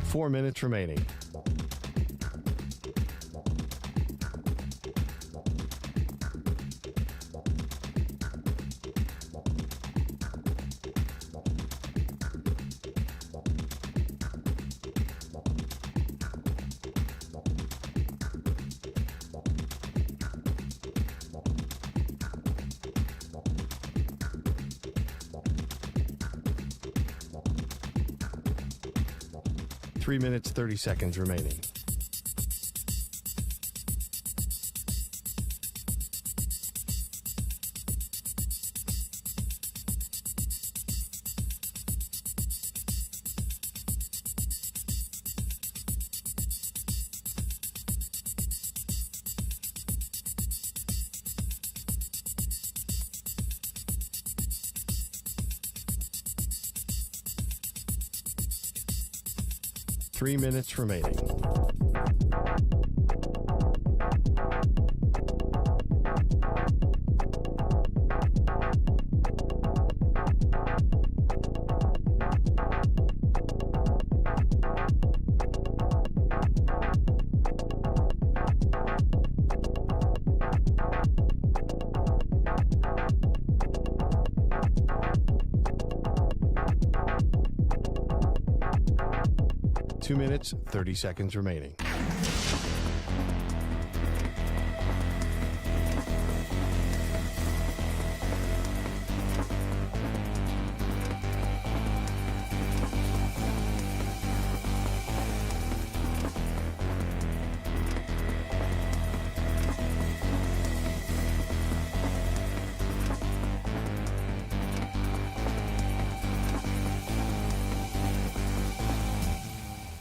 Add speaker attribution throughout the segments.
Speaker 1: 4 minutes remaining. Three minutes, 30 seconds remaining. Three minutes remaining. Two minutes, 30 seconds remaining.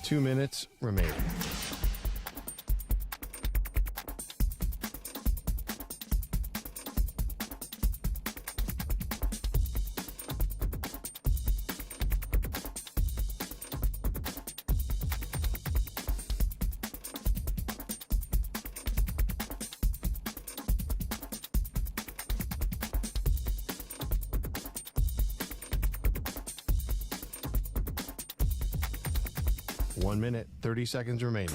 Speaker 1: Two minutes remaining. 1 minute, 30 seconds remaining.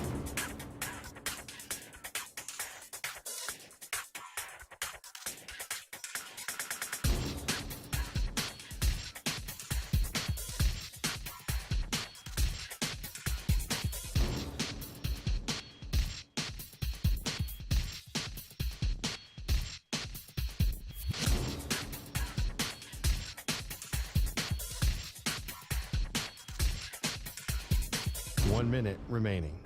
Speaker 1: One minute remaining.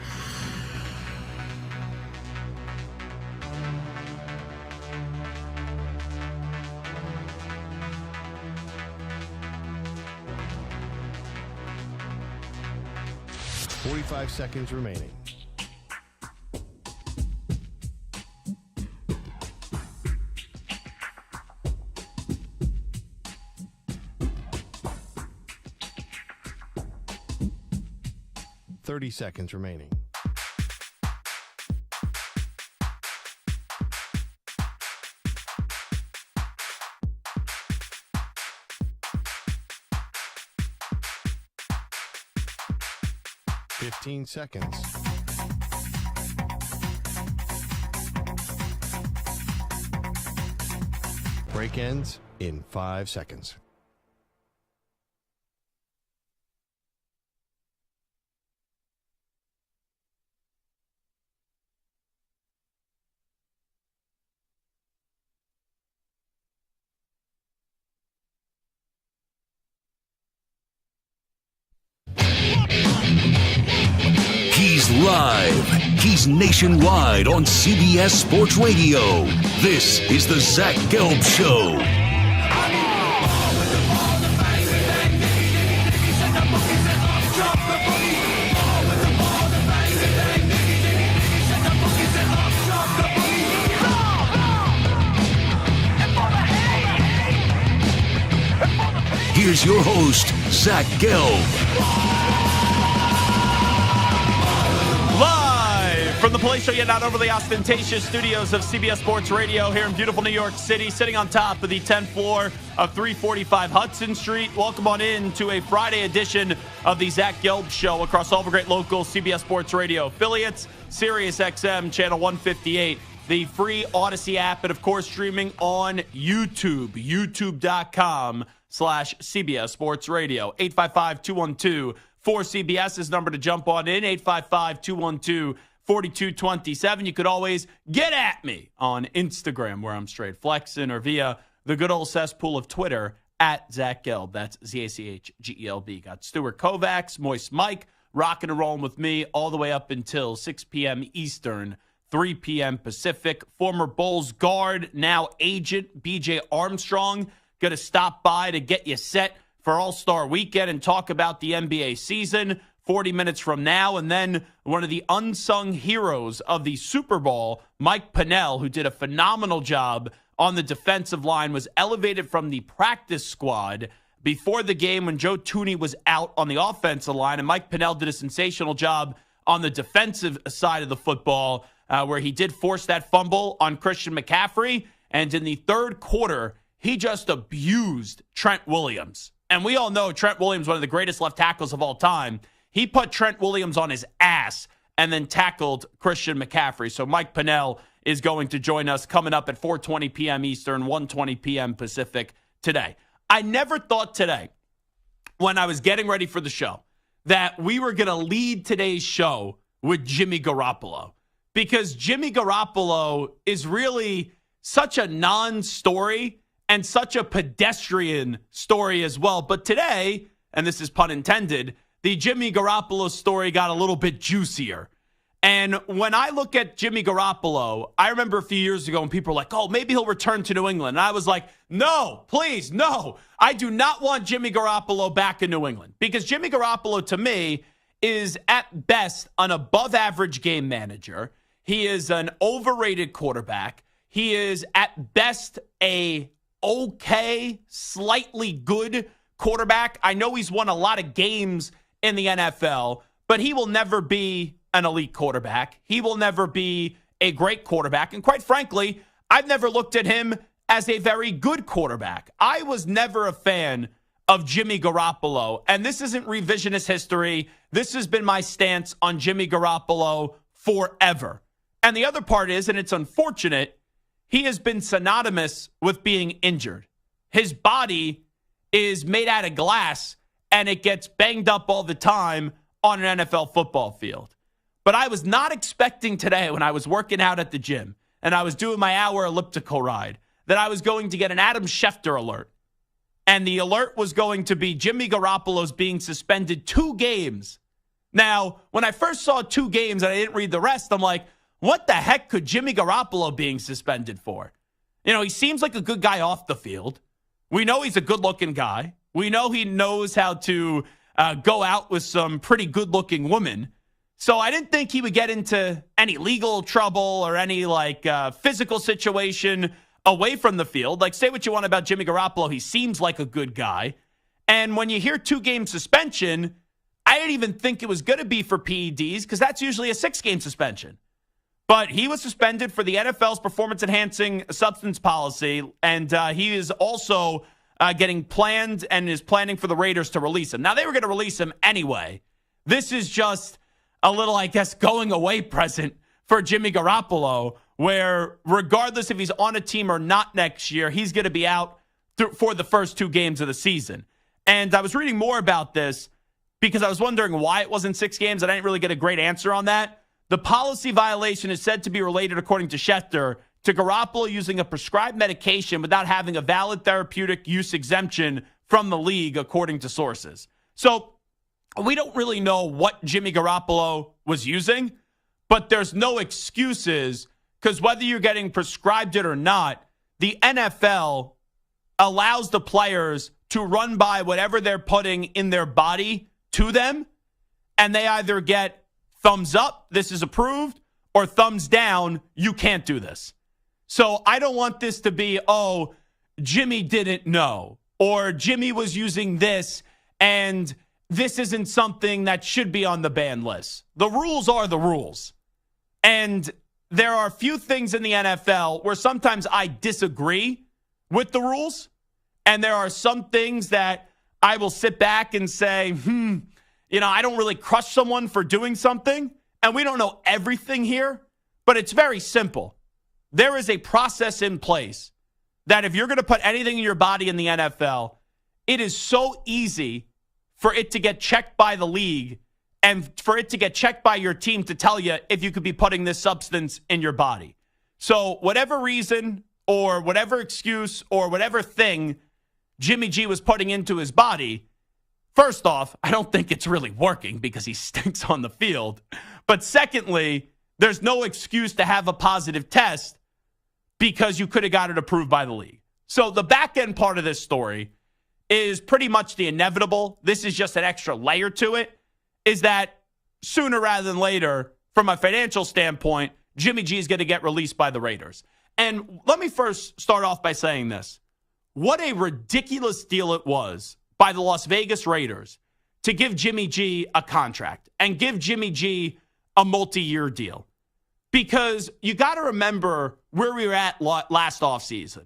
Speaker 1: .45 seconds remaining. .30 seconds remaining. .15 seconds. Break ends in 5 seconds.
Speaker 2: He's live. He's nationwide on CBS Sports Radio. This is the Zach Gelb Show. Here's your host, Zach Gelb.
Speaker 3: From the place yet not overly ostentatious studios of CBS Sports Radio here in beautiful New York City, sitting on top of the 10th floor of 345 Hudson Street. Welcome on in to a Friday edition of the Zach Gelb Show across all the great local CBS Sports Radio affiliates, Sirius XM, channel 158, the free Odyssey app, and of course streaming on YouTube, youtube.com/CBS Sports Radio. 855-212-4CBS is number to jump on in, 855-212-4227. You could always get at me on Instagram, where I'm straight flexing, or via the good old cesspool of Twitter, at Zach Gelb. That's ZACHGELB. Got Stuart Kovacs, Moist Mike, rocking and rolling with me all the way up until 6 p.m. Eastern, 3 p.m. Pacific. Former Bulls guard, now agent, BJ Armstrong, going to stop by to get you set for All-Star Weekend and talk about the NBA season 40 minutes from now. And then one of the unsung heroes of the Super Bowl, Mike Pennel, who did a phenomenal job on the defensive line, was elevated from the practice squad before the game when Joe Thuney was out on the offensive line. And Mike Pennel did a sensational job on the defensive side of the football, where he did force that fumble on Christian McCaffrey. And in the third quarter, he just abused Trent Williams. And we all know Trent Williams, one of the greatest left tackles of all time. He put Trent Williams on his ass and then tackled Christian McCaffrey. So Mike Pennel is going to join us coming up at 4:20 p.m. Eastern, 1:20 p.m. Pacific today. I never thought today, when I was getting ready for the show, that we were going to lead today's show with Jimmy Garoppolo, because Jimmy Garoppolo is really such a non-story and such a pedestrian story as well. But today, and this is pun intended, the Jimmy Garoppolo story got a little bit juicier. And when I look at Jimmy Garoppolo, I remember a few years ago when people were like, oh, maybe he'll return to New England. And I was like, no, please, no. I do not want Jimmy Garoppolo back in New England, because Jimmy Garoppolo, to me, is at best an above-average game manager. He is an overrated quarterback. He is at best a okay, slightly good quarterback. I know he's won a lot of games in the NFL, but he will never be an elite quarterback. He will never be a great quarterback. And quite frankly, I've never looked at him as a very good quarterback. I was never a fan of Jimmy Garoppolo. And this isn't revisionist history. This has been my stance on Jimmy Garoppolo forever. And the other part is, and it's unfortunate, he has been synonymous with being injured. His body is made out of glass, and it gets banged up all the time on an NFL football field. But I was not expecting today, when I was working out at the gym and I was doing my hour elliptical ride, that I was going to get an Adam Schefter alert. And the alert was going to be Jimmy Garoppolo's being suspended 2 games. Now, when I first saw 2 games and I didn't read the rest, I'm like, what the heck could Jimmy Garoppolo being suspended for? You know, he seems like a good guy off the field. We know he's a good-looking guy. We know he knows how to go out with some pretty good-looking women. So I didn't think he would get into any legal trouble or any, physical situation away from the field. Like, say what you want about Jimmy Garoppolo, he seems like a good guy. And when you hear 2-game suspension, I didn't even think it was going to be for PEDs, because that's usually a 6-game suspension. But he was suspended for the NFL's performance-enhancing substance policy, and he is also getting planned and is planning for the Raiders to release him. Now, they were going to release him anyway. This is just a little, I guess, going-away present for Jimmy Garoppolo, where regardless if he's on a team or not next year, he's going to be out for the first 2 games of the season. And I was reading more about this because I was wondering why it wasn't 6 games, and I didn't really get a great answer on that. The policy violation is said to be related, according to Schefter, to Garoppolo using a prescribed medication without having a valid therapeutic use exemption from the league, according to sources. So we don't really know what Jimmy Garoppolo was using, but there's no excuses, because whether you're getting prescribed it or not, the NFL allows the players to run by whatever they're putting in their body to them, and they either get thumbs up, this is approved, or thumbs down, you can't do this. So I don't want this to be, oh, Jimmy didn't know, or Jimmy was using this, and this isn't something that should be on the ban list. The rules are the rules. And there are a few things in the NFL where sometimes I disagree with the rules. And there are some things that I will sit back and say, I don't really crush someone for doing something. And we don't know everything here, but it's very simple. There is a process in place that if you're going to put anything in your body in the NFL, it is so easy for it to get checked by the league and for it to get checked by your team to tell you if you could be putting this substance in your body. So whatever reason or whatever excuse or whatever thing Jimmy G was putting into his body, first off, I don't think it's really working because he stinks on the field. But secondly, there's no excuse to have a positive test because you could have got it approved by the league. So the back end part of this story is pretty much the inevitable. This is just an extra layer to it, is that sooner rather than later, from a financial standpoint, Jimmy G is going to get released by the Raiders. And let me first start off by saying this. What a ridiculous deal it was by the Las Vegas Raiders to give Jimmy G a contract and give Jimmy G a multi-year deal. Because you got to remember where we were at last offseason.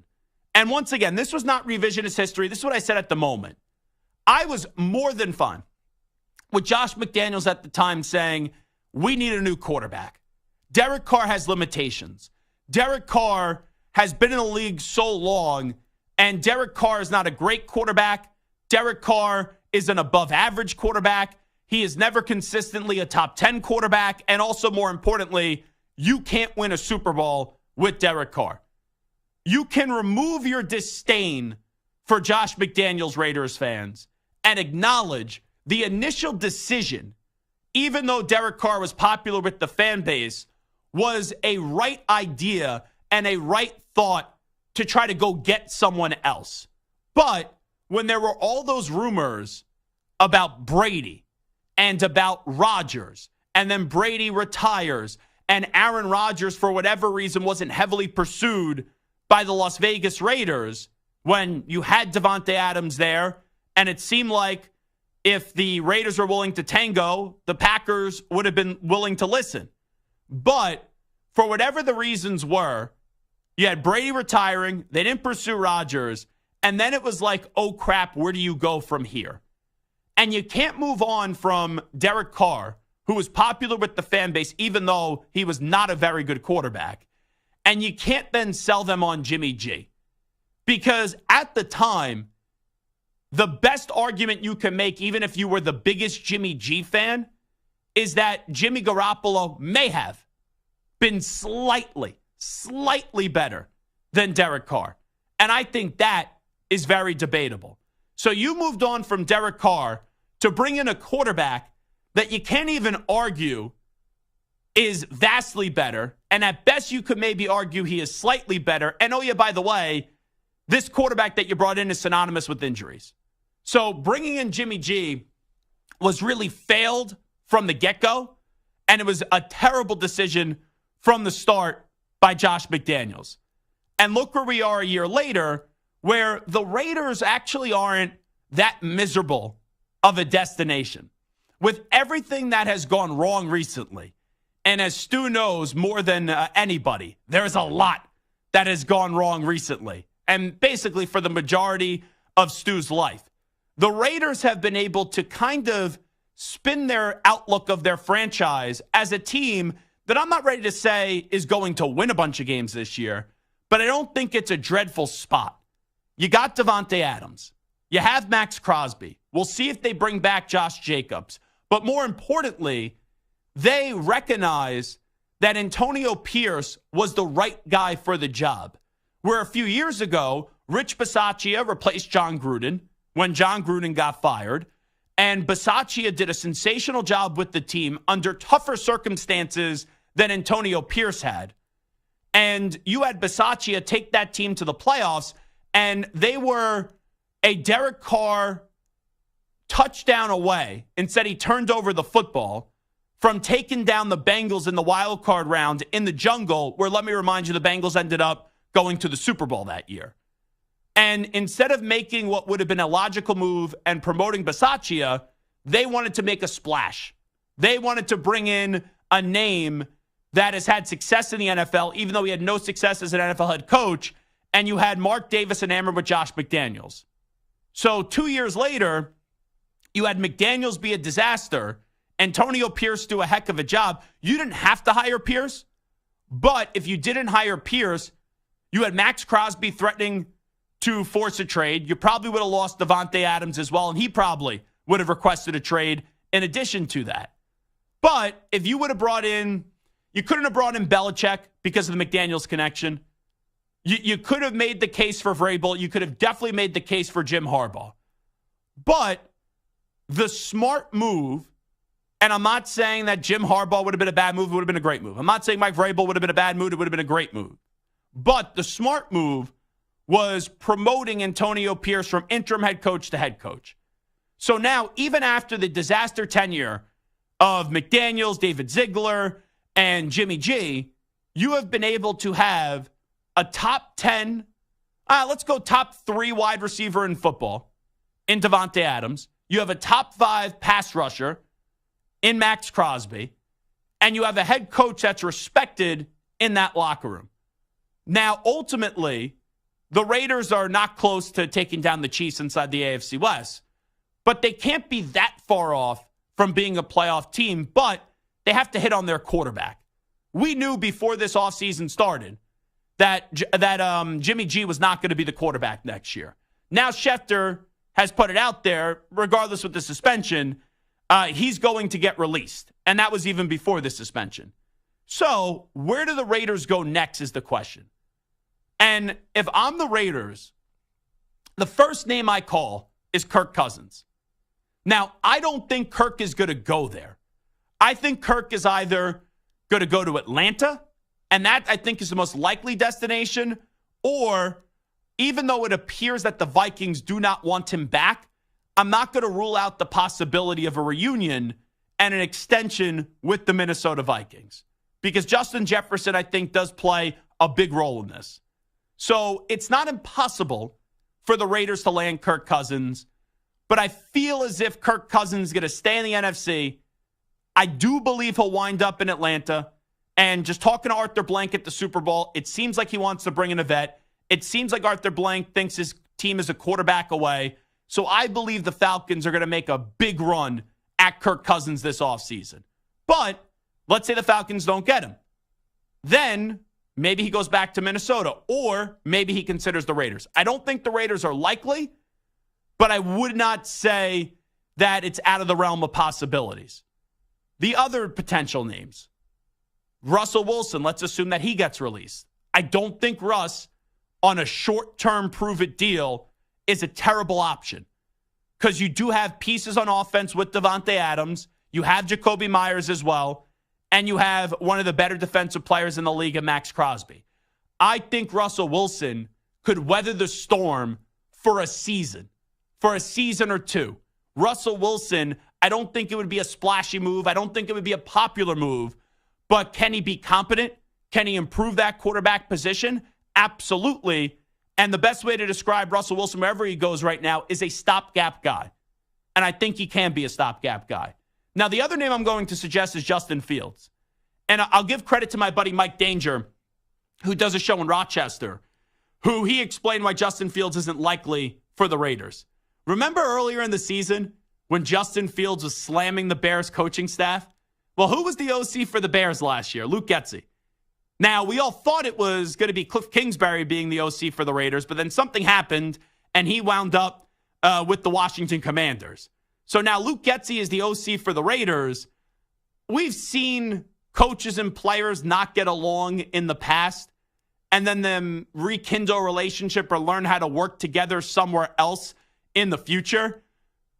Speaker 3: And once again, this was not revisionist history. This is what I said at the moment. I was more than fine with Josh McDaniels at the time saying, we need a new quarterback. Derek Carr has limitations. Derek Carr has been in the league so long, and Derek Carr is not a great quarterback. Derek Carr is an above-average quarterback. He is never consistently a top 10 quarterback. And also, more importantly, you can't win a Super Bowl with Derek Carr. You can remove your disdain for Josh McDaniels, Raiders fans, and acknowledge the initial decision, even though Derek Carr was popular with the fan base, was a right idea and a right thought to try to go get someone else. But when there were all those rumors about Brady and about Rodgers, and then Brady retires, and Aaron Rodgers, for whatever reason, wasn't heavily pursued by the Las Vegas Raiders when you had Davante Adams there, and it seemed like if the Raiders were willing to tango, the Packers would have been willing to listen. But for whatever the reasons were, you had Brady retiring, they didn't pursue Rodgers, and then it was like, oh crap, where do you go from here? And you can't move on from Derek Carr, who was popular with the fan base, even though he was not a very good quarterback. And you can't then sell them on Jimmy G. Because at the time, the best argument you can make, even if you were the biggest Jimmy G fan, is that Jimmy Garoppolo may have been slightly better than Derek Carr. And I think that is very debatable. So you moved on from Derek Carr to bring in a quarterback that you can't even argue is vastly better. And at best, you could maybe argue he is slightly better. And oh yeah, by the way, this quarterback that you brought in is synonymous with injuries. So bringing in Jimmy G was really failed from the get-go. And it was a terrible decision from the start by Josh McDaniels. And look where we are a year later, where the Raiders actually aren't that miserable of a destination. With everything that has gone wrong recently, and as Stu knows more than anybody, there is a lot that has gone wrong recently. And basically for the majority of Stu's life. The Raiders have been able to kind of spin their outlook of their franchise as a team that I'm not ready to say is going to win a bunch of games this year, but I don't think it's a dreadful spot. You got Davante Adams. You have Max Crosby. We'll see if they bring back Josh Jacobs. But more importantly, they recognize that Antonio Pierce was the right guy for the job. Where a few years ago, Rich Bisaccia replaced John Gruden when John Gruden got fired. And Bisaccia did a sensational job with the team under tougher circumstances than Antonio Pierce had. And you had Bisaccia take that team to the playoffs, and they were a Derek Carr touchdown away. Instead, he turned over the football from taking down the Bengals in the wild card round in the jungle, where, let me remind you, the Bengals ended up going to the Super Bowl that year. And instead of making what would have been a logical move and promoting Bisaccia, they wanted to make a splash. They wanted to bring in a name that has had success in the NFL, even though he had no success as an NFL head coach, and you had Mark Davis enamored with Josh McDaniels. So 2 years later, you had McDaniels be a disaster, Antonio Pierce do a heck of a job. You didn't have to hire Pierce, but if you didn't hire Pierce, you had Max Crosby threatening to force a trade. You probably would have lost Davante Adams as well, and he probably would have requested a trade in addition to that. But if you would have brought in, you couldn't have brought in Belichick because of the McDaniels connection. You could have made the case for Vrabel. You could have definitely made the case for Jim Harbaugh. But the smart move, and I'm not saying that Jim Harbaugh would have been a bad move, it would have been a great move. I'm not saying Mike Vrabel would have been a bad move, it would have been a great move. But the smart move was promoting Antonio Pierce from interim head coach to head coach. So now, even after the disaster tenure of McDaniels, David Ziegler, and Jimmy G, you have been able to have a top 10, let's go top 3 wide receiver in football in Davante Adams. You have a top 5 pass rusher in Max Crosby, and you have a head coach that's respected in that locker room. Now, ultimately, the Raiders are not close to taking down the Chiefs inside the AFC West, but they can't be that far off from being a playoff team, but they have to hit on their quarterback. We knew before this offseason started that Jimmy G was not going to be the quarterback next year. Now Schefter has put it out there, regardless of the suspension, he's going to get released. And that was even before the suspension. So where do the Raiders go next is the question. And if I'm the Raiders, the first name I call is Kirk Cousins. Now, I don't think Kirk is going to go there. I think Kirk is either going to go to Atlanta, and that, I think, is the most likely destination, or even though it appears that the Vikings do not want him back, I'm not going to rule out the possibility of a reunion and an extension with the Minnesota Vikings. Because Justin Jefferson, I think, does play a big role in this. So it's not impossible for the Raiders to land Kirk Cousins, but I feel as if Kirk Cousins is going to stay in the NFC. I do believe he'll wind up in Atlanta. And just talking to Arthur Blank at the Super Bowl, it seems like he wants to bring in a vet. It seems like Arthur Blank thinks his team is a quarterback away. So I believe the Falcons are going to make a big run at Kirk Cousins this offseason. But let's say the Falcons don't get him. Then maybe he goes back to Minnesota, or maybe he considers the Raiders. I don't think the Raiders are likely, but I would not say that it's out of the realm of possibilities. The other potential names, Russell Wilson, let's assume that he gets released. I don't think Russ, on a short-term prove-it deal, is a terrible option, because you do have pieces on offense with Davante Adams. You have Jacoby Myers as well, and you have one of the better defensive players in the league in Max Crosby. I think Russell Wilson could weather the storm for a season or two. Russell Wilson, I don't think it would be a splashy move. I don't think it would be a popular move. But can he be competent? Can he improve that quarterback position? Absolutely. And the best way to describe Russell Wilson wherever he goes right now is a stopgap guy. And I think he can be a stopgap guy. Now, the other name I'm going to suggest is Justin Fields. And I'll give credit to my buddy Mike Danger, who does a show in Rochester, who he explained why Justin Fields isn't likely for the Raiders. Remember earlier in the season when Justin Fields was slamming the Bears coaching staff? Well, who was the OC for the Bears last year? Luke Getsy. Now, we all thought it was going to be Cliff Kingsbury being the OC for the Raiders, but then something happened, and he wound up with the Washington Commanders. So now Luke Getsy is the OC for the Raiders. We've seen coaches and players not get along in the past, and then them rekindle a relationship or learn how to work together somewhere else in the future.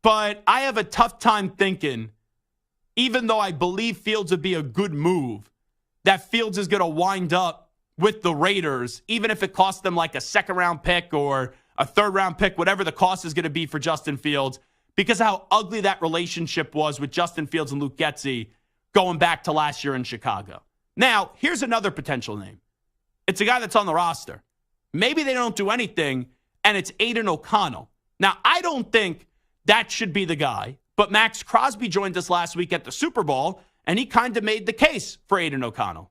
Speaker 3: But I have a tough time thinking, even though I believe Fields would be a good move, that Fields is going to wind up with the Raiders, even if it costs them like a second-round pick or a third-round pick, whatever the cost is going to be for Justin Fields, because of how ugly that relationship was with Justin Fields and Luke Getsy going back to last year in Chicago. Now, here's another potential name. It's a guy that's on the roster. Maybe they don't do anything, and it's Aiden O'Connell. Now, I don't think that should be the guy, but Max Crosby joined us last week at the Super Bowl, and he kind of made the case for Aiden O'Connell.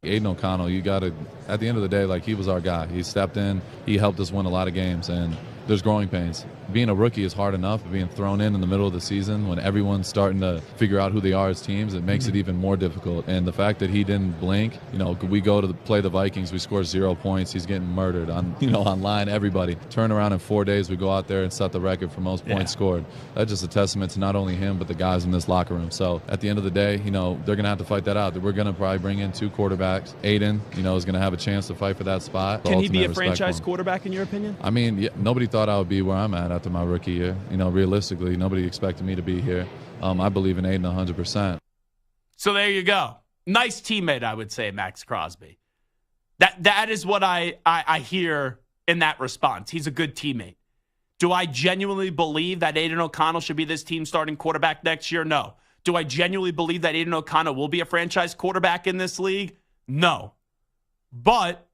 Speaker 4: Aiden O'Connell, you got to, at the end of the day, like, he was our guy. He stepped in, he helped us win a lot of games, and there's growing pains. Being a rookie is hard enough, but being thrown in the middle of the season when everyone's starting to figure out who they are as teams, it makes it even more difficult. And the fact that he didn't blink, we go to play the Vikings, we score 0 points, he's getting murdered online, everybody. Turn around in 4 days, we go out there and set the record for most points scored. That's just a testament to not only him, but the guys in this locker room. So at the end of the day, they're going to have to fight that out. We're going to probably bring in 2 quarterbacks. Aiden, is going to have a chance to fight for that spot.
Speaker 3: Can he be a franchise quarterback in your opinion?
Speaker 4: I mean, nobody thought I would be where I'm at after my rookie year. Realistically, nobody expected me to be here. I believe in Aiden 100%.
Speaker 3: So there you go. Nice teammate, I would say, Max Crosby. That is what I hear in that response. He's a good teammate. Do I genuinely believe that Aiden O'Connell should be this team's starting quarterback next year? No. Do I genuinely believe that Aiden O'Connell will be a franchise quarterback in this league? No. But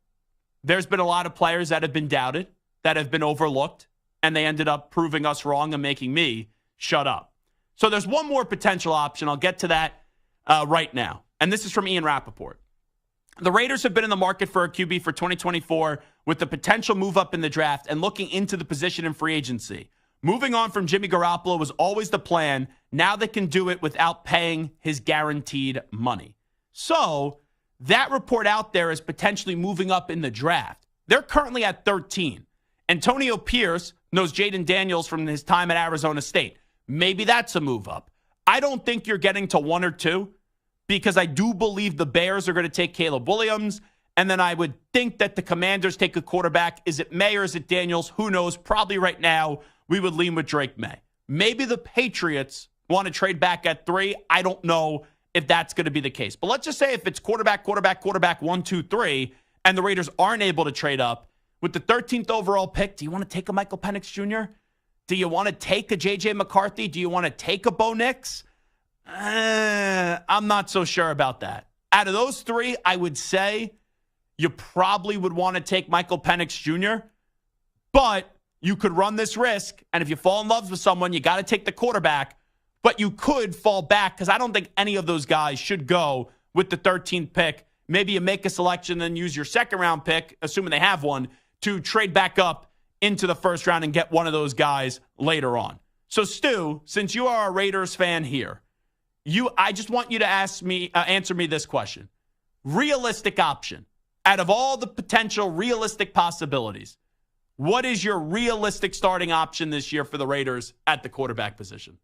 Speaker 3: there's been a lot of players that have been doubted, that have been overlooked, and they ended up proving us wrong and making me shut up. So there's one more potential option. I'll get to that right now. And this is from Ian Rappaport. The Raiders have been in the market for a QB for 2024 with the potential move up in the draft and looking into the position in free agency. Moving on from Jimmy Garoppolo was always the plan. Now they can do it without paying his guaranteed money. So that report out there is potentially moving up in the draft. They're currently at 13. Antonio Pierce knows Jaden Daniels from his time at Arizona State. Maybe that's a move up. I don't think you're getting to 1 or 2 because I do believe the Bears are going to take Caleb Williams, and then I would think that the Commanders take a quarterback. Is it May or is it Daniels? Who knows? Probably right now we would lean with Drake May. Maybe the Patriots want to trade back at 3. I don't know if that's going to be the case. But let's just say if it's quarterback, 1, 2, 3, and the Raiders aren't able to trade up, with the 13th overall pick, do you want to take a Michael Penix Jr.? Do you want to take a J.J. McCarthy? Do you want to take a Bo Nix? I'm not so sure about that. Out of those 3, I would say you probably would want to take Michael Penix Jr., but you could run this risk, and if you fall in love with someone, you got to take the quarterback, but you could fall back because I don't think any of those guys should go with the 13th pick. Maybe you make a selection and use your second-round pick, assuming they have one, to trade back up into the first round and get one of those guys later on. So, Stu, since you are a Raiders fan here, I just want you to answer me this question. Realistic option. Out of all the potential realistic possibilities, what is your realistic starting option this year for the Raiders at the quarterback position?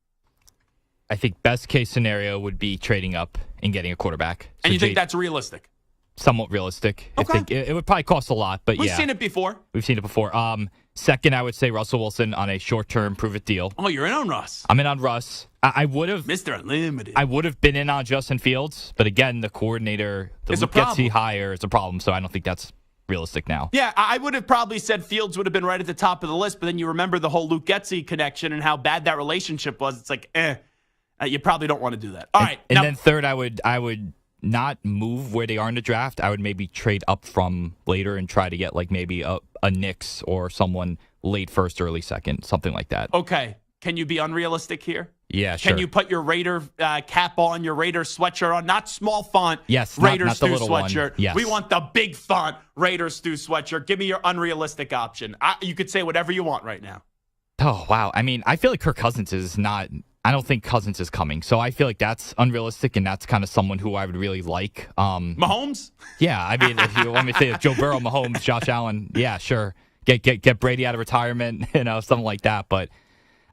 Speaker 5: I think best case scenario would be trading up and getting a quarterback.
Speaker 3: And you think that's realistic?
Speaker 5: Somewhat realistic.
Speaker 3: Okay.
Speaker 5: I think it would probably cost a lot, but
Speaker 3: We've seen it before.
Speaker 5: We've seen it before. Second, I would say Russell Wilson on a short-term prove-it deal.
Speaker 3: Oh, you're in on Russ.
Speaker 5: I'm in on Russ. I would have...
Speaker 3: Mr. Unlimited.
Speaker 5: I would have been in on Justin Fields, but again, the coordinator, the Luke Getsy hire is a problem, so I don't think that's realistic now.
Speaker 3: Yeah, I would have probably said Fields would have been right at the top of the list, but then you remember the whole Luke Getsy connection and how bad that relationship was. It's like, you probably don't want to do that. All right.
Speaker 5: And then third, I would not move where they are in the draft. I would maybe trade up from later and try to get like maybe a Knicks or someone late first, early second, something like that.
Speaker 3: Okay. Can you be unrealistic here?
Speaker 5: Yeah, sure.
Speaker 3: Can you put your Raider cap on, your Raider sweatshirt on? Not small font,
Speaker 5: yes,
Speaker 3: Raider
Speaker 5: not
Speaker 3: Stu
Speaker 5: the little
Speaker 3: sweatshirt.
Speaker 5: One. Yes.
Speaker 3: We want the big font Raider Stu sweatshirt. Give me your unrealistic option. You could say whatever you want right now.
Speaker 5: Oh, wow. I mean, I feel like Kirk Cousins is not... I don't think Cousins is coming. So I feel like that's unrealistic, and that's kind of someone who I would really like.
Speaker 3: Mahomes?
Speaker 5: Yeah, I mean, if you want me to say Joe Burrow, Mahomes, Josh Allen, yeah, sure. Get Brady out of retirement, something like that. But,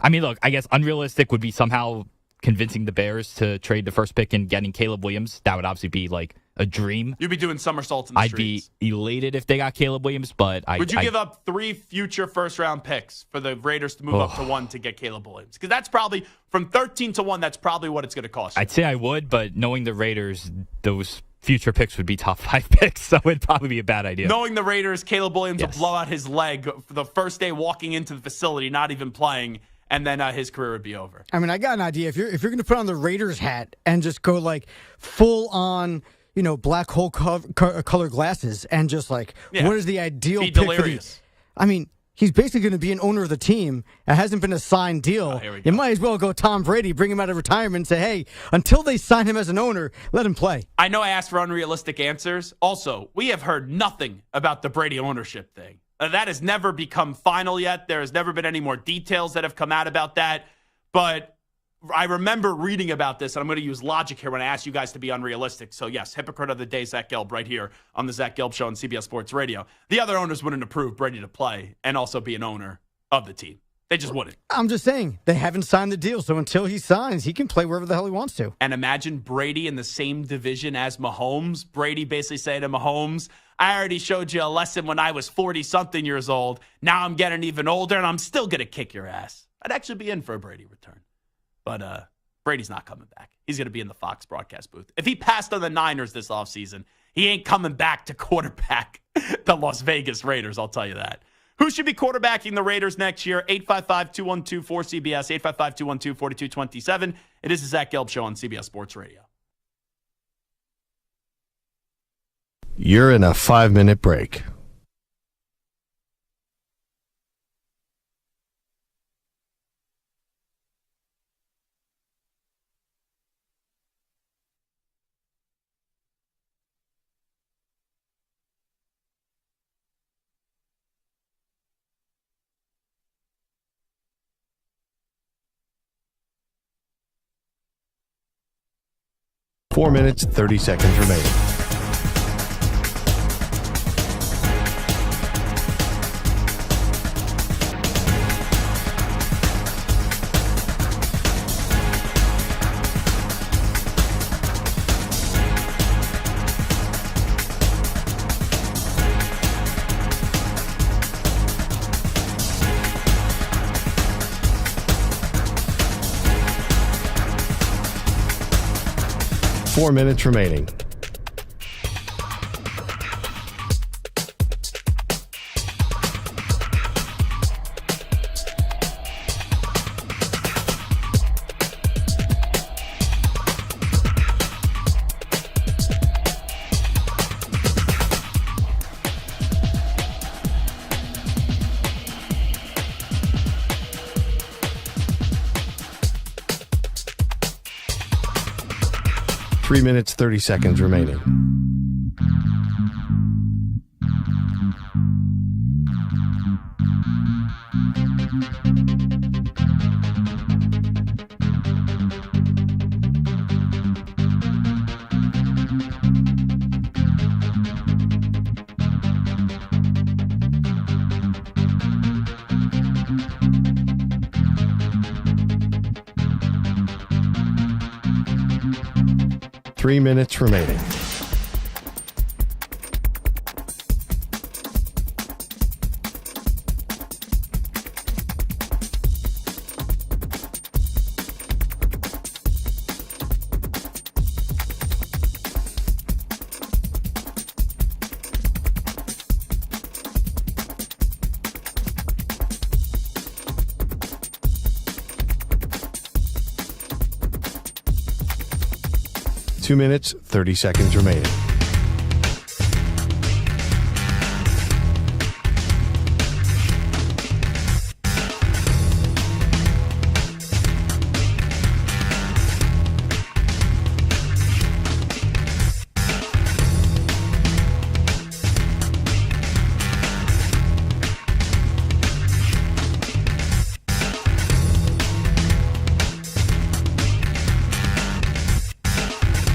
Speaker 5: I mean, look, I guess unrealistic would be somehow convincing the Bears to trade the first pick and getting Caleb Williams. That would obviously be like a dream.
Speaker 3: You'd be doing somersaults in the streets.
Speaker 5: I'd be elated if they got Caleb Williams, but
Speaker 3: would you give up 3 future first-round picks for the Raiders to move up to 1 to get Caleb Williams? Because that's probably, from 13 to 1, that's probably what it's going to cost you.
Speaker 5: I'd say I would, but knowing the Raiders, those future picks would be top 5 picks, so it'd probably be a bad idea.
Speaker 3: Knowing the Raiders, Caleb Williams will blow out his leg for the first day walking into the facility, not even playing, and then his career would be over.
Speaker 6: I mean, I got an idea. If you're going to put on the Raiders hat and just go like full on, black hole color glasses and just like, what is the ideal pick
Speaker 3: delirious.
Speaker 6: I mean, he's basically going to be an owner of the team. It hasn't been a signed deal.
Speaker 3: Here we go.
Speaker 6: You might as well go Tom Brady, bring him out of retirement and say, hey, until they sign him as an owner, let him play.
Speaker 3: I know I asked for unrealistic answers. Also, we have heard nothing about the Brady ownership thing. That has never become final yet. There has never been any more details that have come out about that. But I remember reading about this, and I'm going to use logic here when I ask you guys to be unrealistic. So, yes, hypocrite of the day, Zach Gelb, right here on the Zach Gelb Show on CBS Sports Radio. The other owners wouldn't approve Brady to play and also be an owner of the team. They just wouldn't.
Speaker 6: I'm just saying, they haven't signed the deal, so until he signs, he can play wherever the hell he wants to.
Speaker 3: And imagine Brady in the same division as Mahomes. Brady basically saying to Mahomes, I already showed you a lesson when I was 40-something years old. Now I'm getting even older, and I'm still going to kick your ass. I'd actually be in for a Brady return. But Brady's not coming back. He's going to be in the Fox broadcast booth. If he passed on the Niners this offseason, he ain't coming back to quarterback the Las Vegas Raiders, I'll tell you that. Who should be quarterbacking the Raiders next year? 855-212-4CBS, 855-212-4227. It is the Zach Gelb Show on CBS Sports Radio.
Speaker 1: You're in a 5-minute break. Four minutes, 30 seconds remaining. Four minutes remaining. Three minutes, 30 seconds remaining. Three minutes remaining. Two minutes, 30 seconds remaining.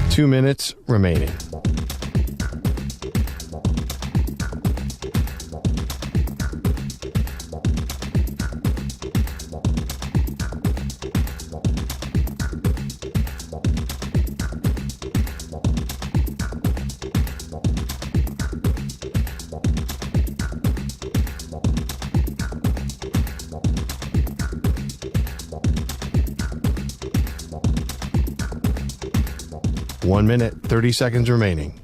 Speaker 1: Two minutes remaining. One minute, 30 seconds remaining.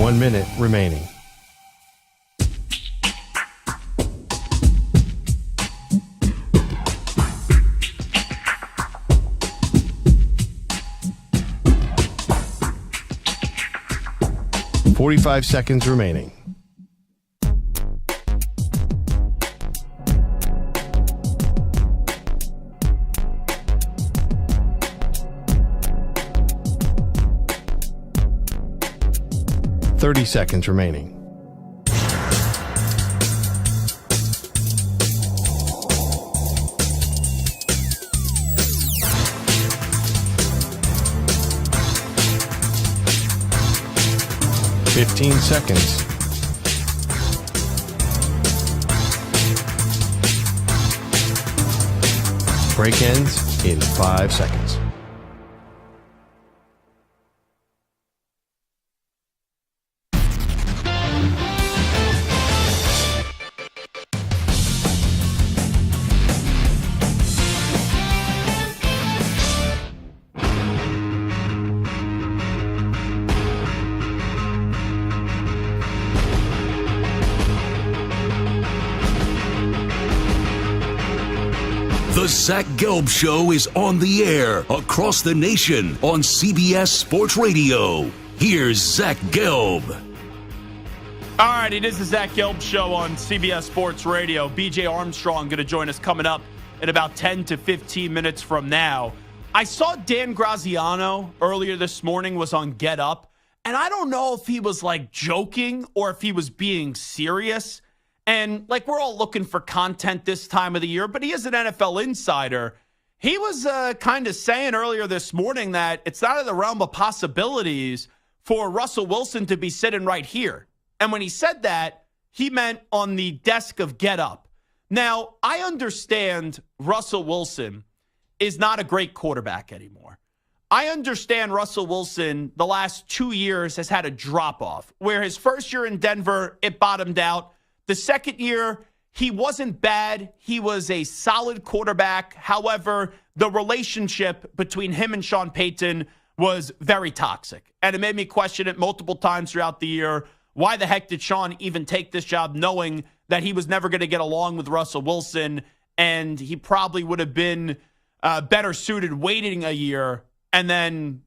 Speaker 1: 1 minute remaining. .45 seconds remaining. .30 seconds remaining. .15 seconds. Break ends in 5 seconds.
Speaker 2: The Zach Gelb Show is on the air across the nation on CBS Sports Radio. Here's Zach Gelb.
Speaker 3: All right, it is the Zach Gelb Show on CBS Sports Radio. BJ Armstrong going to join us coming up in about 10 to 15 minutes from now. I saw Dan Graziano earlier this morning was on Get Up, and I don't know if he was like joking or if he was being serious. And like we're all looking for content this time of the year, but he is an NFL insider. He was kind of saying earlier this morning that it's not in the realm of possibilities for Russell Wilson to be sitting right here. And when he said that, he meant on the desk of Get Up. Now, I understand Russell Wilson is not a great quarterback anymore. I understand Russell Wilson the last 2 years has had a drop-off, where his first year in Denver, it bottomed out. The second year, he wasn't bad. He was a solid quarterback. However, the relationship between him and Sean Payton was very toxic. And it made me question it multiple times throughout the year. Why the heck did Sean even take this job knowing that he was never going to get along with Russell Wilson, and he probably would have been better suited waiting a year and then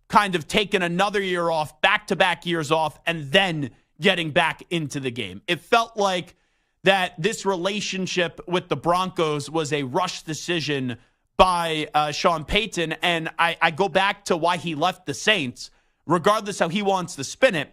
Speaker 3: kind of taking another year off, back-to-back years off, and then getting back into the game. It felt like that this relationship with the Broncos was a rushed decision by Sean Payton, and I go back to why he left the Saints. Regardless how he wants to spin it,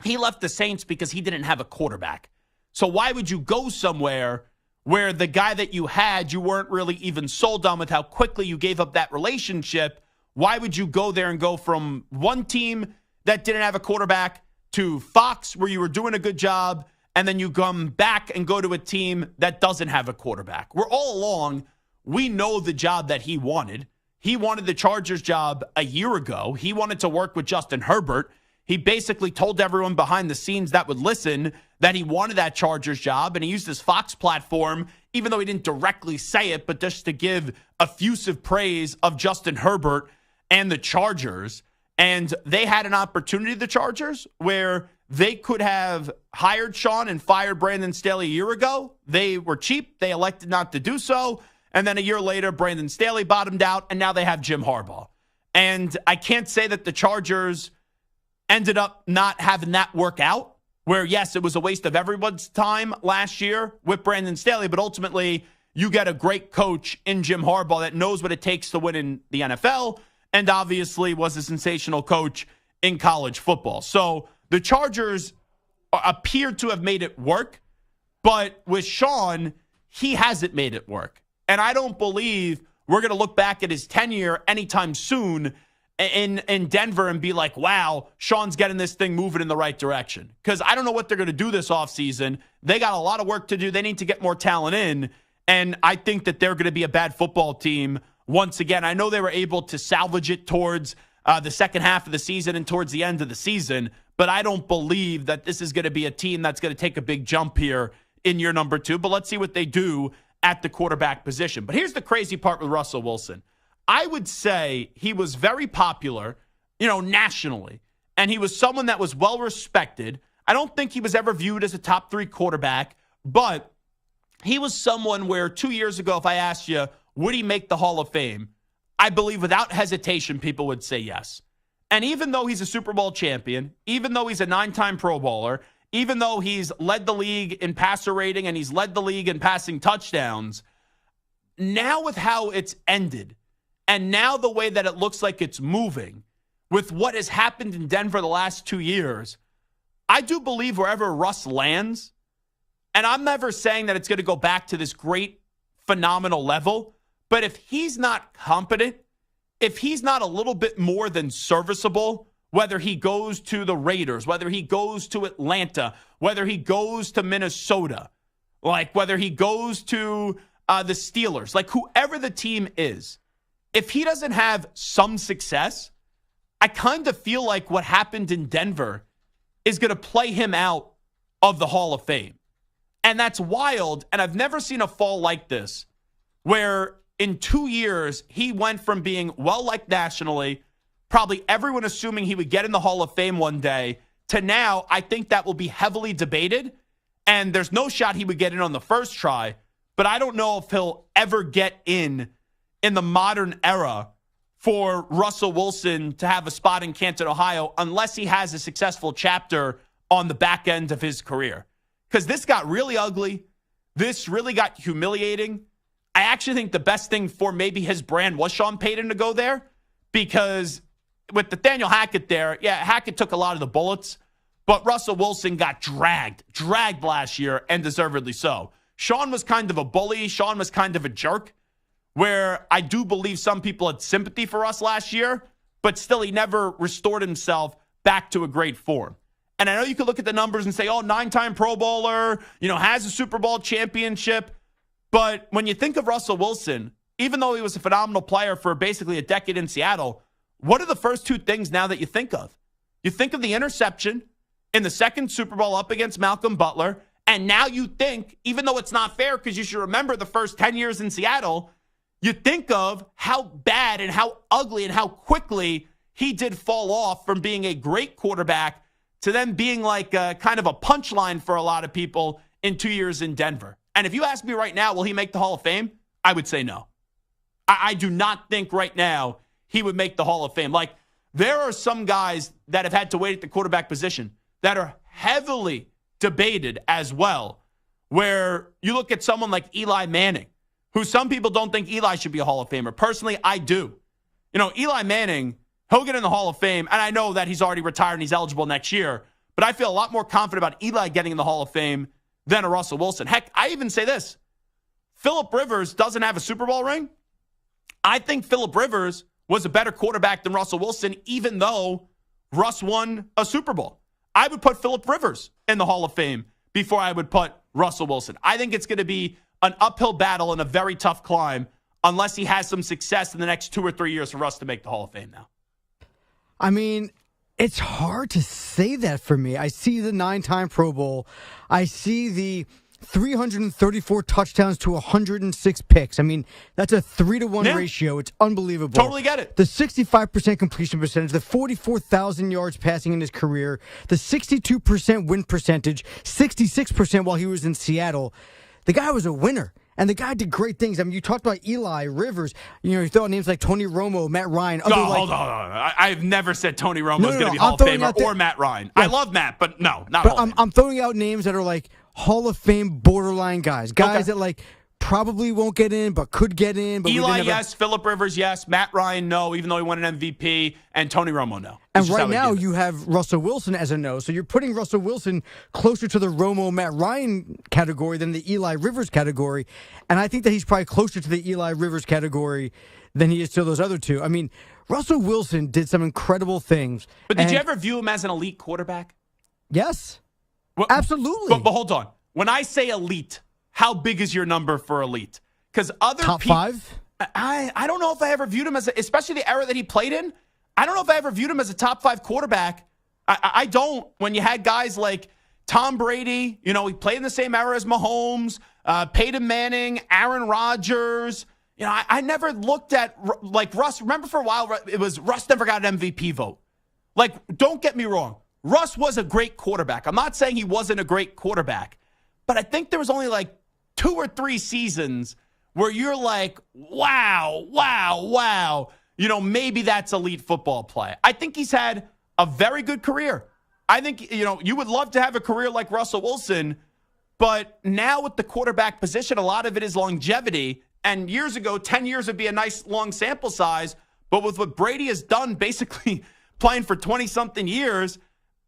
Speaker 3: he left the Saints because he didn't have a quarterback. So why would you go somewhere where the guy that you had, you weren't really even sold on with how quickly you gave up that relationship? Why would you go there and go from one team that didn't have a quarterback to Fox, where you were doing a good job, and then you come back and go to a team that doesn't have a quarterback? We're all along, we know the job that he wanted. He wanted the Chargers job a year ago. He wanted to work with Justin Herbert. He basically told everyone behind the scenes that would listen that he wanted that Chargers job, and he used his Fox platform, even though he didn't directly say it, but just to give effusive praise of Justin Herbert and the Chargers. And they had an opportunity, the Chargers, where they could have hired Sean and fired Brandon Staley a year ago. They were cheap. They elected not to do so. And then a year later, Brandon Staley bottomed out, and now they have Jim Harbaugh. And I can't say that the Chargers ended up not having that work out, where, yes, it was a waste of everyone's time last year with Brandon Staley, but ultimately you get a great coach in Jim Harbaugh that knows what it takes to win in the NFL, and obviously was a sensational coach in college football. So the Chargers appeared to have made it work, but with Sean, he hasn't made it work. And I don't believe we're going to look back at his tenure anytime soon in Denver and be like, wow, Sean's getting this thing moving in the right direction. Because I don't know what they're going to do this offseason. They got a lot of work to do. They need to get more talent in. And I think that they're going to be a bad football team once again. I know they were able to salvage it towards the second half of the season and towards the end of the season, but I don't believe that this is going to be a team that's going to take a big jump here in year number 2. But let's see what they do at the quarterback position. But here's the crazy part with Russell Wilson. I would say he was very popular, nationally. and he was someone that was well respected. I don't think he was ever viewed as a top 3 quarterback, but he was someone where 2 years ago, if I asked you, would he make the Hall of Fame? I believe without hesitation, people would say yes. And even though he's a Super Bowl champion, even though he's a 9-time Pro Bowler, even though he's led the league in passer rating and he's led the league in passing touchdowns, now with how it's ended, and now the way that it looks like it's moving, with what has happened in Denver the last 2 years, I do believe wherever Russ lands, and I'm never saying that it's going to go back to this great, phenomenal level, but if he's not competent, if he's not a little bit more than serviceable, whether he goes to the Raiders, whether he goes to Atlanta, whether he goes to Minnesota, like whether he goes to the Steelers, like whoever the team is, if he doesn't have some success, I kind of feel like what happened in Denver is going to play him out of the Hall of Fame. And that's wild. And I've never seen a fall like this, where in 2 years, he went from being well-liked nationally, probably everyone assuming he would get in the Hall of Fame one day, to now I think that will be heavily debated. And there's no shot he would get in on the first try, but I don't know if he'll ever get in the modern era for Russell Wilson to have a spot in Canton, Ohio, unless he has a successful chapter on the back end of his career. Because this got really ugly. This really got humiliating. I actually think the best thing for maybe his brand was Sean Payton to go there, because with Nathaniel Hackett there, yeah, Hackett took a lot of the bullets, but Russell Wilson got dragged last year, and deservedly so. Sean was kind of a bully. Sean was kind of a jerk, where I do believe some people had sympathy for us last year, but still he never restored himself back to a great form. And I know you could look at the numbers and say, oh, 9-time Pro Bowler, has a Super Bowl championship. But when you think of Russell Wilson, even though he was a phenomenal player for basically a decade in Seattle, what are the first 2 things now that you think of? You think of the interception in the second Super Bowl up against Malcolm Butler, and now you think, even though it's not fair because you should remember the first 10 years in Seattle, you think of how bad and how ugly and how quickly he did fall off from being a great quarterback to then being like a, kind of a punchline for a lot of people in 2 years in Denver. And if you ask me right now, will he make the Hall of Fame? I would say no. I do not think right now he would make the Hall of Fame. Like, there are some guys that have had to wait at the quarterback position that are heavily debated as well, where you look at someone like Eli Manning, who some people don't think Eli should be a Hall of Famer. Personally, I do. Eli Manning, he'll get in the Hall of Fame, and I know that he's already retired and he's eligible next year, but I feel a lot more confident about Eli getting in the Hall of Fame than a Russell Wilson. Heck, I even say this. Phillip Rivers doesn't have a Super Bowl ring. I think Phillip Rivers was a better quarterback than Russell Wilson, even though Russ won a Super Bowl. I would put Phillip Rivers in the Hall of Fame before I would put Russell Wilson. I think it's going to be an uphill battle and a very tough climb unless he has some success in the next 2 or 3 years for Russ to make the Hall of Fame now.
Speaker 6: I mean, it's hard to say that for me. I see the 9-time Pro Bowl. I see the 334 touchdowns to 106 picks. I mean, that's a 3-to-1 ratio. It's unbelievable.
Speaker 3: Totally get it.
Speaker 6: The 65% completion percentage, the 44,000 yards passing in his career, the 62% win percentage, 66% while he was in Seattle. The guy was a winner. And the guy did great things. I mean, you talked about Eli, Rivers. You throw out names like Tony Romo, Matt Ryan.
Speaker 3: Hold on. I've never said Tony Romo is going to be Hall of Famer or Matt Ryan. Yeah. I love Matt, but no, not Hall of Fame.
Speaker 6: I'm throwing out names that are like Hall of Fame borderline guys. Guys that like probably won't get in, but could get in. But
Speaker 3: Eli, yes. Phillip Rivers, yes. Matt Ryan, no, even though he won an MVP. And Tony Romo, no.
Speaker 6: And right now you have Russell Wilson as a no. So you're putting Russell Wilson closer to the Romo, Matt Ryan category than the Eli Rivers category. And I think that he's probably closer to the Eli Rivers category than he is to those other two. I mean, Russell Wilson did some incredible things.
Speaker 3: But did you ever view him as an elite quarterback?
Speaker 6: Yes. Absolutely.
Speaker 3: But hold on. When I say elite, how big is your number for elite? Because other
Speaker 6: top 5?
Speaker 3: I don't know if I ever viewed him as, especially the era that he played in, I don't know if I ever viewed him as a top 5 quarterback. I don't. When you had guys like Tom Brady, he played in the same era as Mahomes, Peyton Manning, Aaron Rodgers. I never looked at, like, Russ. Remember for a while, it was Russ never got an MVP vote. Like, don't get me wrong. Russ was a great quarterback. I'm not saying he wasn't a great quarterback, but I think there was only like 2 or 3 seasons where you're like, wow, wow, wow. Maybe that's elite football play. I think he's had a very good career. I think, you would love to have a career like Russell Wilson, but now with the quarterback position, a lot of it is longevity. And years ago, 10 years would be a nice long sample size. But with what Brady has done, basically playing for 20-something years,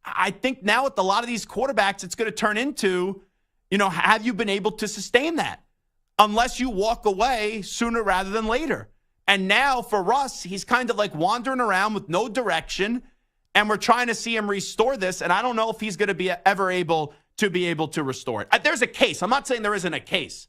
Speaker 3: I think now with a lot of these quarterbacks, it's going to turn into, have you been able to sustain that? Unless you walk away sooner rather than later. And now for Russ, he's kind of like wandering around with no direction, and we're trying to see him restore this, and I don't know if he's going to be ever able to restore it. There's a case. I'm not saying there isn't a case.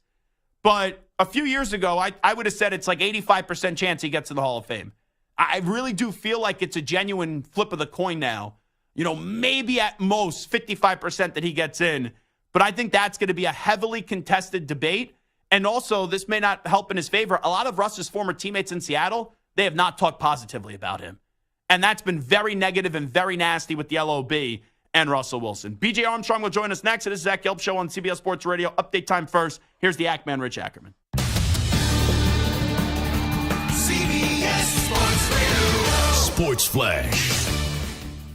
Speaker 3: But a few years ago, I would have said it's like 85% chance he gets in the Hall of Fame. I really do feel like it's a genuine flip of the coin now. Maybe at most 55% that he gets in. But I think that's going to be a heavily contested debate. And also, this may not help in his favor. A lot of Russ's former teammates in Seattle, they have not talked positively about him. And that's been very negative and very nasty with the LOB and Russell Wilson. BJ Armstrong will join us next. It is Zach Gelb Show on CBS Sports Radio. Update time first. Here's the Ackman, Rich Ackerman.
Speaker 2: CBS Sports Radio. Sports Flash.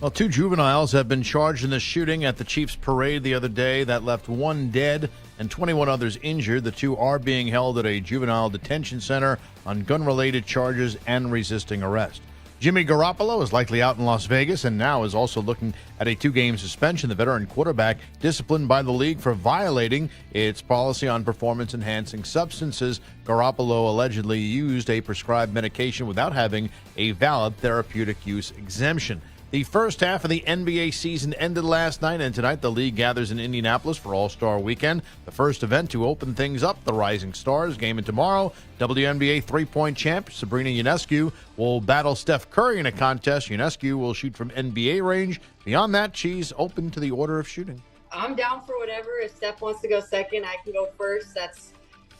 Speaker 7: Well, 2 juveniles have been charged in the shooting at the Chiefs parade the other day that left 1 dead and 21 others injured. The 2 are being held at a juvenile detention center on gun-related charges and resisting arrest. Jimmy Garoppolo is likely out in Las Vegas and now is also looking at a 2-game suspension. The veteran quarterback disciplined by the league for violating its policy on performance-enhancing substances. Garoppolo allegedly used a prescribed medication without having a valid therapeutic use exemption. The first half of the NBA season ended last night, and tonight the league gathers in Indianapolis for All-Star Weekend, the first event to open things up. The Rising Stars game, and tomorrow, WNBA three-point champ Sabrina Ionescu will battle Steph Curry in a contest. Ionescu will shoot from NBA range. Beyond that, she's open to the order of shooting.
Speaker 8: I'm down for whatever. If Steph wants to go second, I can go first.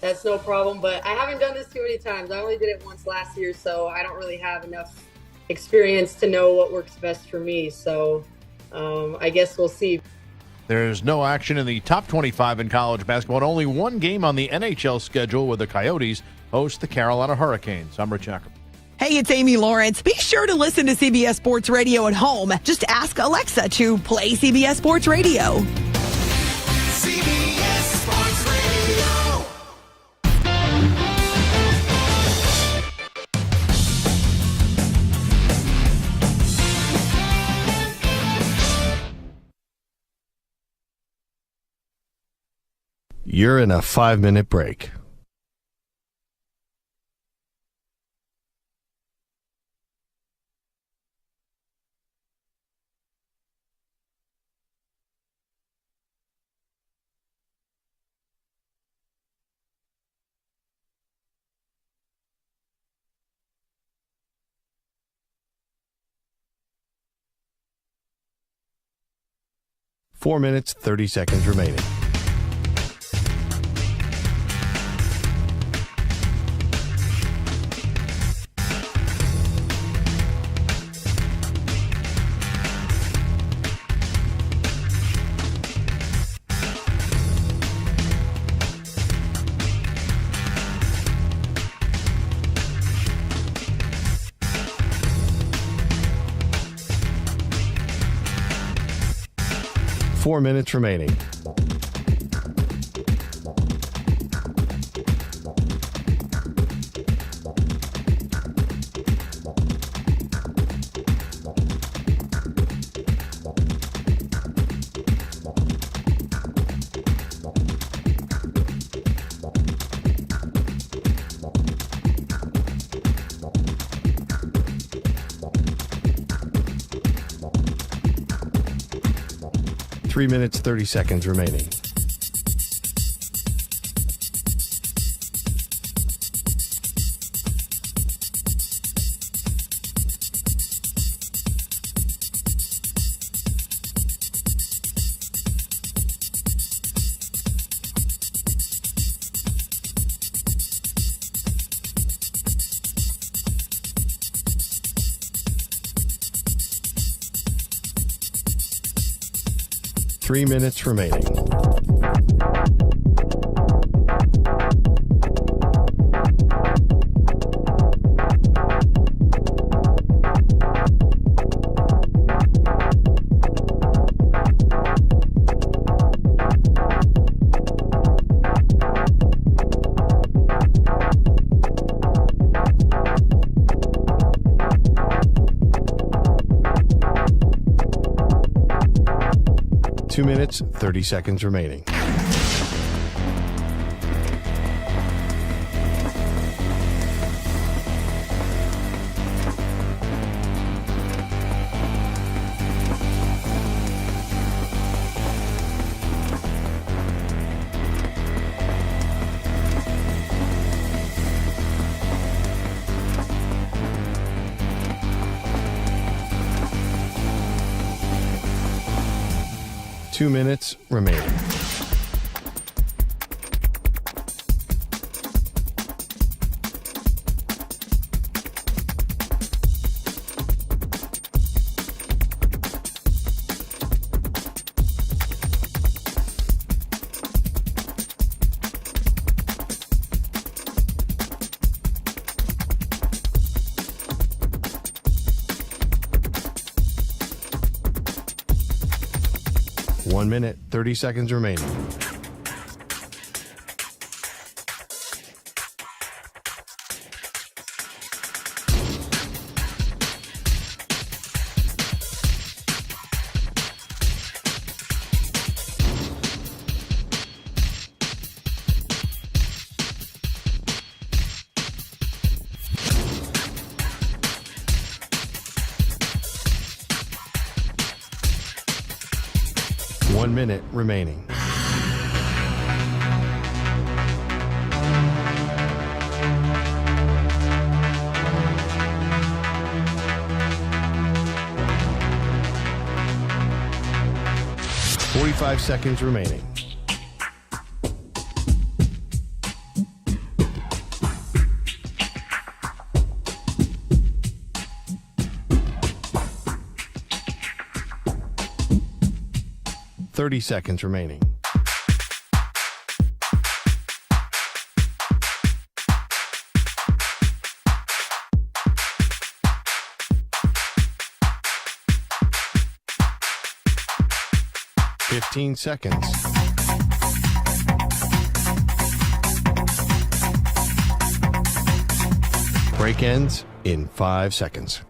Speaker 8: That's no problem. But I haven't done this too many times. I only did it once last year, so I don't really have enough experience to know what works best for me. So I guess we'll see.
Speaker 7: There's no action in the top 25 in college basketball, and only 1 game on the NHL schedule where the Coyotes host the Carolina Hurricanes. I'm Rich Ackerman.
Speaker 9: Hey, it's Amy Lawrence. Be sure to listen to CBS Sports Radio at home. Just ask Alexa to play CBS Sports Radio.
Speaker 2: CBS Sports Radio.
Speaker 1: You're in a 5-minute break. Four minutes, 30 seconds remaining. Four minutes remaining. Three minutes, 30 seconds remaining. 3 minutes remaining. Two minutes, 30 seconds remaining. Two minutes remaining. One minute, 30 seconds remaining. One minute remaining. Forty-five seconds remaining. Thirty seconds remaining. Fifteen seconds. Break ends in 5 seconds.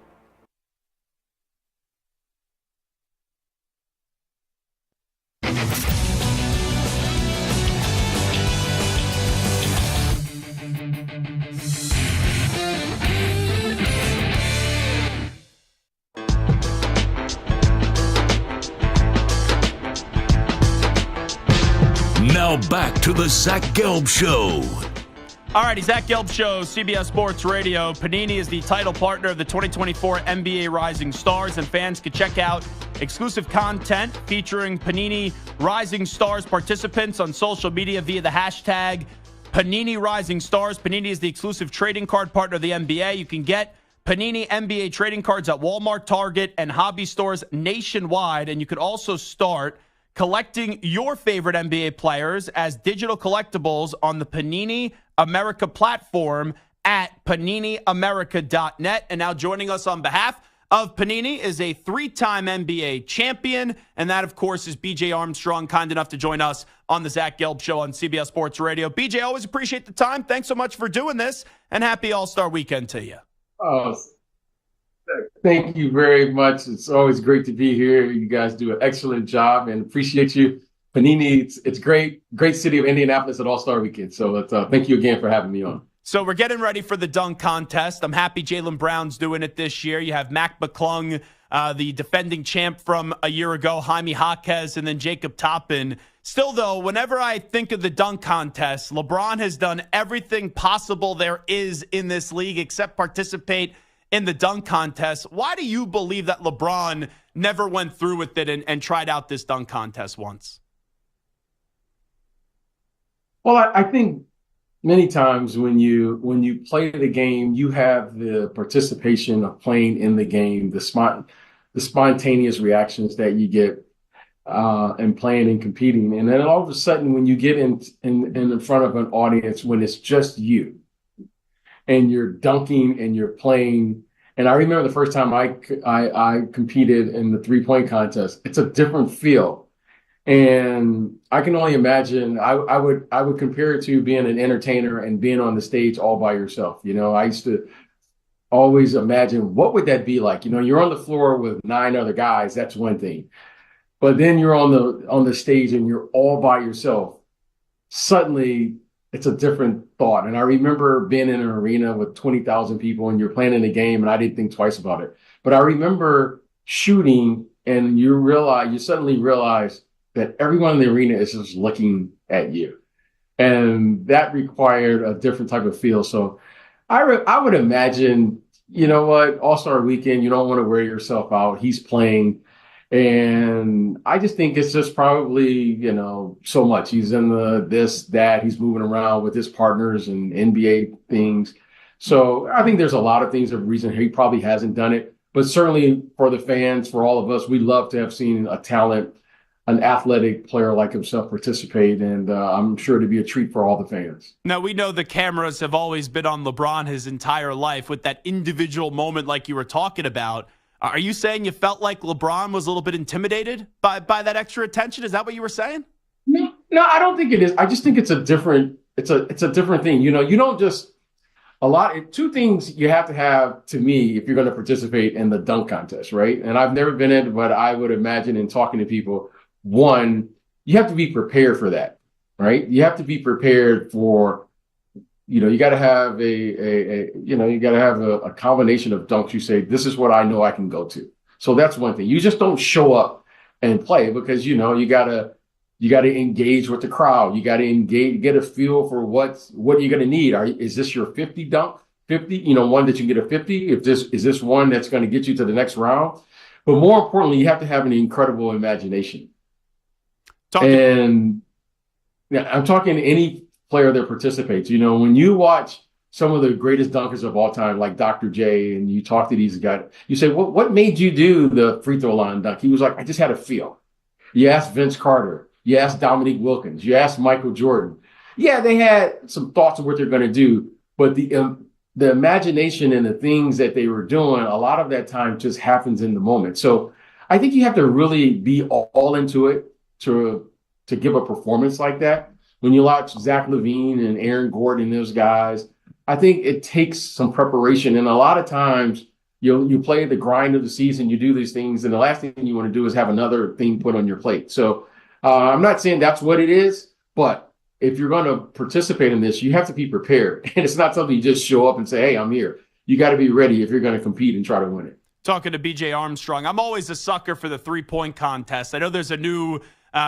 Speaker 2: Now back to the Zach Gelb Show.
Speaker 3: All righty, Zach Gelb Show, CBS Sports Radio. Panini is the title partner of the 2024 NBA Rising Stars, and fans can check out exclusive content featuring Panini Rising Stars participants on social media via the hashtag Panini Rising Stars. Panini is the exclusive trading card partner of the NBA. You can get Panini NBA trading cards at Walmart, Target, and hobby stores nationwide, and you could also start collecting your favorite NBA players as digital collectibles on the Panini America platform at PaniniAmerica.net. And now joining us on behalf of Panini is a three-time NBA champion, and that, of course, is BJ Armstrong, kind enough to join us on the Zach Gelb Show on CBS Sports Radio. BJ, always appreciate the time. Thanks so much for doing this, and happy All-Star Weekend to you.
Speaker 10: Oh, thank you very much. It's always great to be here. You guys do an excellent job and appreciate you. Panini, it's great city of Indianapolis at All-Star Weekend. So thank you again for having me on.
Speaker 3: So we're getting ready for the dunk contest. I'm happy Jaylen Brown's doing it this year. You have Mac McClung, the defending champ from a year ago, Jaime Jaquez, and then Jacob Toppin. Still, though, whenever I think of the dunk contest, LeBron has done everything possible there is in this league except participate in the dunk contest. Why do you believe that LeBron never went through with it and tried out this dunk contest once?
Speaker 10: Well, I think many times when you play the game, you have the participation of playing in the game, the spontaneous reactions that you get. and playing and competing. And then all of a sudden, when you get in front of an audience, when it's just you and you're dunking and you're playing. And I remember the first time I competed in the 3-point contest, it's a different feel. And I can only imagine, I would compare it to being an entertainer and being on the stage all by yourself. I used to always imagine, what would that be like? You're on the floor with 9 other guys. That's one thing. But then you're on the stage and you're all by yourself. Suddenly, it's a different thought. And I remember being in an arena with 20,000 people and you're playing in a game, and I didn't think twice about it. But I remember shooting, and you suddenly realize that everyone in the arena is just looking at you. And that required a different type of feel. So I would imagine, All-Star Weekend, you don't want to wear yourself out. He's playing. And I just think it's just probably, so much. He's in that, he's moving around with his partners and NBA things. So I think there's a lot of things of reason he probably hasn't done it. But certainly for the fans, for all of us, we love to have seen an athletic player like himself participate. And I'm sure it'd be a treat for all the fans.
Speaker 3: Now, we know the cameras have always been on LeBron his entire life with that individual moment like you were talking about. Are you saying you felt like LeBron was a little bit intimidated by that extra attention? Is that what you were saying?
Speaker 10: No, I don't think it is. I just think it's a different thing. You don't just two things you have to have, to me, if you're going to participate in the dunk contest, right? And I've never been in it, but I would imagine in talking to people, one, you have to be prepared for that, right? You have to be prepared for, you got to have a combination of dunks. You say, this is what I know I can go to. So that's one thing. You just don't show up and play because, you got to engage with the crowd. You got to get a feel for what you're going to need. Is this your 50 dunk? 50, one that you can get a 50? Is this one that's going to get you to the next round? But more importantly, you have to have an incredible imagination. And I'm talking to any player that participates. When you watch some of the greatest dunkers of all time, like Dr. J, and you talk to these guys, you say, what made you do the free throw line dunk? He was like, I just had a feel. You ask Vince Carter. You ask Dominique Wilkins. You ask Michael Jordan. Yeah, they had some thoughts of what they're going to do, but the imagination and the things that they were doing, a lot of that time just happens in the moment. So I think you have to really be all into it to give a performance like that. When you watch Zach LaVine and Aaron Gordon and those guys, I think it takes some preparation. And a lot of times you play the grind of the season, you do these things, and the last thing you want to do is have another thing put on your plate. So I'm not saying that's what it is, but if you're going to participate in this, you have to be prepared. And it's not something you just show up and say, hey, I'm here. You got to be ready if you're going to compete and try to win it.
Speaker 3: Talking to BJ Armstrong, I'm always a sucker for the 3-point contest. I know there's a new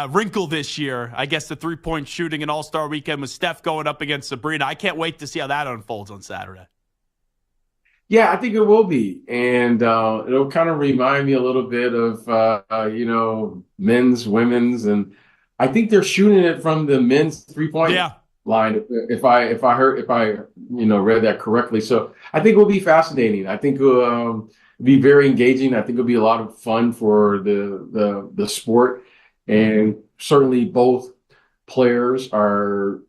Speaker 3: wrinkle this year. I guess the 3-point shooting in All-Star Weekend with Steph going up against Sabrina. I can't wait to see how that unfolds on Saturday.
Speaker 10: Yeah, I think it will be. And it'll kind of remind me a little bit of, men's, women's. And I think they're shooting it from the men's 3-point line, if I read that correctly. So I think it will be fascinating. I think it will be very engaging. I think it'll be a lot of fun for the sport. And certainly both players are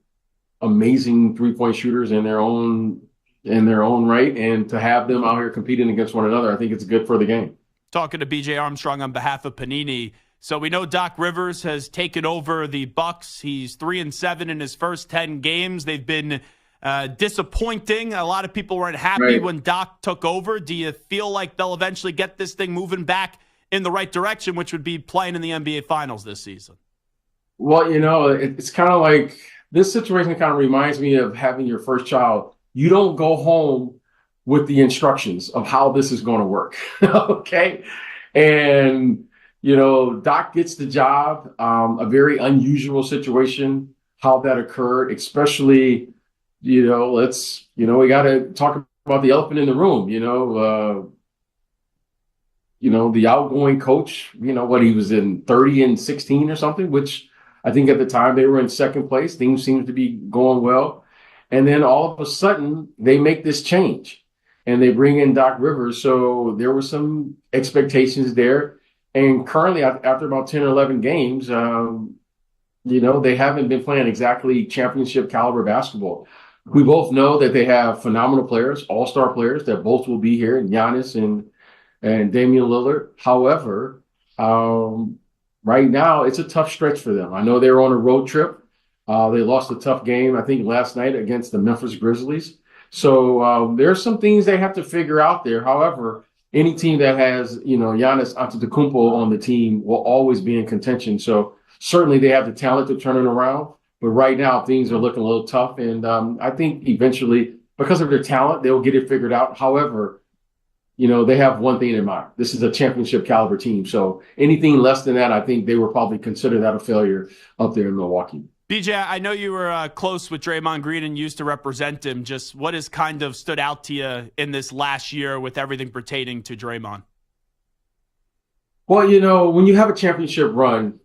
Speaker 10: amazing 3-point shooters in their own right, and to have them out here competing against one another, I think it's good for the game.
Speaker 3: Talking to BJ Armstrong on behalf of Panini. So we know Doc Rivers has taken over the Bucks. He's 3-7 in his first 10 games. They've been disappointing. A lot of people weren't happy when Doc took over. Do you feel like they'll eventually get this thing moving back in the right direction, which would be playing in the NBA Finals this season?
Speaker 10: Well, it's kind of like this situation kind of reminds me of having your first child. You don't go home with the instructions of how this is going to work. Okay. And, Doc gets the job, a very unusual situation, how that occurred, especially, we got to talk about the elephant in the room, the outgoing coach, he was in 30-16 or something, which I think at the time they were in second place. Things seemed to be going well. And then all of a sudden they make this change and they bring in Doc Rivers. So there were some expectations there. And currently, after about 10 or 11 games, they haven't been playing exactly championship caliber basketball. We both know that they have phenomenal players, all-star players that both will be here, Giannis and Damian Lillard. However, right now it's a tough stretch for them. I know they're on a road trip. They lost a tough game, I think, last night against the Memphis Grizzlies. So there's some things they have to figure out there. However, any team that has, Giannis Antetokounmpo on the team will always be in contention. So certainly they have the talent to turn it around. But right now, things are looking a little tough. And I think eventually, because of their talent, they'll get it figured out. However, they have one thing in mind. This is a championship caliber team. So anything less than that, I think they would probably consider that a failure up there in Milwaukee.
Speaker 3: BJ, I know you were close with Draymond Green and used to represent him. Just what has kind of stood out to you in this last year with everything pertaining to Draymond?
Speaker 10: Well, when you have a championship run,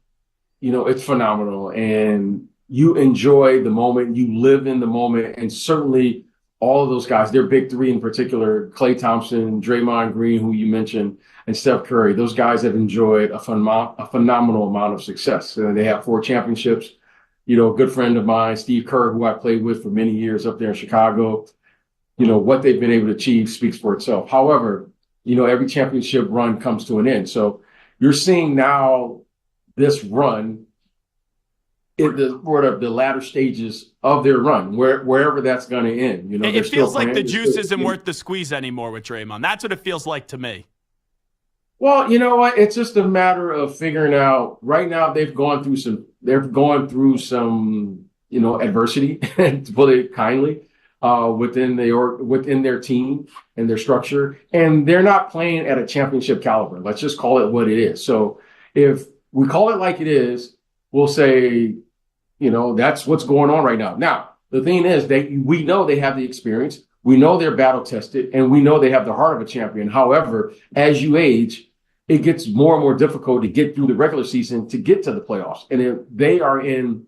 Speaker 10: it's phenomenal. And you enjoy the moment, you live in the moment, and certainly all of those guys, their big three in particular, Klay Thompson, Draymond Green, who you mentioned, and Steph Curry, those guys have enjoyed a phenomenal amount of success. They have 4 championships. A good friend of mine, Steve Kerr, who I played with for many years up there in Chicago, what they've been able to achieve speaks for itself. However, every championship run comes to an end. So you're seeing now this run in the latter stages of their run, wherever that's going to end.
Speaker 3: It feels like the juice isn't worth the squeeze anymore with Draymond. That's what it feels like to me.
Speaker 10: Well, you know what? It's just a matter of figuring out. Right now, they've gone through some adversity, to put it kindly, within their team and their structure, and they're not playing at a championship caliber. Let's just call it what it is. So if we call it like it is, we'll say, that's what's going on right now. Now, the thing is, we know they have the experience. We know they're battle tested, and we know they have the heart of a champion. However, as you age, it gets more and more difficult to get through the regular season to get to the playoffs. And they are in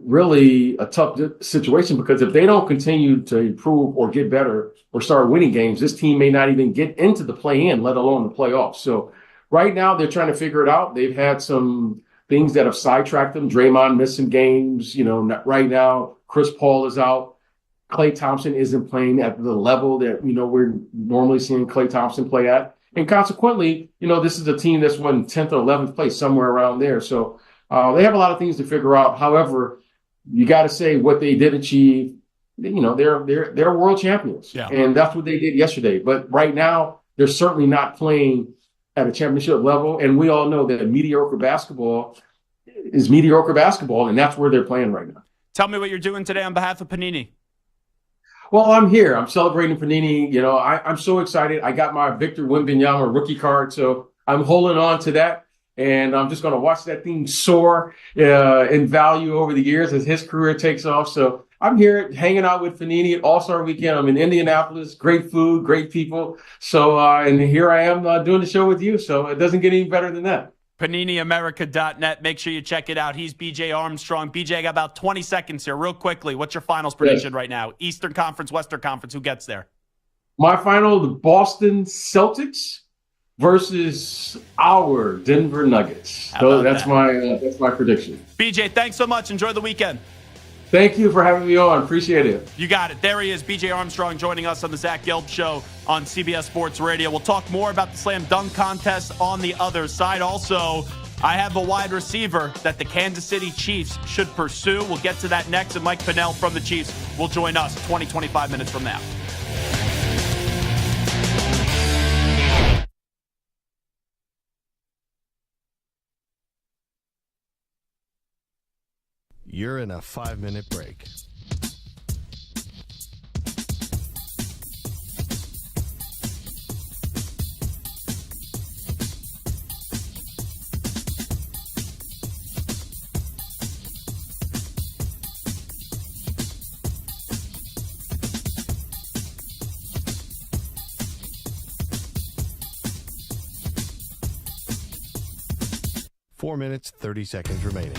Speaker 10: really a tough situation, because if they don't continue to improve or get better or start winning games, this team may not even get into the play-in, let alone the playoffs. So right now they're trying to figure it out. They've had some things that have sidetracked them. Draymond missed some games. Right now Chris Paul is out. Klay Thompson isn't playing at the level that, we're normally seeing Klay Thompson play at. And consequently, this is a team that's won 10th or 11th place, somewhere around there. So they have a lot of things to figure out. However, you got to say what they did achieve. They're world champions, and that's what they did yesterday. But right now, they're certainly not playing at a championship level. And we all know that mediocre basketball is mediocre basketball, and that's where they're playing right now.
Speaker 3: Tell me what you're doing today on behalf of Panini.
Speaker 10: Well, I'm here. I'm celebrating Panini. I'm so excited. I got my Victor Wembanyama rookie card, so I'm holding on to that. And I'm just going to watch that thing soar in value over the years as his career takes off. So I'm here hanging out with Panini All-Star Weekend. I'm in Indianapolis. Great food, great people. So, and here I am doing the show with you. So it doesn't get any better than that.
Speaker 3: PaniniAmerica.net. Make sure you check it out. He's BJ Armstrong. BJ, I got about 20 seconds here. Real quickly, what's your finals prediction right now? Eastern Conference, Western Conference, who gets there?
Speaker 10: My final, the Boston Celtics versus our Denver Nuggets. So that's my prediction.
Speaker 3: BJ, thanks so much. Enjoy the weekend.
Speaker 10: Thank you for having me on. Appreciate it.
Speaker 3: You got it. There he is, BJ Armstrong, joining us on the Zach Gelb Show on CBS Sports Radio. We'll talk more about the slam dunk contest on the other side. Also, I have a wide receiver that the Kansas City Chiefs should pursue. We'll get to that next, and Mike Pennel from the Chiefs will join us 25 minutes from now.
Speaker 1: You're in a 5-minute break. Four minutes, 30 seconds remaining.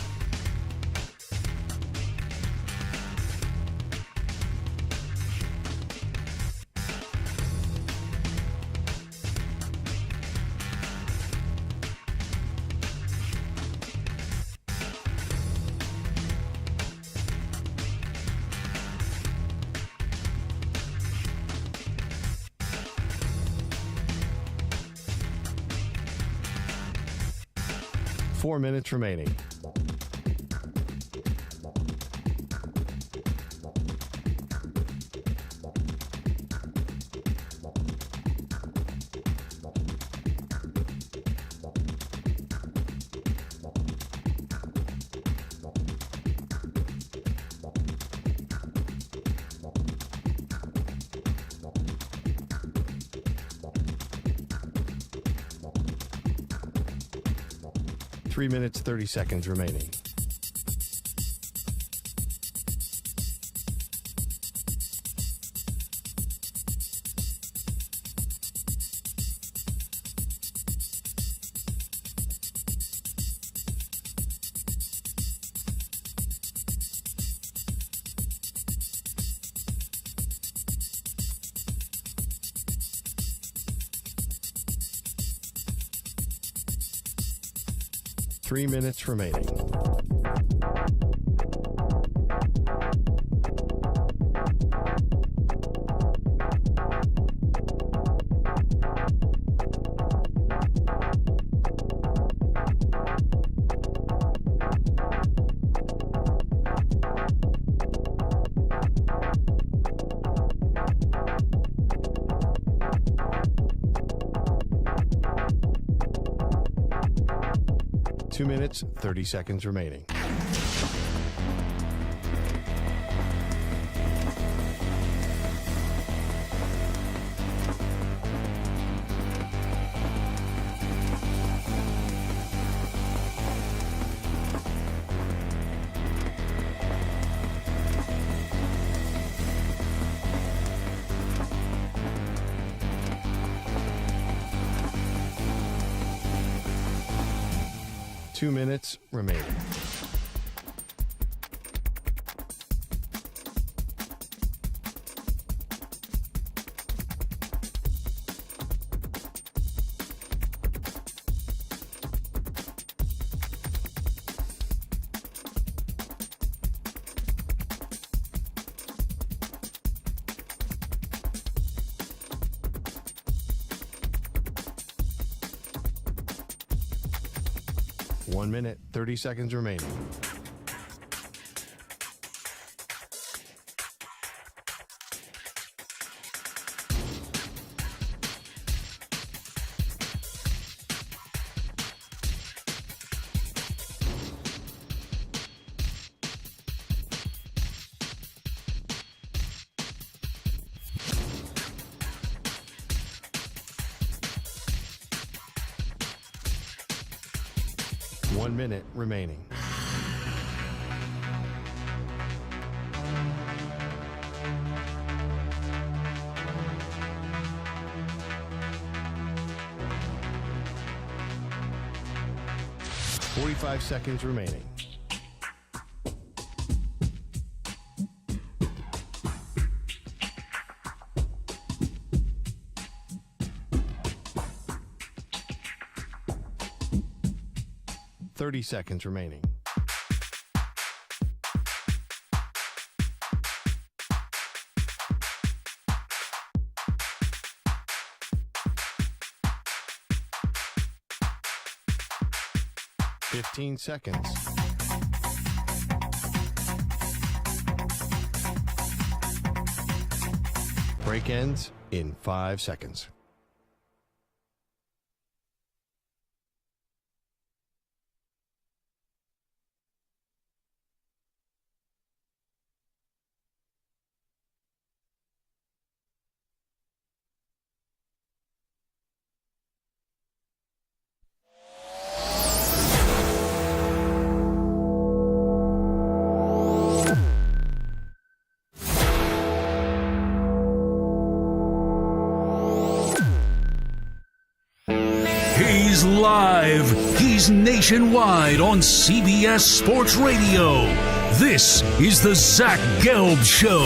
Speaker 1: 4 minutes remaining. Three minutes, 30 seconds remaining. Three minutes remaining. Two minutes, 30 seconds remaining. Two minutes remaining. One minute, 30 seconds remaining. One minute remaining. Forty-five seconds remaining. Seconds remaining. Fifteen seconds. Break ends in 5 seconds.
Speaker 2: He's live. He's nationwide on CBS Sports Radio. This is the Zach Gelb Show.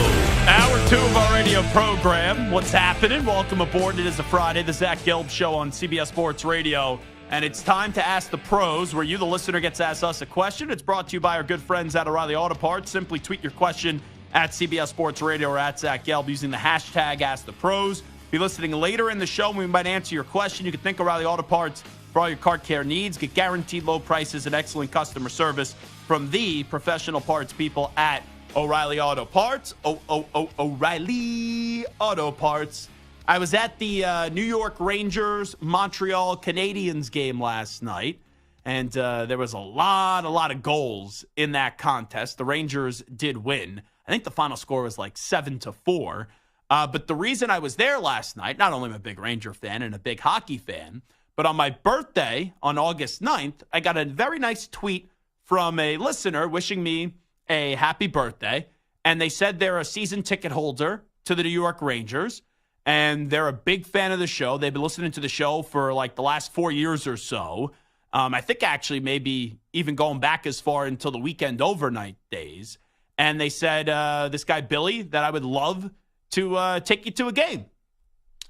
Speaker 3: Hour 2 of our radio program. What's happening? Welcome aboard. It is a Friday, the Zach Gelb Show on CBS Sports Radio. And it's time to Ask the Pros, where you, the listener, gets to ask us a question. It's brought to you by our good friends at O'Reilly Auto Parts. Simply tweet your question at CBS Sports Radio or at Zach Gelb using the hashtag Ask the Pros. Be listening later in the show. We might answer your question. You can thank O'Reilly Auto Parts For all your car care needs, get guaranteed low prices and excellent customer service from the professional parts people at O'Reilly Auto Parts. O'Reilly Auto Parts. I was at the New York Rangers Montreal Canadiens game last night, and there was a lot of goals in that contest. The Rangers did win. I think the final score was like 7-4. But the reason I was there last night, not only am I a big Ranger fan and a big hockey fan, but on my birthday on August 9th, I got a very nice tweet from a listener wishing me a happy birthday. And they said they're a season ticket holder to the New York Rangers. And they're a big fan of the show. They've been listening to the show for like the last 4 years or so. I think actually maybe even going back as far until the weekend overnight days. And they said, this guy Billy, that I would love to take you to a game.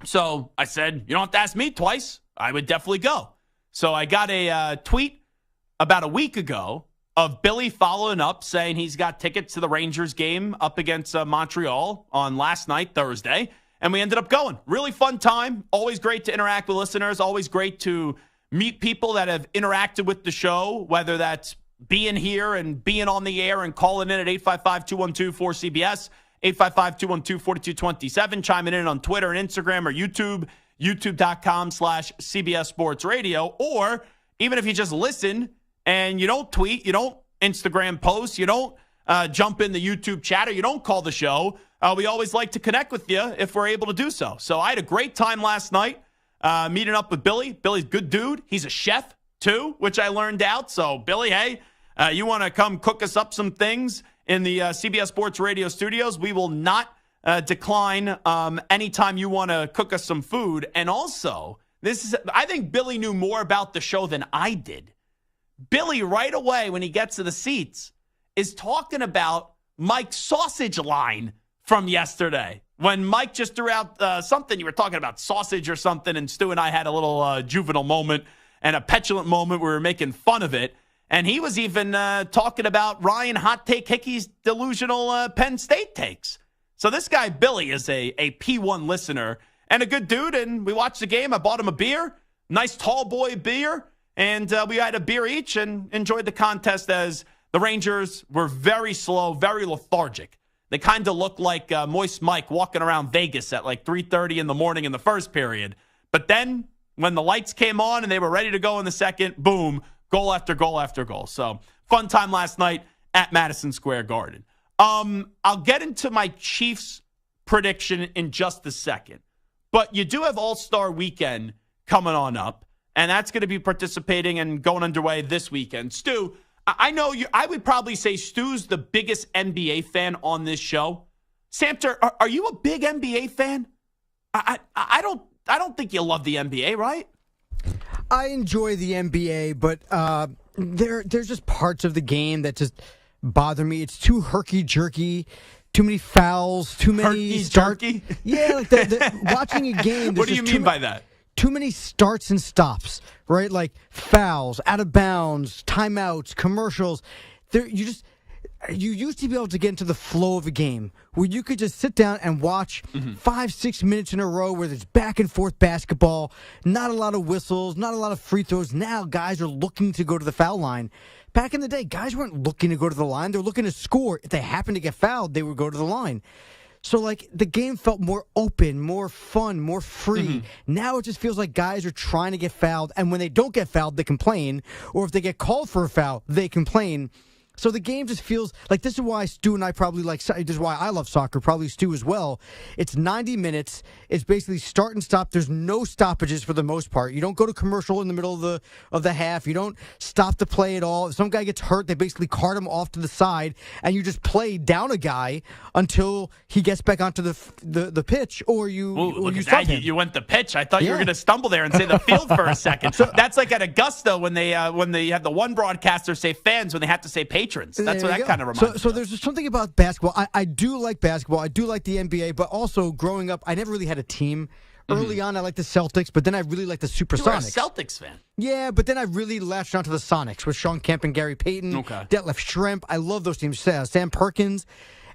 Speaker 3: So I said, you don't have to ask me twice. I would definitely go. So I got a tweet about a week ago of Billy following up saying he's got tickets to the Rangers game up against Montreal on last night, Thursday. And we ended up going. Really fun time. Always great to interact with listeners. Always great to meet people that have interacted with the show, whether that's being here and being on the air and calling in at 855-212-4CBS, 855-212-4227, chiming in on Twitter and Instagram or YouTube, youtube.com/CBS Sports Radio. Or even if you just listen and you don't tweet, you don't Instagram post, you don't jump in the YouTube chat, or you don't call the show, we always like to connect with you if we're able to do so. So I had a great time last night meeting up with Billy. Billy's a good dude. He's a chef, too, which I learned out. So, Billy, hey, you want to come cook us up some things in the CBS Sports Radio studios? We will not decline anytime you want to cook us some food. And also, I think Billy knew more about the show than I did. Billy, right away, when he gets to the seats, is talking about Mike's sausage line from yesterday. When Mike just threw out something, you were talking about sausage or something, and Stu and I had a little juvenile moment and a petulant moment. We were making fun of it. And he was even talking about Ryan Hot Take Hickey's delusional Penn State takes. So this guy, Billy, is a P1 listener and a good dude. And we watched the game. I bought him a beer, nice tall boy beer. And we had a beer each and enjoyed the contest as the Rangers were very slow, very lethargic. They kind of looked like Moist Mike walking around Vegas at like 3:30 in the morning in the first period. But then when the lights came on and they were ready to go in the second, boom, goal after goal after goal. So fun time last night at Madison Square Garden. I'll get into my Chiefs prediction in just a second. But you do have All-Star Weekend coming on up, and that's going to be participating and going underway this weekend. Stu, I know you. I would probably say Stu's the biggest NBA fan on this show. Samter, are you a big NBA fan? I don't think you love the NBA, right?
Speaker 6: I enjoy the NBA, but there's just parts of the game that just bother me. It's too herky-jerky, too many fouls, too many
Speaker 3: herky-jerky?
Speaker 6: Yeah, like watching a game.
Speaker 3: What do you mean by that?
Speaker 6: Too many starts and stops, right? Like fouls, out of bounds, timeouts, commercials. You used to be able to get into the flow of a game where you could just sit down and watch 5-6 minutes in a row where there's back and forth basketball, not a lot of whistles, not a lot of free throws. Now guys are looking to go to the foul line. Back in the day, guys weren't looking to go to the line. They were looking to score. If they happened to get fouled, they would go to the line. So, like, the game felt more open, more fun, more free. Now it just feels like guys are trying to get fouled, and when they don't get fouled, they complain. Or if they get called for a foul, they complain. So the game just feels like this is why Stu and I probably like. This is why I love soccer. Probably Stu as well. It's 90 minutes. It's basically start and stop. There's no stoppages for the most part. You don't go to commercial in the middle of the half. You don't stop the play at all. If some guy gets hurt, they basically cart him off to the side, and you just play down a guy until he gets back onto the pitch, or you stop him.
Speaker 3: You went the pitch. I thought you were going to stumble there and say the field for a second. So that's like at Augusta when they have the one broadcaster say fans when they have to say patrons. That's what that kind of reminds me.
Speaker 6: So there's something about basketball. I do like basketball. I do like the NBA, but also growing up, I never really had a team. Early on, I liked the Celtics, but then I really liked the Supersonics.
Speaker 3: You were a Celtics fan.
Speaker 6: Yeah, but then I really latched onto the Sonics with Sean Kemp and Gary Payton, Detlef Schrempf. I love those teams. Sam Perkins.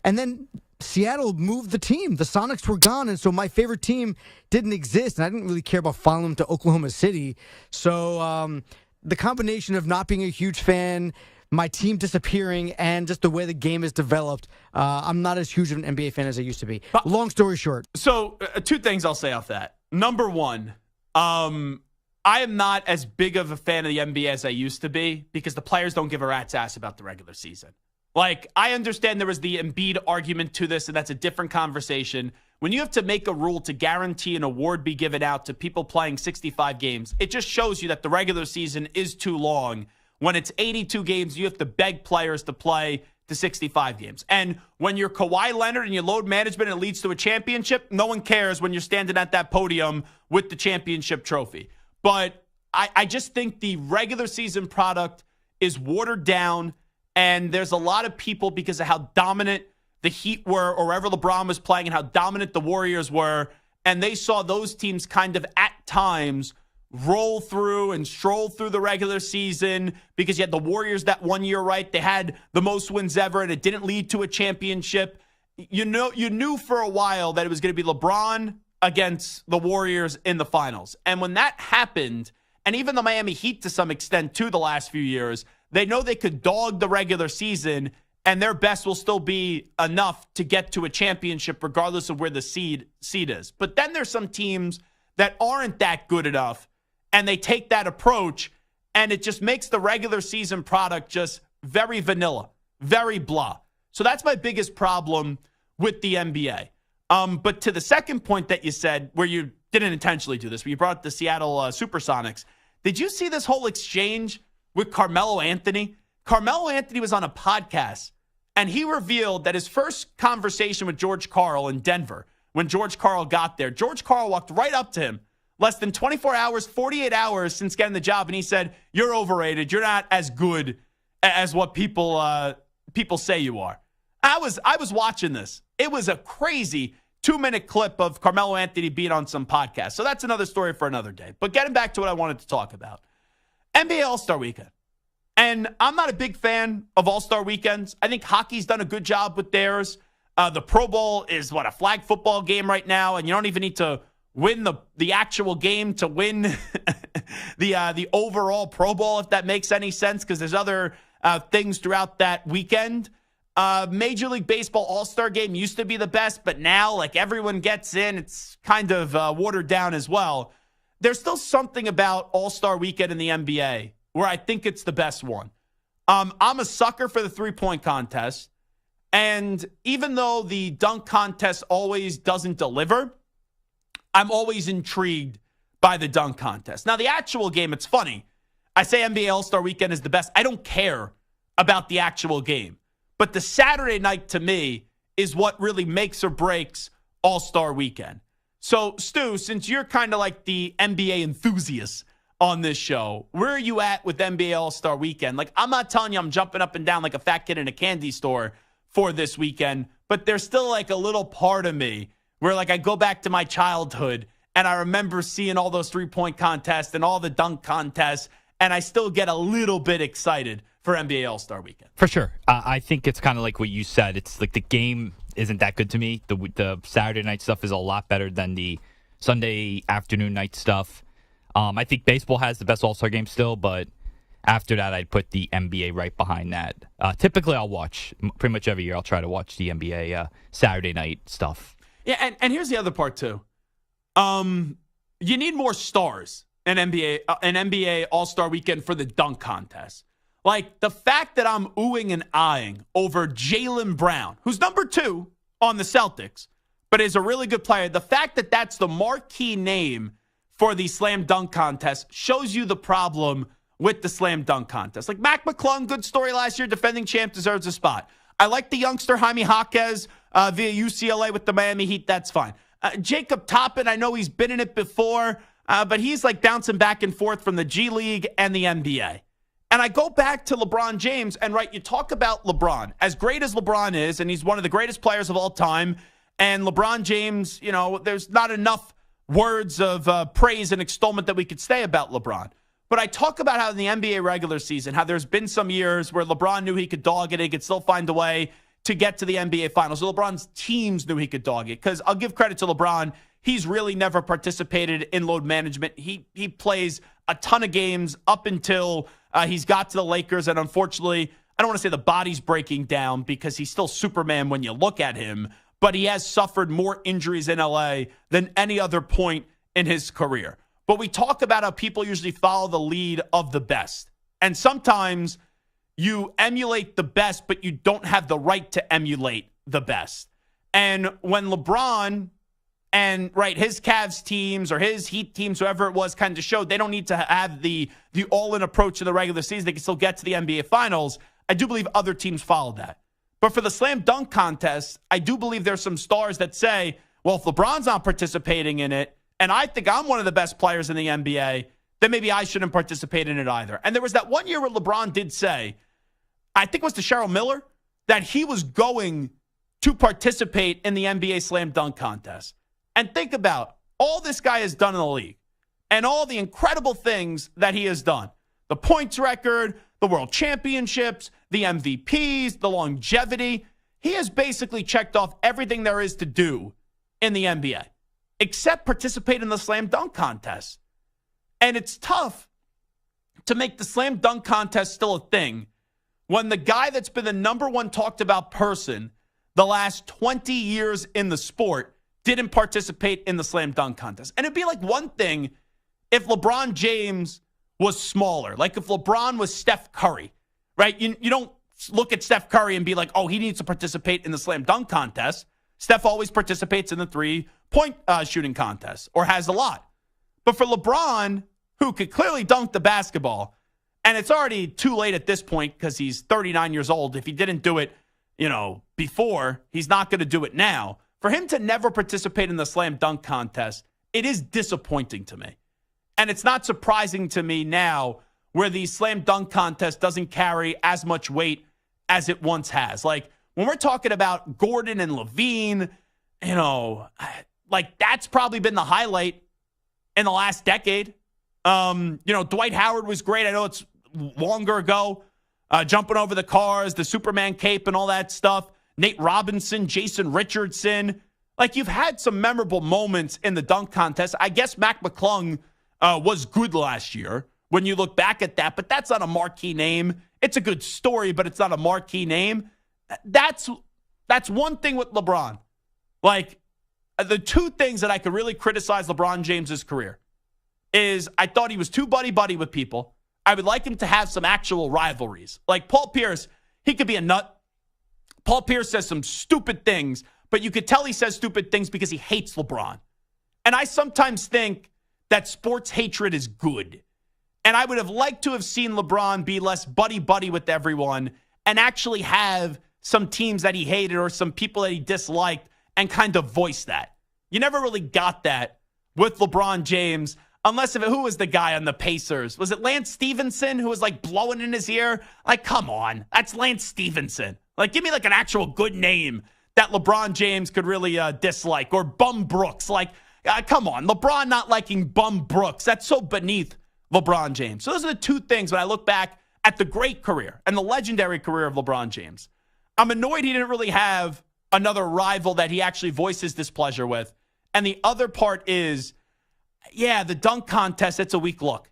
Speaker 6: And then Seattle moved the team. The Sonics were gone, and so my favorite team didn't exist, and I didn't really care about following them to Oklahoma City. So the combination of not being a huge fan, my team disappearing, and just the way the game is developed, I'm not as huge of an NBA fan as I used to be. Long story short.
Speaker 3: So, two things I'll say off that. Number one, I am not as big of a fan of the NBA as I used to be because the players don't give a rat's ass about the regular season. Like, I understand there was the Embiid argument to this, and that's a different conversation. When you have to make a rule to guarantee an award be given out to people playing 65 games, it just shows you that the regular season is too long. When it's 82 games, you have to beg players to play to 65 games. And when you're Kawhi Leonard and you load management and it leads to a championship, no one cares when you're standing at that podium with the championship trophy. But I just think the regular season product is watered down, and there's a lot of people, because of how dominant the Heat were or wherever LeBron was playing and how dominant the Warriors were, and they saw those teams kind of at times roll through and stroll through the regular season because you had the Warriors that 1 year, right? They had the most wins ever, and it didn't lead to a championship. You knew for a while that it was going to be LeBron against the Warriors in the finals. And when that happened, and even the Miami Heat to some extent too the last few years, they know they could dog the regular season and their best will still be enough to get to a championship regardless of where the seed is. But then there's some teams that aren't that good enough, and they take that approach, and it just makes the regular season product just very vanilla, very blah. So that's my biggest problem with the NBA. But to the second point that you said, where you didn't intentionally do this, where you brought up the Seattle Supersonics, did you see this whole exchange with Carmelo Anthony? Carmelo Anthony was on a podcast, and he revealed that his first conversation with George Karl in Denver, when George Karl got there, George Karl walked right up to him, less than 24 hours, 48 hours since getting the job, and he said, "You're overrated. You're not as good as what people say you are." I was watching this. It was a crazy 2-minute clip of Carmelo Anthony being on some podcast. So that's another story for another day. But getting back to what I wanted to talk about. NBA All-Star Weekend. And I'm not a big fan of All-Star Weekends. I think hockey's done a good job with theirs. The Pro Bowl is, a flag football game right now, and you don't even need to win the actual game to win the overall Pro Bowl, if that makes any sense, because there's other things throughout that weekend. Major League Baseball All-Star Game used to be the best, but now, everyone gets in. It's kind of watered down as well. There's still something about All-Star Weekend in the NBA where I think it's the best one. I'm a sucker for the three-point contest, and even though the dunk contest always doesn't deliver, I'm always intrigued by the dunk contest. Now, the actual game, it's funny. I say NBA All-Star Weekend is the best. I don't care about the actual game. But the Saturday night, to me, is what really makes or breaks All-Star Weekend. So, Stu, since you're kind of like the NBA enthusiast on this show, where are you at with NBA All-Star Weekend? I'm not telling you I'm jumping up and down like a fat kid in a candy store for this weekend, but there's still a little part of me where I go back to my childhood and I remember seeing all those three-point contests and all the dunk contests, and I still get a little bit excited for NBA All-Star Weekend.
Speaker 5: For sure. I think it's kind of like what you said. It's the game isn't that good to me. The Saturday night stuff is a lot better than the Sunday afternoon night stuff. I think baseball has the best All-Star game still, but after that, I'd put the NBA right behind that. Typically, I'll watch, pretty much every year, I'll try to watch the NBA Saturday night stuff.
Speaker 3: Yeah, and here's the other part, too. You need more stars in NBA All-Star Weekend for the dunk contest. The fact that I'm oohing and eyeing over Jaylen Brown, who's number 2 on the Celtics, but is a really good player. The fact that that's the marquee name for the slam dunk contest shows you the problem with the slam dunk contest. Mac McClung, good story last year, defending champ, deserves a spot. I like the youngster Jaime Jaquez via UCLA with the Miami Heat. That's fine. Jacob Toppin, I know he's been in it before, but he's bouncing back and forth from the G League and the NBA. And I go back to LeBron James, and you talk about LeBron. As great as LeBron is, and he's one of the greatest players of all time, and LeBron James, there's not enough words of praise and extolment that we could say about LeBron. But I talk about how in the NBA regular season, how there's been some years where LeBron knew he could dog it, he could still find a way to get to the NBA Finals. LeBron's teams knew he could dog it, because I'll give credit to LeBron. He's really never participated in load management. He plays a ton of games up until he's got to the Lakers, and unfortunately, I don't want to say the body's breaking down because he's still Superman when you look at him, but he has suffered more injuries in LA than any other point in his career. But we talk about how people usually follow the lead of the best. And sometimes you emulate the best, but you don't have the right to emulate the best. And when LeBron and his Cavs teams or his Heat teams, whoever it was, kind of showed they don't need to have the all-in approach in the regular season, they can still get to the NBA Finals, I do believe other teams followed that. But for the slam dunk contest, I do believe there's some stars that say, well, if LeBron's not participating in it, and I think I'm one of the best players in the NBA, then maybe I shouldn't participate in it either. And there was that one year where LeBron did say, I think it was to Cheryl Miller, that he was going to participate in the NBA slam dunk contest. And think about all this guy has done in the league and all the incredible things that he has done. The points record, the world championships, the MVPs, the longevity. He has basically checked off everything there is to do in the NBA, except participate in the slam dunk contest. And it's tough to make the slam dunk contest still a thing when the guy that's been the number one talked about person the last 20 years in the sport didn't participate in the slam dunk contest. And it'd be like one thing if LeBron James was smaller, like if LeBron was Steph Curry, right? You don't look at Steph Curry and be like, oh, he needs to participate in the slam dunk contest. Steph always participates in the three-point shooting contest, or has a lot. But for LeBron, who could clearly dunk the basketball, and it's already too late at this point because he's 39 years old. If he didn't do it, before, he's not going to do it now. For him to never participate in the slam dunk contest, it is disappointing to me. And it's not surprising to me now where the slam dunk contest doesn't carry as much weight as it once has. Like, when we're talking about Gordon and Levine, that's probably been the highlight in the last decade. Dwight Howard was great. I know it's longer ago, jumping over the cars, the Superman cape and all that stuff. Nate Robinson, Jason Richardson. Like, you've had some memorable moments in the dunk contest. I guess Mac McClung was good last year when you look back at that, but that's not a marquee name. It's a good story, but it's not a marquee name. That's one thing with LeBron. Like, the two things that I could really criticize LeBron James's career is I thought he was too buddy-buddy with people. I would like him to have some actual rivalries. Like Paul Pierce, he could be a nut. Paul Pierce says some stupid things, but you could tell he says stupid things because he hates LeBron. And I sometimes think that sports hatred is good. And I would have liked to have seen LeBron be less buddy-buddy with everyone and actually have some teams that he hated or some people that he disliked and kind of voice that. You never really got that with LeBron James, unless who was the guy on the Pacers? Was it Lance Stevenson who was like blowing in his ear? Like, come on, that's Lance Stevenson. Like, give me like an actual good name that LeBron James could really dislike. Or Bum Brooks. Like, come on, LeBron not liking Bum Brooks. That's so beneath LeBron James. So those are the two things when I look back at the great career and the legendary career of LeBron James. I'm annoyed he didn't really have another rival that he actually voices displeasure with. And the other part is, yeah, the dunk contest, it's a weak look.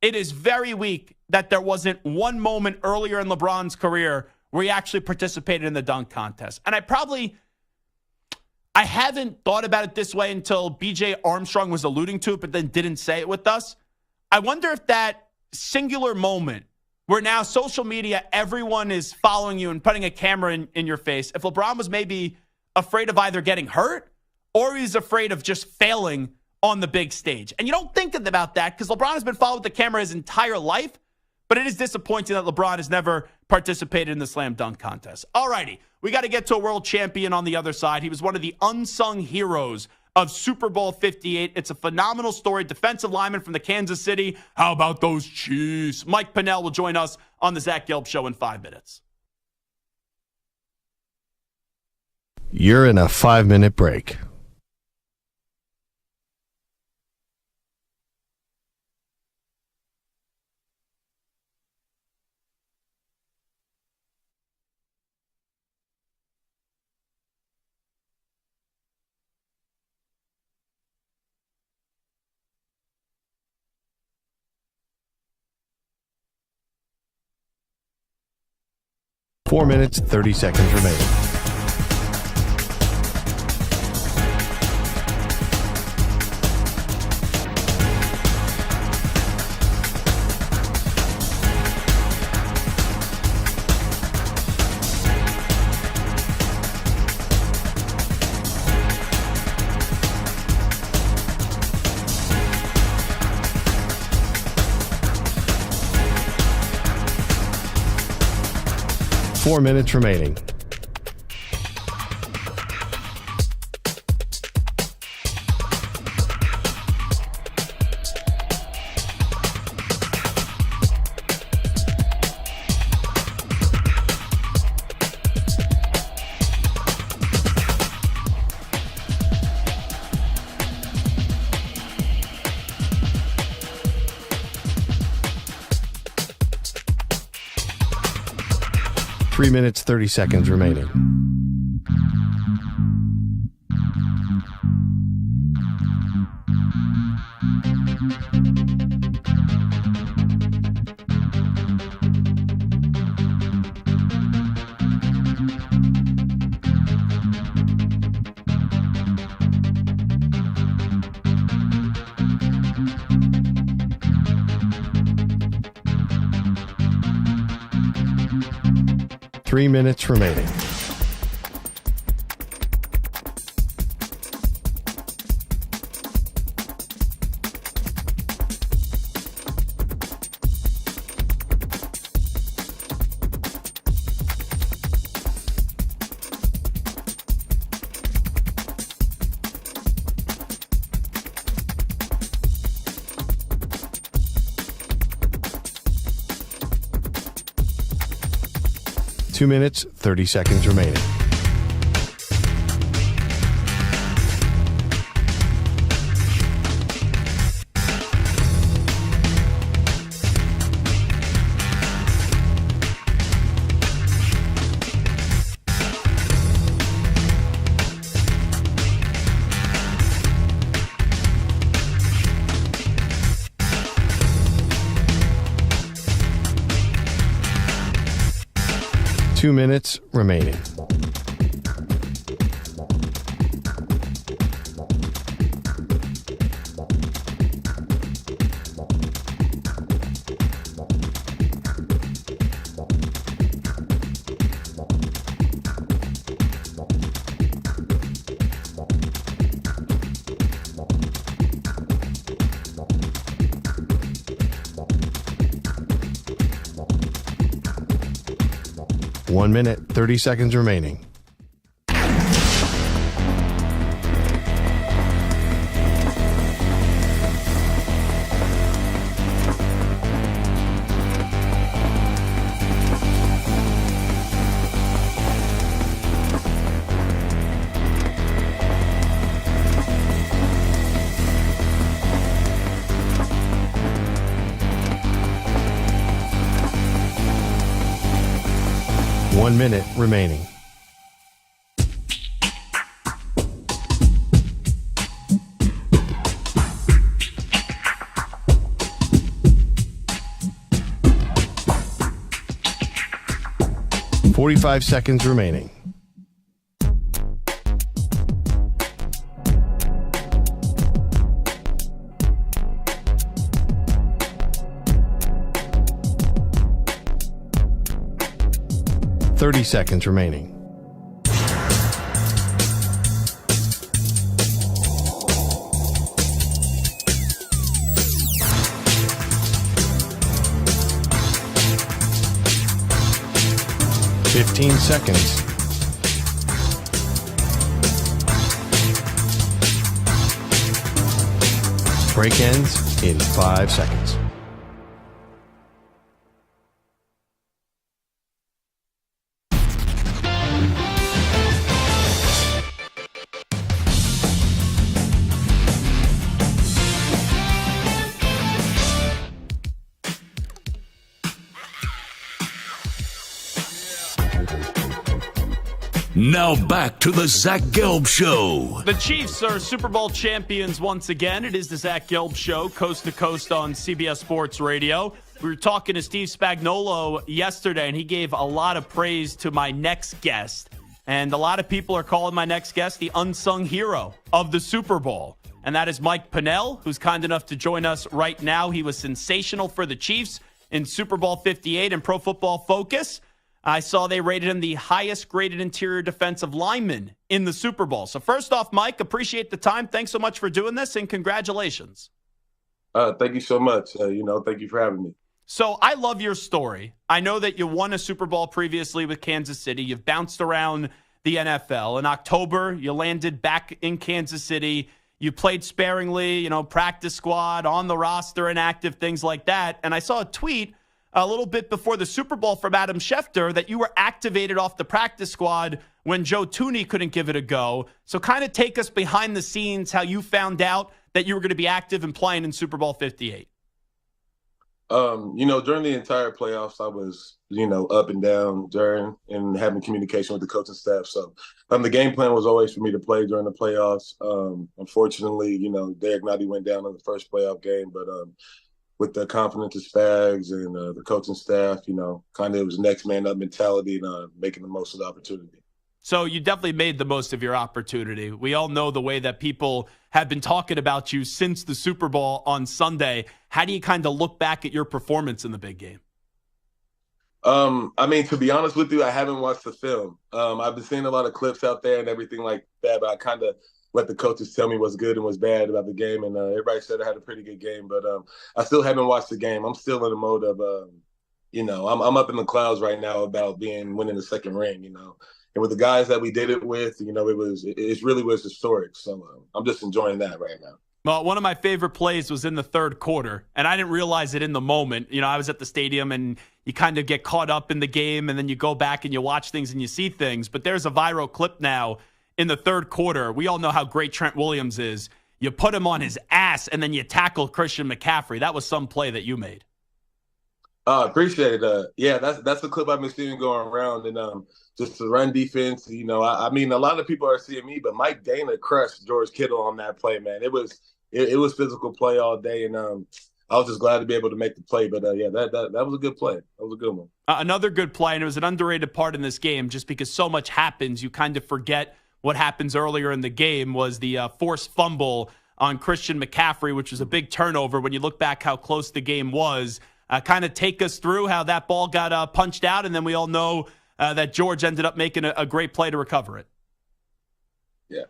Speaker 3: It is very weak that there wasn't one moment earlier in LeBron's career where he actually participated in the dunk contest. And I haven't thought about it this way until BJ Armstrong was alluding to it, but then didn't say it with us. I wonder if that singular moment where now social media, everyone is following you and putting a camera in your face, if LeBron was maybe afraid of either getting hurt or he's afraid of just failing on the big stage. And you don't think about that because LeBron has been followed with the camera his entire life, but it is disappointing that LeBron has never participated in the slam dunk contest. All righty, we got to get to a world champion on the other side. He was one of the unsung heroes of Super Bowl 58. It's a phenomenal story. Defensive lineman from the Kansas City. How about those Chiefs? Mike Pennel will join us on the Zach Gelb Show in 5 minutes.
Speaker 1: You're in a 5-minute break. 4 minutes, 30 seconds remaining. Four minutes remaining. Three minutes, 30 seconds remaining. Three minutes remaining. Two minutes, 30 seconds remaining. Two minutes remaining. One minute, 30 seconds remaining. One minute remaining. Forty-five seconds remaining. Thirty seconds remaining. Fifteen seconds. Break ends in 5 seconds.
Speaker 2: Now back to the Zach Gelb Show.
Speaker 3: The Chiefs are Super Bowl champions once again. It is the Zach Gelb Show, coast to coast on CBS Sports Radio. We were talking to Steve Spagnuolo yesterday, and he gave a lot of praise to my next guest. And a lot of people are calling my next guest the unsung hero of the Super Bowl. And that is Mike Pennel, who's kind enough to join us right now. He was sensational for the Chiefs in Super Bowl 58 and Pro Football Focus. I saw they rated him the highest graded interior defensive lineman in the Super Bowl. So first off, Mike, appreciate the time. Thanks so much for doing this, and congratulations.
Speaker 11: Thank you so much. Thank you for having me.
Speaker 3: So I love your story. I know that you won a Super Bowl previously with Kansas City. You've bounced around the NFL. In October, you landed back in Kansas City. You played sparingly, practice squad, on the roster, inactive, things like that. And I saw a tweet a little bit before the Super Bowl from Adam Schefter that you were activated off the practice squad when Joe Thuney couldn't give it a go. So kind of take us behind the scenes how you found out that you were going to be active and playing in Super Bowl 58.
Speaker 11: During the entire playoffs, I was, up and down during and having communication with the coaching staff. So the game plan was always for me to play during the playoffs. Unfortunately, Derek Nottie went down in the first playoff game, but with the confidence of Spags and the coaching staff, kind of it was next man up mentality and making the most of the opportunity.
Speaker 3: So you definitely made the most of your opportunity. We all know the way that people have been talking about you since the Super Bowl on Sunday. How do you kind of look back at your performance in the big game?
Speaker 11: To be honest with you, I haven't watched the film. I've been seeing a lot of clips out there and everything like that, but I kind of let the coaches tell me what's good and what's bad about the game, and everybody said I had a pretty good game, but I still haven't watched the game. I'm still in the mode of, I'm up in the clouds right now about winning the second ring, And with the guys that we did it with, it really was historic. So I'm just enjoying that right now.
Speaker 3: Well, one of my favorite plays was in the third quarter, and I didn't realize it in the moment. I was at the stadium, and you kind of get caught up in the game, and then you go back and you watch things and you see things. But there's a viral clip now in the third quarter. We all know how great Trent Williams is. You put him on his ass, and then you tackle Christian McCaffrey. That was some play that you made.
Speaker 11: Appreciate it. Yeah, that's the clip I've been seeing going around, and just the run defense. A lot of people are seeing me, but Mike Dana crushed George Kittle on that play, man. It was physical play all day, and I was just glad to be able to make the play. But that was a good play. That was a good one.
Speaker 3: Another good play, and it was an underrated part in this game, just because so much happens, you kind of forget what happens earlier in the game. Was the forced fumble on Christian McCaffrey, which was a big turnover. When you look back how close the game was, kind of take us through how that ball got punched out, and then we all know that George ended up making a great play to recover it.
Speaker 11: Yeah.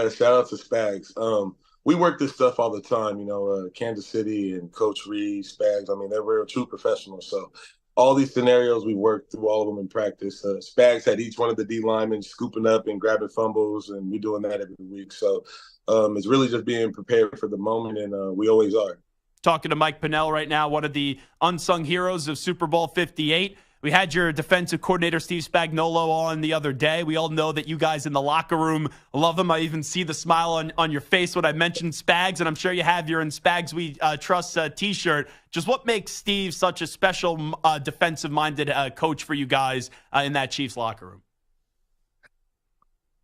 Speaker 11: Shout out to Spags. We work this stuff all the time, Kansas City and Coach Reed, Spags. They're real true professionals. So all these scenarios, we work through all of them in practice. Spags had each one of the D linemen scooping up and grabbing fumbles, and we're doing that every week. So it's really just being prepared for the moment, and we always are.
Speaker 3: Talking to Mike Pennel right now, one of the unsung heroes of Super Bowl 58. We had your defensive coordinator, Steve Spagnuolo, on the other day. We all know that you guys in the locker room love him. I even see the smile on your face when I mentioned Spags, and I'm sure you have your In Spags We Trust T-shirt. Just what makes Steve such a special defensive-minded coach for you guys in that Chiefs locker room?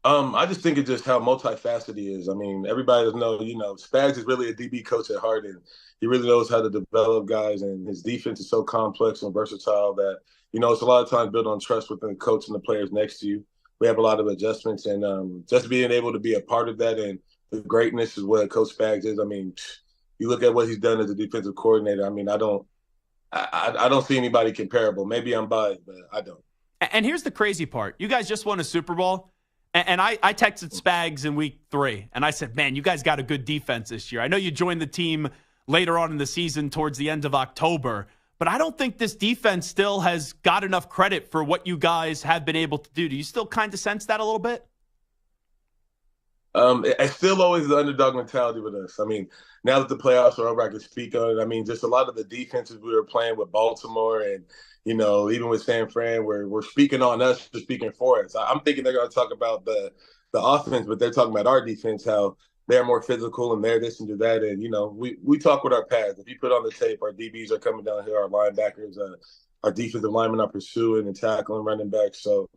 Speaker 11: I just think it's just how multifaceted he is. Everybody does know, Spags is really a DB coach at heart, and he really knows how to develop guys, and his defense is so complex and versatile that, it's a lot of times built on trust with the coach and the players next to you. We have a lot of adjustments, and just being able to be a part of that, and the greatness is what Coach Spags is. You look at what he's done as a defensive coordinator. I don't see anybody comparable. Maybe I'm biased, but I don't.
Speaker 3: And here's the crazy part. You guys just won a Super Bowl. And I texted Spags in week 3, and I said, man, you guys got a good defense this year. I know you joined the team later on in the season towards the end of October, but I don't think this defense still has got enough credit for what you guys have been able to do. Do you still kind of sense that a little bit?
Speaker 11: It's still always the underdog mentality with us. Now that the playoffs are over, I can speak on it. Just a lot of the defenses we were playing with Baltimore and, even with San Fran, we're speaking on us, they're speaking for us. I'm thinking they're going to talk about the offense, but they're talking about our defense, how they're more physical and they're this and that. And, we talk with our pads. If you put on the tape, our DBs are coming down here, our linebackers, our defensive linemen are pursuing and tackling running backs. So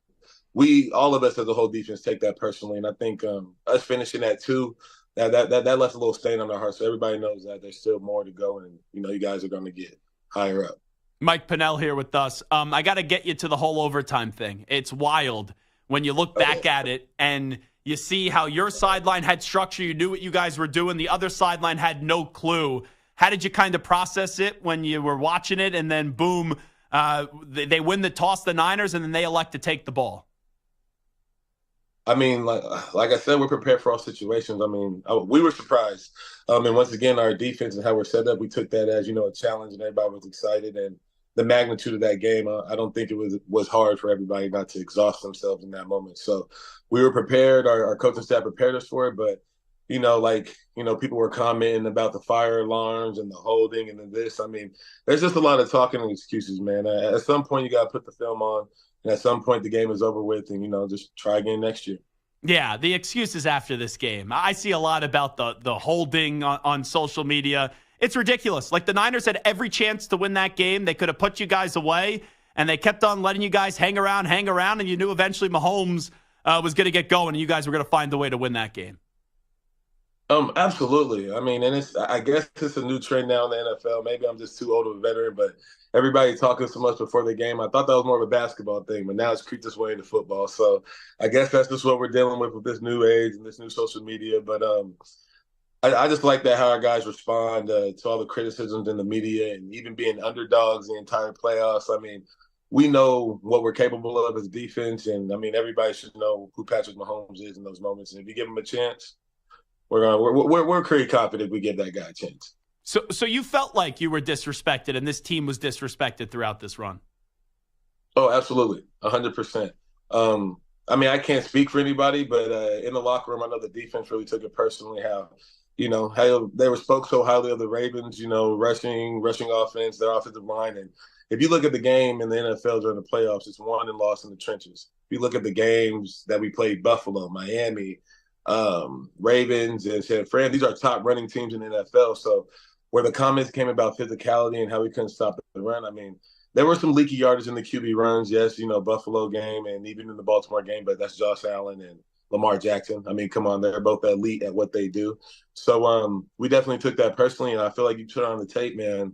Speaker 11: all of us as a whole defense take that personally. And I think us finishing at 2, that left a little stain on our hearts. So everybody knows that there's still more to go, and, you guys are going to get. higher up.
Speaker 3: Mike Pennel here with us. I got to get you to the whole overtime thing. It's wild when you look back at it and you see how your sideline had structure. You knew what you guys were doing. The other sideline had no clue. How did you kind of process it when you were watching it? And then, boom, they win the toss, the Niners, and then they elect to take the ball.
Speaker 11: I mean, like I said, we're prepared for all situations. I mean, we were surprised. And once again, our defense and how we're set up, we took that as, a challenge, and everybody was excited. And the magnitude of that game, I don't think it was hard for everybody not to exhaust themselves in that moment. So we were prepared. Our coaching staff prepared us for it. But, people were commenting about the fire alarms and the holding and this. I mean, there's just a lot of talking and excuses, man. At some point, you got to put the film on. And at some point, the game is over with, and, just try again next year.
Speaker 3: Yeah, the excuses after this game. I see a lot about the holding on social media. It's ridiculous. Like, the Niners had every chance to win that game. They could have put you guys away, and they kept on letting you guys hang around, and you knew eventually Mahomes was going to get going, and you guys were going to find a way to win that game.
Speaker 11: Absolutely. I mean, and I guess it's a new trend now in the NFL. Maybe I'm just too old of a veteran, but everybody talking so much before the game. I thought that was more of a basketball thing, but now it's creeped its way into football. So I guess that's just what we're dealing with this new age and this new social media. But I just like that how our guys respond to all the criticisms in the media and even being underdogs the entire playoffs. I mean, we know what we're capable of as defense, and I mean, everybody should know who Patrick Mahomes is in those moments. And if you give him a chance, we're pretty confident we give that guy a chance.
Speaker 3: So you felt like you were disrespected and this team was disrespected throughout this run?
Speaker 11: Oh, absolutely. 100%. I mean, I can't speak for anybody, but in the locker room, I know the defense really took it personally, how they were spoke so highly of the Ravens, rushing offense, their offensive line. And if you look at the game in the NFL during the playoffs, it's won and lost in the trenches. If you look at the games that we played, Buffalo, Miami, Ravens, and San Fran, these are top running teams in the NFL. So where the comments came about physicality and how we couldn't stop the run, I mean, there were some leaky yardage in the QB runs. Yes, Buffalo game and even in the Baltimore game, but that's Josh Allen and Lamar Jackson. I mean, come on, they're both elite at what they do. So we definitely took that personally, and I feel like you put it on the tape, man.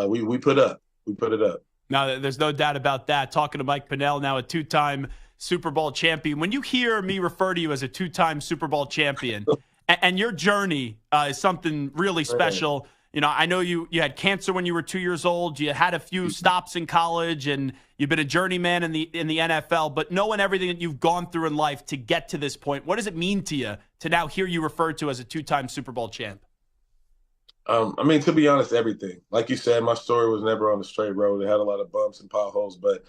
Speaker 11: We put up. We put it up.
Speaker 3: No, there's no doubt about that. Talking to Mike Pennel, now a two-time Super Bowl champion. When you hear me refer to you as a two-time Super Bowl champion, and your journey is something really special. I know you had cancer when you were 2 years old. You had a few stops in college, and you've been a journeyman in the NFL. But knowing everything that you've gone through in life to get to this point, what does it mean to you to now hear you referred to as a two-time Super Bowl champ?
Speaker 11: I mean, to be honest, everything. Like you said, my story was never on the straight road. It had a lot of bumps and potholes, but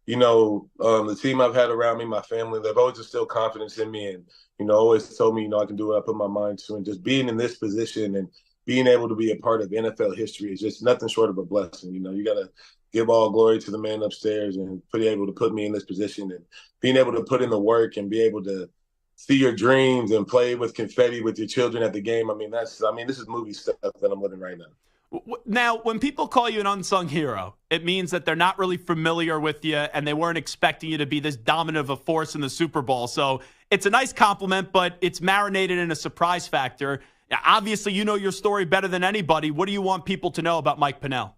Speaker 11: the team I've had around me, my family, they've always instilled confidence in me, and always told me, I can do what I put my mind to. And just being in this position and being able to be a part of NFL history is just nothing short of a blessing. You got to give all glory to the man upstairs and be able to put me in this position, and being able to put in the work and be able to see your dreams and play with confetti with your children at the game. I mean, this is movie stuff that I'm living right now.
Speaker 3: Now, when people call you an unsung hero, it means that they're not really familiar with you and they weren't expecting you to be this dominant of a force in the Super Bowl. So it's a nice compliment, but it's marinated in a surprise factor. Obviously, you know your story better than anybody. What do you want people to know about Mike Pennel?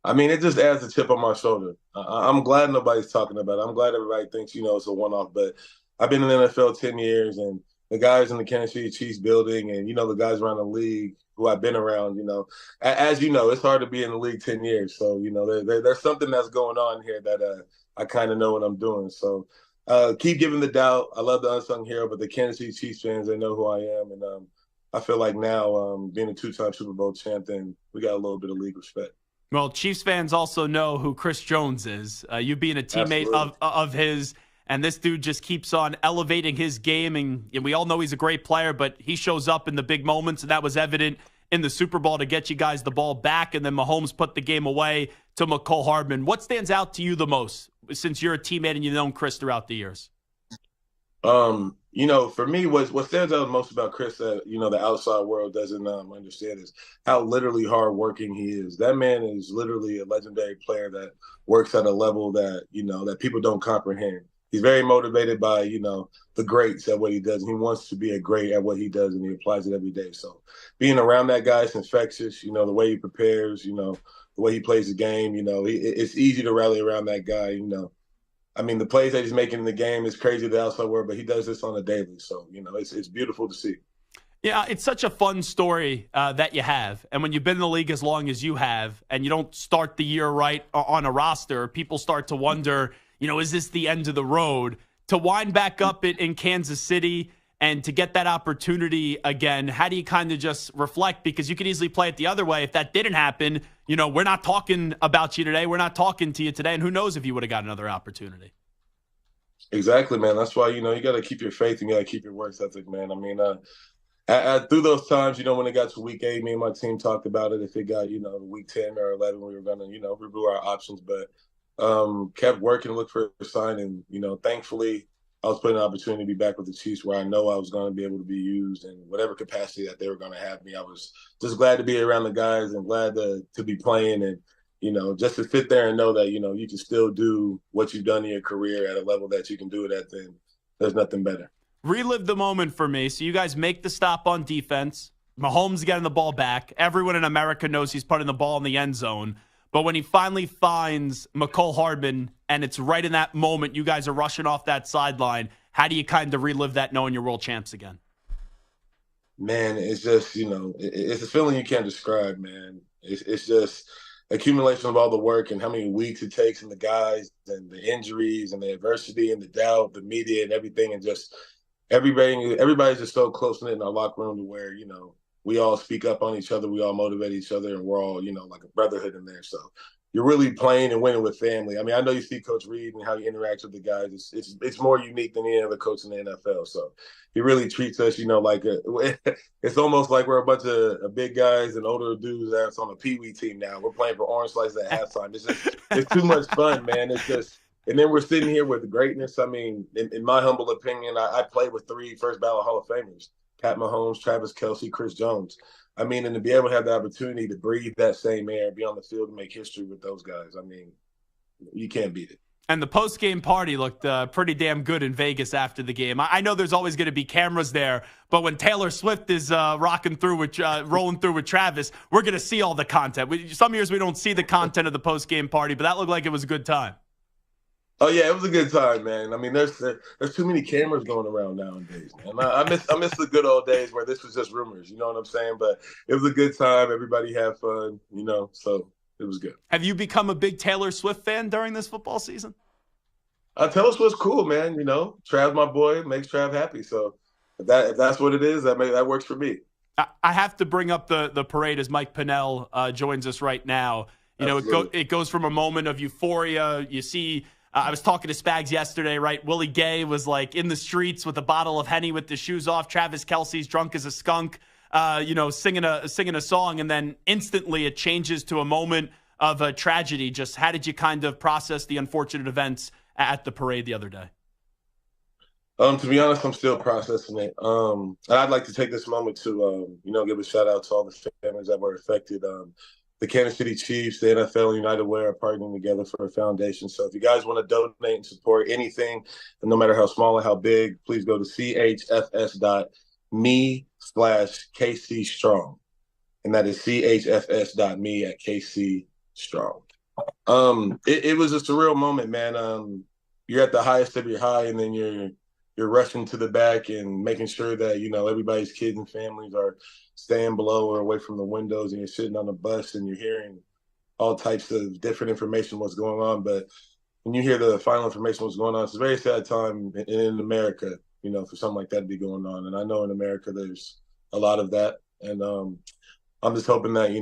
Speaker 11: I mean, it just adds a chip on my shoulder. I'm glad nobody's talking about it. I'm glad everybody thinks, it's a one-off. But I've been in the NFL 10 years, and the guys in the Kansas City Chiefs building and, the guys around the league who I've been around, as you know, it's hard to be in the league 10 years. So, there's something that's going on here that I kind of know what I'm doing. So keep giving the doubt. I love the unsung hero, but the Kansas City Chiefs fans, they know who I am. And I feel like now being a two-time Super Bowl champ, then we got a little bit of league respect.
Speaker 3: Well, Chiefs fans also know who Chris Jones is. You being a teammate of his, and this dude just keeps on elevating his game. And we all know he's a great player, but he shows up in the big moments, and that was evident in the Super Bowl to get you guys the ball back, and then Mahomes put the game away to McCole Hardman. What stands out to you the most since you're a teammate and you've known Chris throughout the years?
Speaker 11: For me, what stands out most about Chris that, the outside world doesn't understand is how literally hardworking he is. That man is literally a legendary player that works at a level that, that people don't comprehend. he's very motivated by, the greats at what he does. And he wants to be a great at what he does, and he applies it every day. So being around that guy is infectious, the way he prepares, the way he plays the game, it's easy to rally around that guy, I mean, the plays that he's making in the game is crazy to the outside world, but he does this on a daily. So, it's beautiful to see.
Speaker 3: Yeah, it's such a fun story that you have. And when you've been in the league as long as you have and you don't start the year right on a roster, people start to wonder, is this the end of the road? To wind back up in Kansas City and to get that opportunity again, how do you kind of just reflect? Because you could easily play it the other way. If that didn't happen, we're not talking about you today. We're not talking to you today. And who knows if you would have got another opportunity.
Speaker 11: Exactly, man. That's why, you got to keep your faith and you got to keep your work ethic, man. I mean, through those times, when it got to week 8, me and my team talked about it. If it got, week 10 or 11, we were going to, review our options. But kept working, look for a sign. And, thankfully, I was put in an opportunity to be back with the Chiefs where I know I was going to be able to be used in whatever capacity that they were going to have me. I was just glad to be around the guys and glad to be playing and, just to sit there and know that, you can still do what you've done in your career at a level that you can do it at, then there's nothing better.
Speaker 3: Relive the moment for me. So you guys make the stop on defense. Mahomes getting the ball back. Everyone in America knows he's putting the ball in the end zone. But when he finally finds Mecole Hardman, and it's right in that moment, you guys are rushing off that sideline, how do you kind of relive that knowing you're world champs again?
Speaker 11: Man, it's just, it's a feeling you can't describe, man. It's just accumulation of all the work and how many weeks it takes and the guys and the injuries and the adversity and the doubt, the media and everything, and just everybody's just so close-knit in our locker room to where, we all speak up on each other, we all motivate each other, and we're all, like a brotherhood in there. So you're really playing and winning with family. I mean, I know you see Coach Reed and how he interacts with the guys. It's more unique than any other coach in the NFL. So he really treats us, like it's almost like we're a bunch of big guys and older dudes that's on a peewee team now. We're playing for Orange Slice at halftime. It's too much fun, man. It's just. And then we're sitting here with greatness. I mean, in my humble opinion, I played with 3 first ballot Hall of Famers: Pat Mahomes, Travis Kelce, Chris Jones. I mean, and to be able to have the opportunity to breathe that same air, be on the field and make history with those guys, I mean, you can't beat it. And the post-game party looked pretty damn good in Vegas after the game. I know there's always going to be cameras there, but when Taylor Swift is rolling through with Travis, we're going to see all the content. Some years we don't see the content of the post-game party, but that looked like it was a good time. Oh yeah, it was a good time, man. I mean, there's too many cameras going around nowadays, man. I miss the good old days where this was just rumors. You know what I'm saying? But it was a good time. Everybody had fun. So it was good. Have you become a big Taylor Swift fan during this football season? Taylor Swift's cool, man. Trav, my boy, makes Trav happy. So if that's what it is, that works for me. I have to bring up the parade as Mike Pennel joins us right now. It goes from a moment of euphoria. You see. I was talking to Spags yesterday, right? Willie Gay was like in the streets with a bottle of Henny with the shoes off. Travis Kelce's drunk as a skunk, singing a song. And then instantly it changes to a moment of a tragedy. Just how did you kind of process the unfortunate events at the parade the other day? To be honest, I'm still processing it. And I'd like to take this moment to, give a shout out to all the families that were affected. The Kansas City Chiefs, the NFL, and United Way are partnering together for a foundation. So if you guys want to donate and support anything, no matter how small or how big, please go to chfs.me/KC-Strong. And that is chfs.me/KC-Strong. It was a surreal moment, man. You're at the highest of your high, and then you're rushing to the back and making sure that, everybody's kids and families are staying below or away from the windows, and you're sitting on the bus and you're hearing all types of different information what's going on. But when you hear the final information what's going on, it's a very sad time in America, for something like that to be going on. And I know in America there's a lot of that. And I'm just hoping that,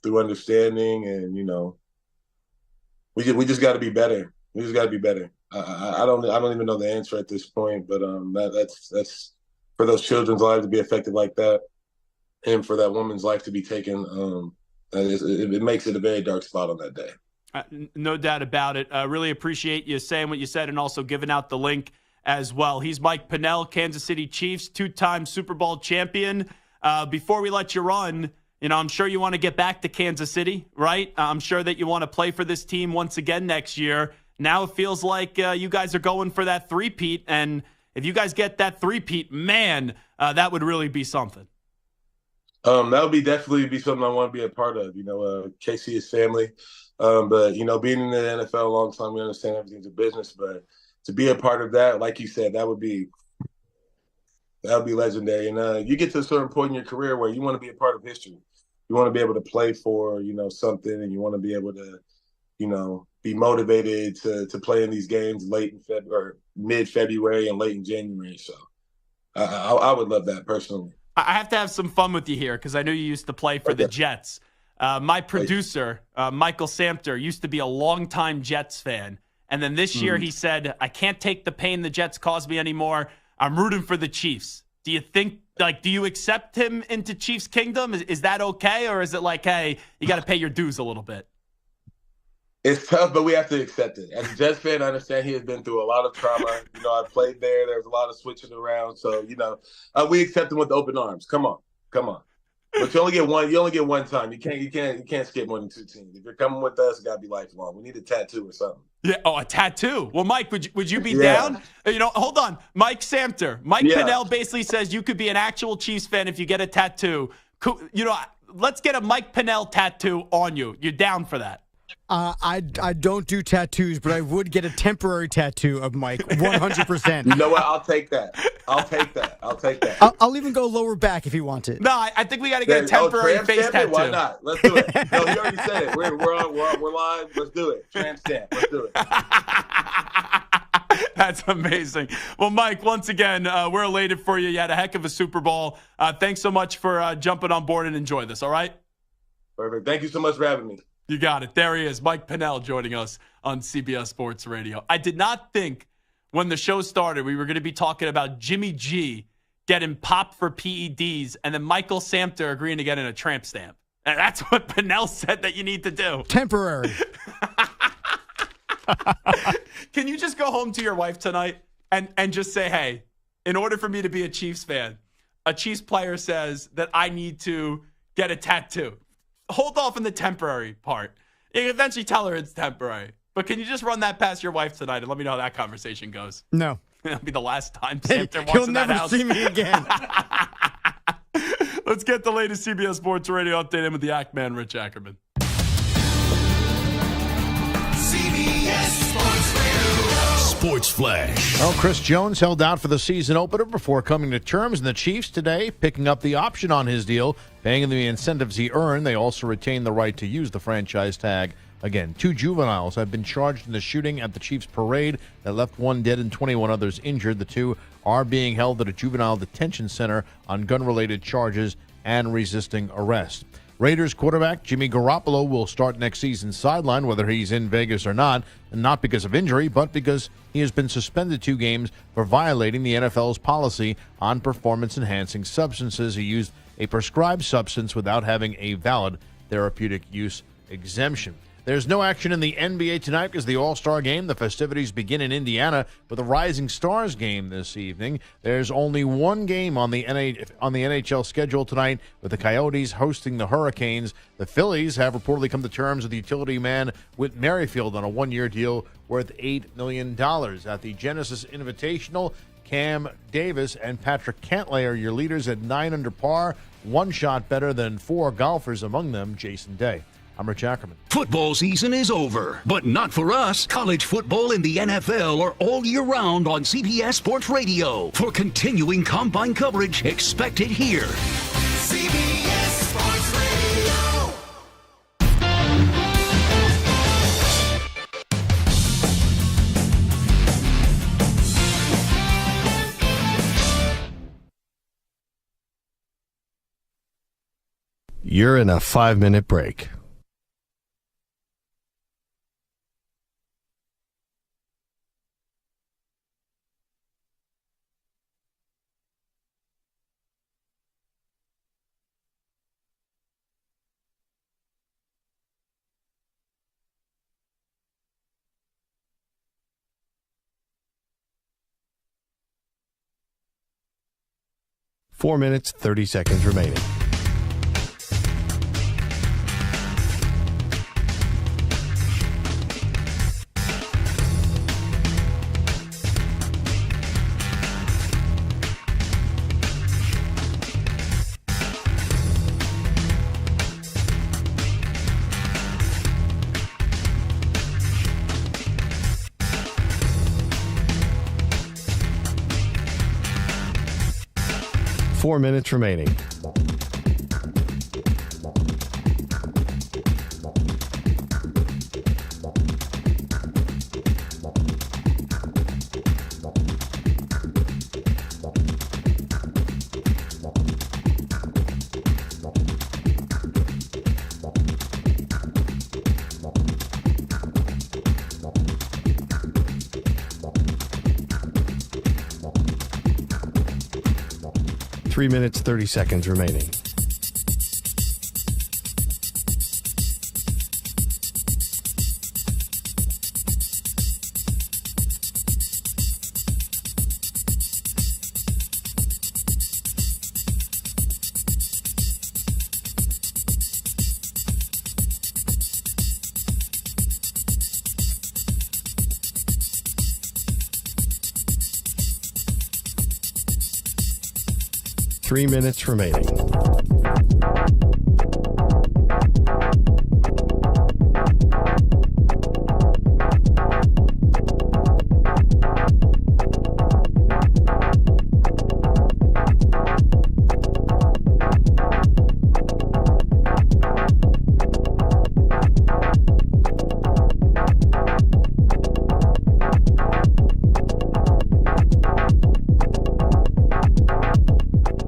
Speaker 11: through understanding and, we just got to be better. We just got to be better. I don't even know the answer at this point, but that's for those children's lives to be affected like that, and for that woman's life to be taken. It makes it a very dark spot on that day. No doubt about it. Really appreciate you saying what you said and also giving out the link as well. He's Mike Pennel, Kansas City Chiefs, 2-time Super Bowl champion. Before we let you run, I'm sure you want to get back to Kansas City, right? I'm sure that you want to play for this team once again next year.
Speaker 3: now it feels like you guys are going for that three-peat. And if you guys get that three-peat, man, that would really be something.
Speaker 11: That would definitely be something I want to be a part of. Casey is family. But, being in the NFL a long time, we understand everything's a business. But to be a part of that, like you said, that would be legendary. And you get to a certain point in your career where you want to be a part of history. You want to be able to play for, something, and you want to be able to, be motivated to play in these games late in February, or mid-February and late in January. So I would love that personally.
Speaker 3: I have to have some fun with you here because I know you used to play for the Jets. My producer, Michael Samter, used to be a longtime Jets fan. And then this year he said, I can't take the pain the Jets caused me anymore. I'm rooting for the Chiefs. Do you think, do you accept him into Chiefs Kingdom? Is that okay? Or is it like, hey, you got to pay your dues a little bit?
Speaker 11: It's tough, but we have to accept it. As a Jets fan, I understand he has been through a lot of trauma. I played there. There was a lot of switching around. So, we accept him with open arms. Come on. But you only get one. You only get one time. You can't skip more than two teams. If you're coming with us, it got to be lifelong. We need a tattoo or something.
Speaker 3: Yeah. Oh, a tattoo. Well, Mike, would you be down? Hold on. Mike Samter. Mike Pennel basically says you could be an actual Chiefs fan if you get a tattoo. Let's get a Mike Pennel tattoo on you. You're down for that?
Speaker 6: I don't do tattoos, but I would get a temporary tattoo of Mike, 100%.
Speaker 11: You know what? I'll take that.
Speaker 6: I'll even go lower back if you want it.
Speaker 3: No, I think we got to get a temporary face tattoo.
Speaker 11: Why not? Let's do it. No, he already said it. We're live. Let's do it. Tramp stamp. Let's do it.
Speaker 3: That's amazing. Well, Mike, once again, we're elated for you. You had a heck of a Super Bowl. Thanks so much for jumping on board and enjoy this, all right?
Speaker 11: Perfect. Thank you so much for having me.
Speaker 3: You got it. There he is, Mike Pennel, joining us on CBS Sports Radio. I did not think when the show started we were going to be talking about Jimmy G getting popped for PEDs and then Michael Samter agreeing to get in a tramp stamp. And that's what Pennel said that you need to do.
Speaker 6: Temporary.
Speaker 3: Can you just go home to your wife tonight and just say, hey, in order for me to be a Chiefs fan, a Chiefs player says that I need to get a tattoo. Hold off on the temporary part. You can eventually tell her it's temporary. But can you just run that past your wife tonight and let me know how that conversation goes?
Speaker 6: No.
Speaker 3: That'll be the last time Samter walks in that house.
Speaker 6: You'll never see me again.
Speaker 3: Let's get the latest CBS Sports Radio update in with the Act Man, Rich Ackerman.
Speaker 2: CBS Sports Radio. Sports Flash.
Speaker 7: Well, Chris Jones held out for the season opener before coming to terms, and the Chiefs today picking up the option on his deal, paying him the incentives he earned. They also retain the right to use the franchise tag. Again, 2 juveniles have been charged in the shooting at the Chiefs parade that left 1 dead and 21 others injured. The 2 are being held at a juvenile detention center on gun-related charges and resisting arrest. Raiders quarterback Jimmy Garoppolo will start next season sidelined, whether he's in Vegas or not, and not because of injury, but because he has been suspended 2 games for violating the NFL's policy on performance-enhancing substances. He used a prescribed substance without having a valid therapeutic use exemption. There's no action in the NBA tonight because the All-Star Game, the festivities begin in Indiana with a Rising Stars game this evening. There's only 1 game on the NHL schedule tonight with the Coyotes hosting the Hurricanes. The Phillies have reportedly come to terms with utility man Whit Merrifield on a 1-year deal worth $8 million. At the Genesis Invitational, Cam Davis and Patrick Cantlay are your leaders at 9 under par, 1 shot better than 4 golfers, among them Jason Day. I'm Rich Ackerman.
Speaker 2: Football season is over, but not for us. College football and the NFL are all year round on CBS Sports Radio. For continuing combine coverage, expect it here. CBS Sports Radio.
Speaker 1: You're in a 5-minute break. Four minutes, 30 seconds remaining. 4 minutes remaining. Three minutes, 30 seconds remaining. Three minutes remaining.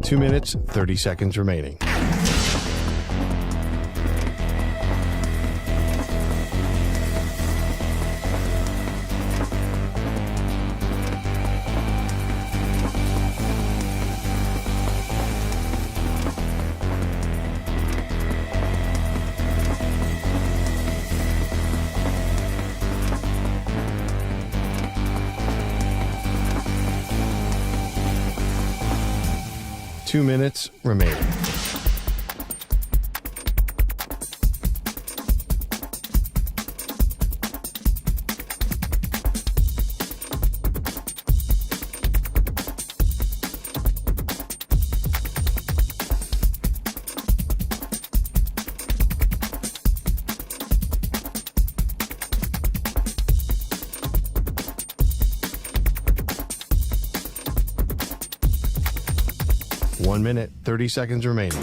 Speaker 1: Two minutes, 30 seconds remaining. Two minutes remaining. One minute, 30 seconds remaining.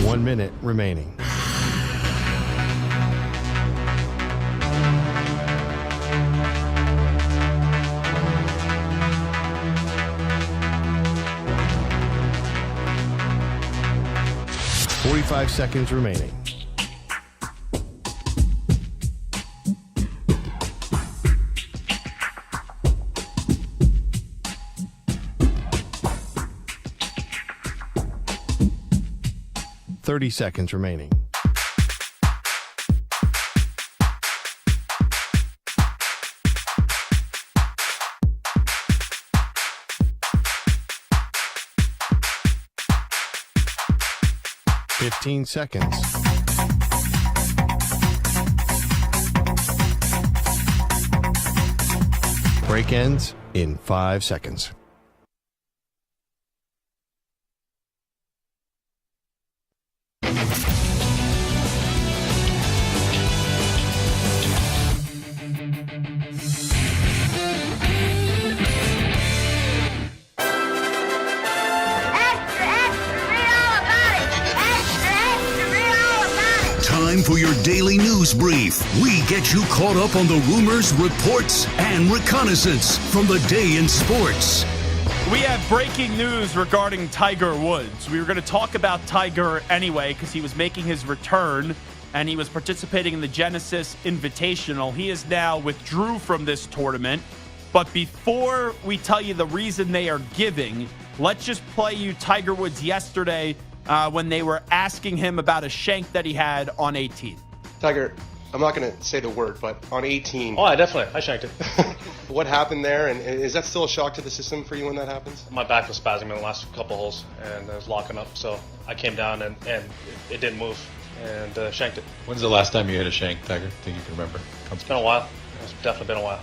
Speaker 1: One minute remaining. Forty-five seconds remaining. Thirty seconds remaining. Fifteen seconds. Break ends in 5 seconds.
Speaker 2: Time for your daily news brief. We get you caught up on the rumors, reports, and reconnaissance from the day in sports.
Speaker 3: We have breaking news regarding Tiger Woods. We were going to talk about Tiger anyway because he was making his return and he was participating in the Genesis Invitational. He is now withdrew from this tournament. But before we tell you the reason they are giving, let's just play you Tiger Woods yesterday when they were asking him about a shank that he had on 18.
Speaker 12: Tiger, I'm not going to say the word, but on 18.
Speaker 13: Oh, I shanked it.
Speaker 12: What happened there, and is that still a shock to the system for you when that happens?
Speaker 13: My back was spasming in the last couple holes, and I was locking up, so I came down, and it didn't move, and shanked it.
Speaker 4: When's the last time you hit a shank, Tiger? I think you can remember.
Speaker 13: It's been a while. It's definitely been a while.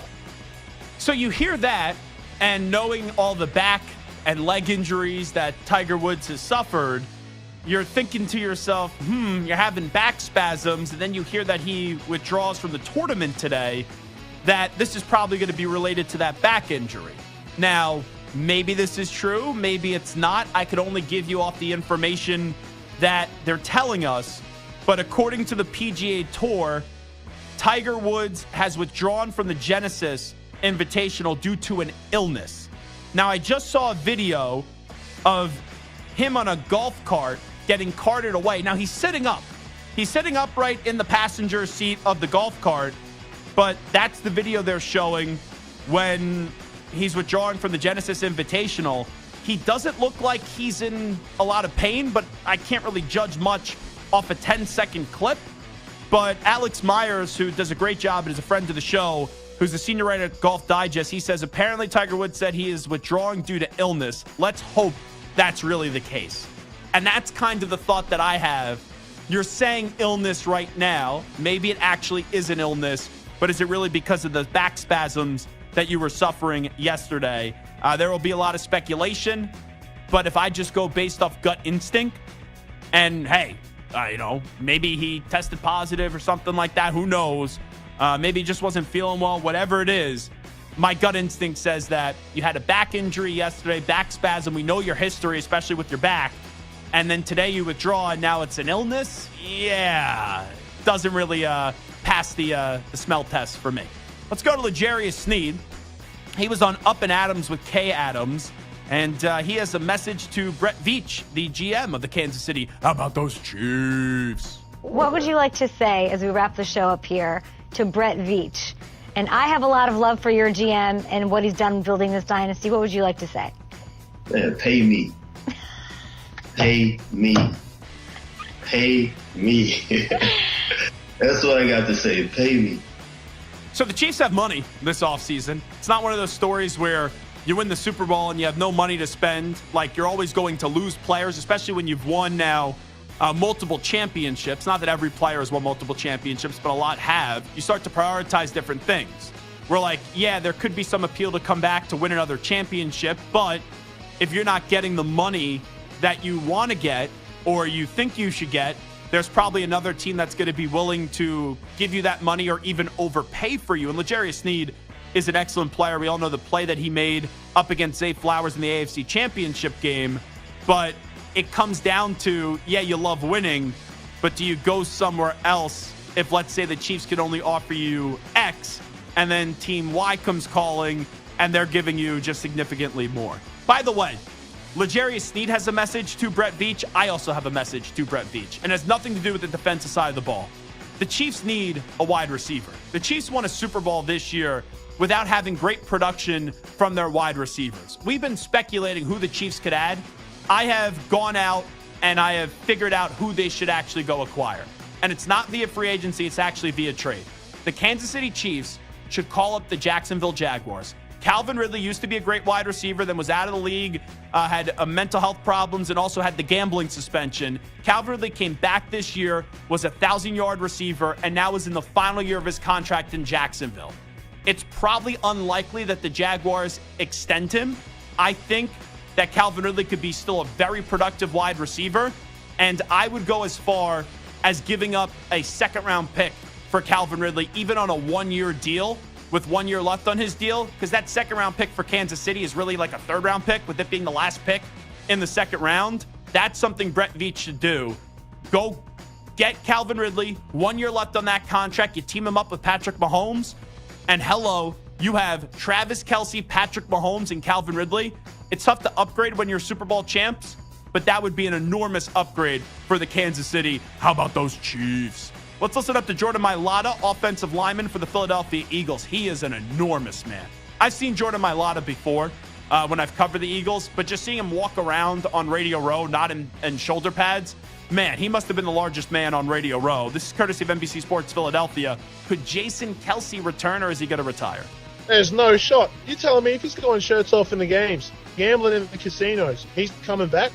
Speaker 3: So you hear that, and knowing all the back and leg injuries that Tiger Woods has suffered, you're thinking to yourself, you're having back spasms, and then you hear that he withdraws from the tournament today, that this is probably going to be related to that back injury. Now, maybe this is true, maybe it's not. I could only give you off the information that they're telling us, but according to the PGA Tour, Tiger Woods has withdrawn from the Genesis Invitational due to an illness. Now, I just saw a video of him on a golf cart getting carted away. Now, he's sitting up. He's sitting upright in the passenger seat of the golf cart, but that's the video they're showing when he's withdrawing from the Genesis Invitational. He doesn't look like he's in a lot of pain, but I can't really judge much off a 10-second clip. But Alex Myers, who does a great job and is a friend of the show, who's the senior writer at Golf Digest, he says apparently Tiger Woods said he is withdrawing due to illness. Let's hope that's really the case. And that's kind of the thought that I have. You're saying illness right now. Maybe it actually is an illness, but is it really because of the back spasms that you were suffering yesterday? There will be a lot of speculation, but if I just go based off gut instinct, and hey, maybe he tested positive or something like that. Who knows? Maybe he just wasn't feeling well, whatever it is. My gut instinct says that you had a back injury yesterday, back spasm. We know your history, especially with your back. And then today you withdraw, and now it's an illness? Yeah. Doesn't really pass the smell test for me. Let's go to L'Jarius Sneed. He was on Up and Adams with Kay Adams. And he has a message to Brett Veach, the GM of the Kansas City. How about those Chiefs?
Speaker 14: What would you like to say as we wrap the show up here to Brett Veach? And I have a lot of love for your GM and what he's done building this dynasty. What would you like to say?
Speaker 15: Pay me. Pay me. Pay me. That's what I got to say. Pay me.
Speaker 3: So the Chiefs have money this offseason. It's not one of those stories where you win the Super Bowl and you have no money to spend. Like, you're always going to lose players, especially when you've won now multiple championships. Not that every player has won multiple championships, but a lot have. You start to prioritize different things. We're like, yeah, there could be some appeal to come back to win another championship, but if you're not getting the money that you want to get or you think you should get, there's probably another team that's going to be willing to give you that money or even overpay for you. And L'Jarius Sneed is an excellent player. We all know the play that he made up against Zay Flowers in the AFC Championship game. But it comes down to, yeah, you love winning, but do you go somewhere else if, let's say, the Chiefs could only offer you X, and then Team Y comes calling, and they're giving you just significantly more? By the way, L'Jarius Sneed has a message to Brett Veach. I also have a message to Brett Veach, and it has nothing to do with the defensive side of the ball. The Chiefs need a wide receiver. The Chiefs won a Super Bowl this year without having great production from their wide receivers. We've been speculating who the Chiefs could add. I have gone out and I have figured out who they should actually go acquire. And it's not via free agency, it's actually via trade. The Kansas City Chiefs should call up the Jacksonville Jaguars. Calvin Ridley used to be a great wide receiver, then was out of the league, had mental health problems, and also had the gambling suspension. Calvin Ridley came back this year, was a 1,000-yard receiver, and now is in the final year of his contract in Jacksonville. It's probably unlikely that the Jaguars extend him. I think that Calvin Ridley could be still a very productive wide receiver, and I would go as far as giving up a second-round pick for Calvin Ridley, even on a one-year deal, with 1 year left on his deal, because that second-round pick for Kansas City is really like a third-round pick, with it being the last pick in the second round. That's something Brett Veach should do. Go get Calvin Ridley, 1 year left on that contract. You team him up with Patrick Mahomes, and hello, you have Travis Kelce, Patrick Mahomes, and Calvin Ridley. It's tough to upgrade when you're Super Bowl champs, but that would be an enormous upgrade for the Kansas City. How about those Chiefs? Let's listen up to Jordan Mailata, offensive lineman for the Philadelphia Eagles. He is an enormous man. I've seen Jordan Mailata before. when I've covered the Eagles, but just seeing him walk around on Radio Row, not in shoulder pads, man, he must have been the largest man on Radio Row. This is courtesy of NBC Sports Philadelphia. Could Jason Kelce return, or is he going to retire?
Speaker 16: There's no shot. You're telling me if he's going shirts off in the games, gambling in the casinos, he's coming back?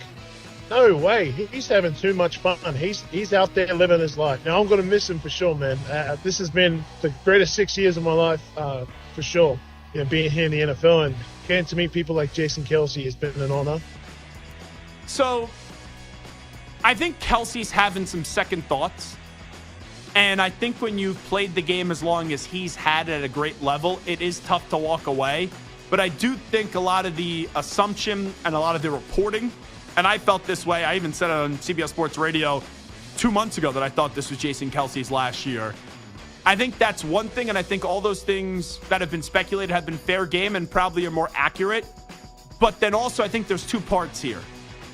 Speaker 16: No way. He's having too much fun. He's out there living his life. Now, I'm going to miss him for sure, man. This has been the greatest 6 years of my life, for sure. Being here in the NFL and getting to meet people like Jason Kelce has been an honor.
Speaker 3: So, I think Kelce's having some second thoughts. And I think when you've played the game as long as he's had at a great level, it is tough to walk away. But I do think a lot of the assumption and a lot of the reporting, and I felt this way, I even said it on CBS Sports Radio 2 months ago that I thought this was Jason Kelce's last year. I think that's one thing, and I think all those things that have been speculated have been fair game and probably are more accurate. But then also I think there's two parts here.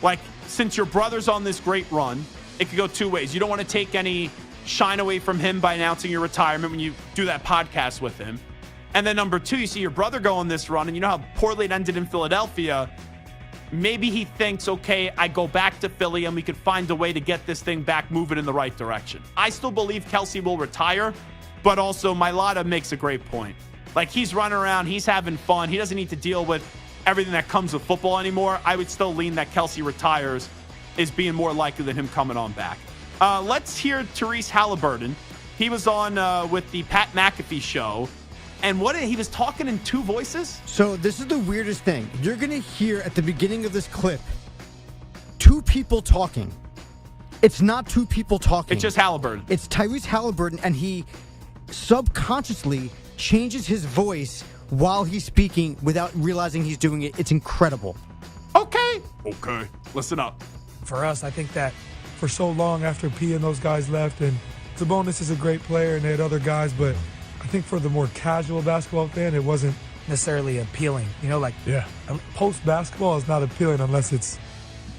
Speaker 3: Like, since your brother's on this great run, it could go two ways. You don't want to take any shine away from him by announcing your retirement when you do that podcast with him. And then number two, you see your brother go on this run, and you know how poorly it ended in Philadelphia. Maybe he thinks, okay, I go back to Philly and we could find a way to get this thing back moving in the right direction. I still believe Kelce will retire. But also, Mailata makes a great point. Like, he's running around, he's having fun. He doesn't need to deal with everything that comes with football anymore. I would still lean that Kelce retires is being more likely than him coming on back. Let's hear Therese Halliburton. He was on with the Pat McAfee show. And he was talking in two voices?
Speaker 6: So this is the weirdest thing. You're going to hear at the beginning of this clip two people talking. It's not two people talking.
Speaker 3: It's just Halliburton.
Speaker 6: It's Tyrese Halliburton, and he subconsciously changes his voice while he's speaking without realizing he's doing it. It's incredible.
Speaker 3: Okay. Listen up.
Speaker 17: For us, I think that for so long after P and those guys left, and Sabonis is a great player and they had other guys, but I think for the more casual basketball fan, it wasn't necessarily appealing. Post-basketball is not appealing unless it's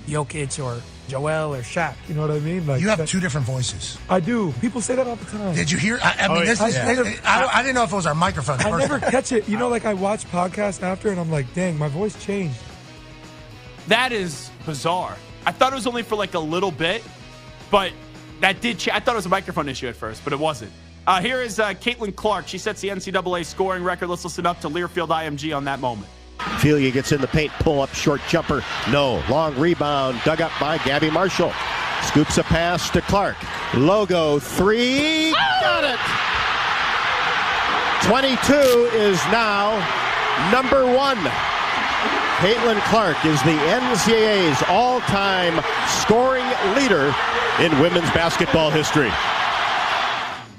Speaker 17: Jokic or Joel or Shaq. You know what I mean?
Speaker 18: You have two different voices.
Speaker 17: I do. People say that all the time.
Speaker 18: Did you hear? I didn't know if it was our microphone.
Speaker 17: I never catch it. I watch podcasts after, and I'm like, dang, my voice changed.
Speaker 3: That is bizarre. I thought it was only for like a little bit, but that did change. I thought it was a microphone issue at first, but it wasn't. Here is Caitlin Clark. She sets the NCAA scoring record. Let's listen up to Learfield IMG on that moment.
Speaker 19: Ophelia gets in the paint, pull-up, short jumper. No. Long rebound, dug up by Gabby Marshall. Scoops a pass to Clark. Logo, three. Got it! 22 is now number one. Caitlin Clark is the NCAA's all-time scoring leader in women's basketball history.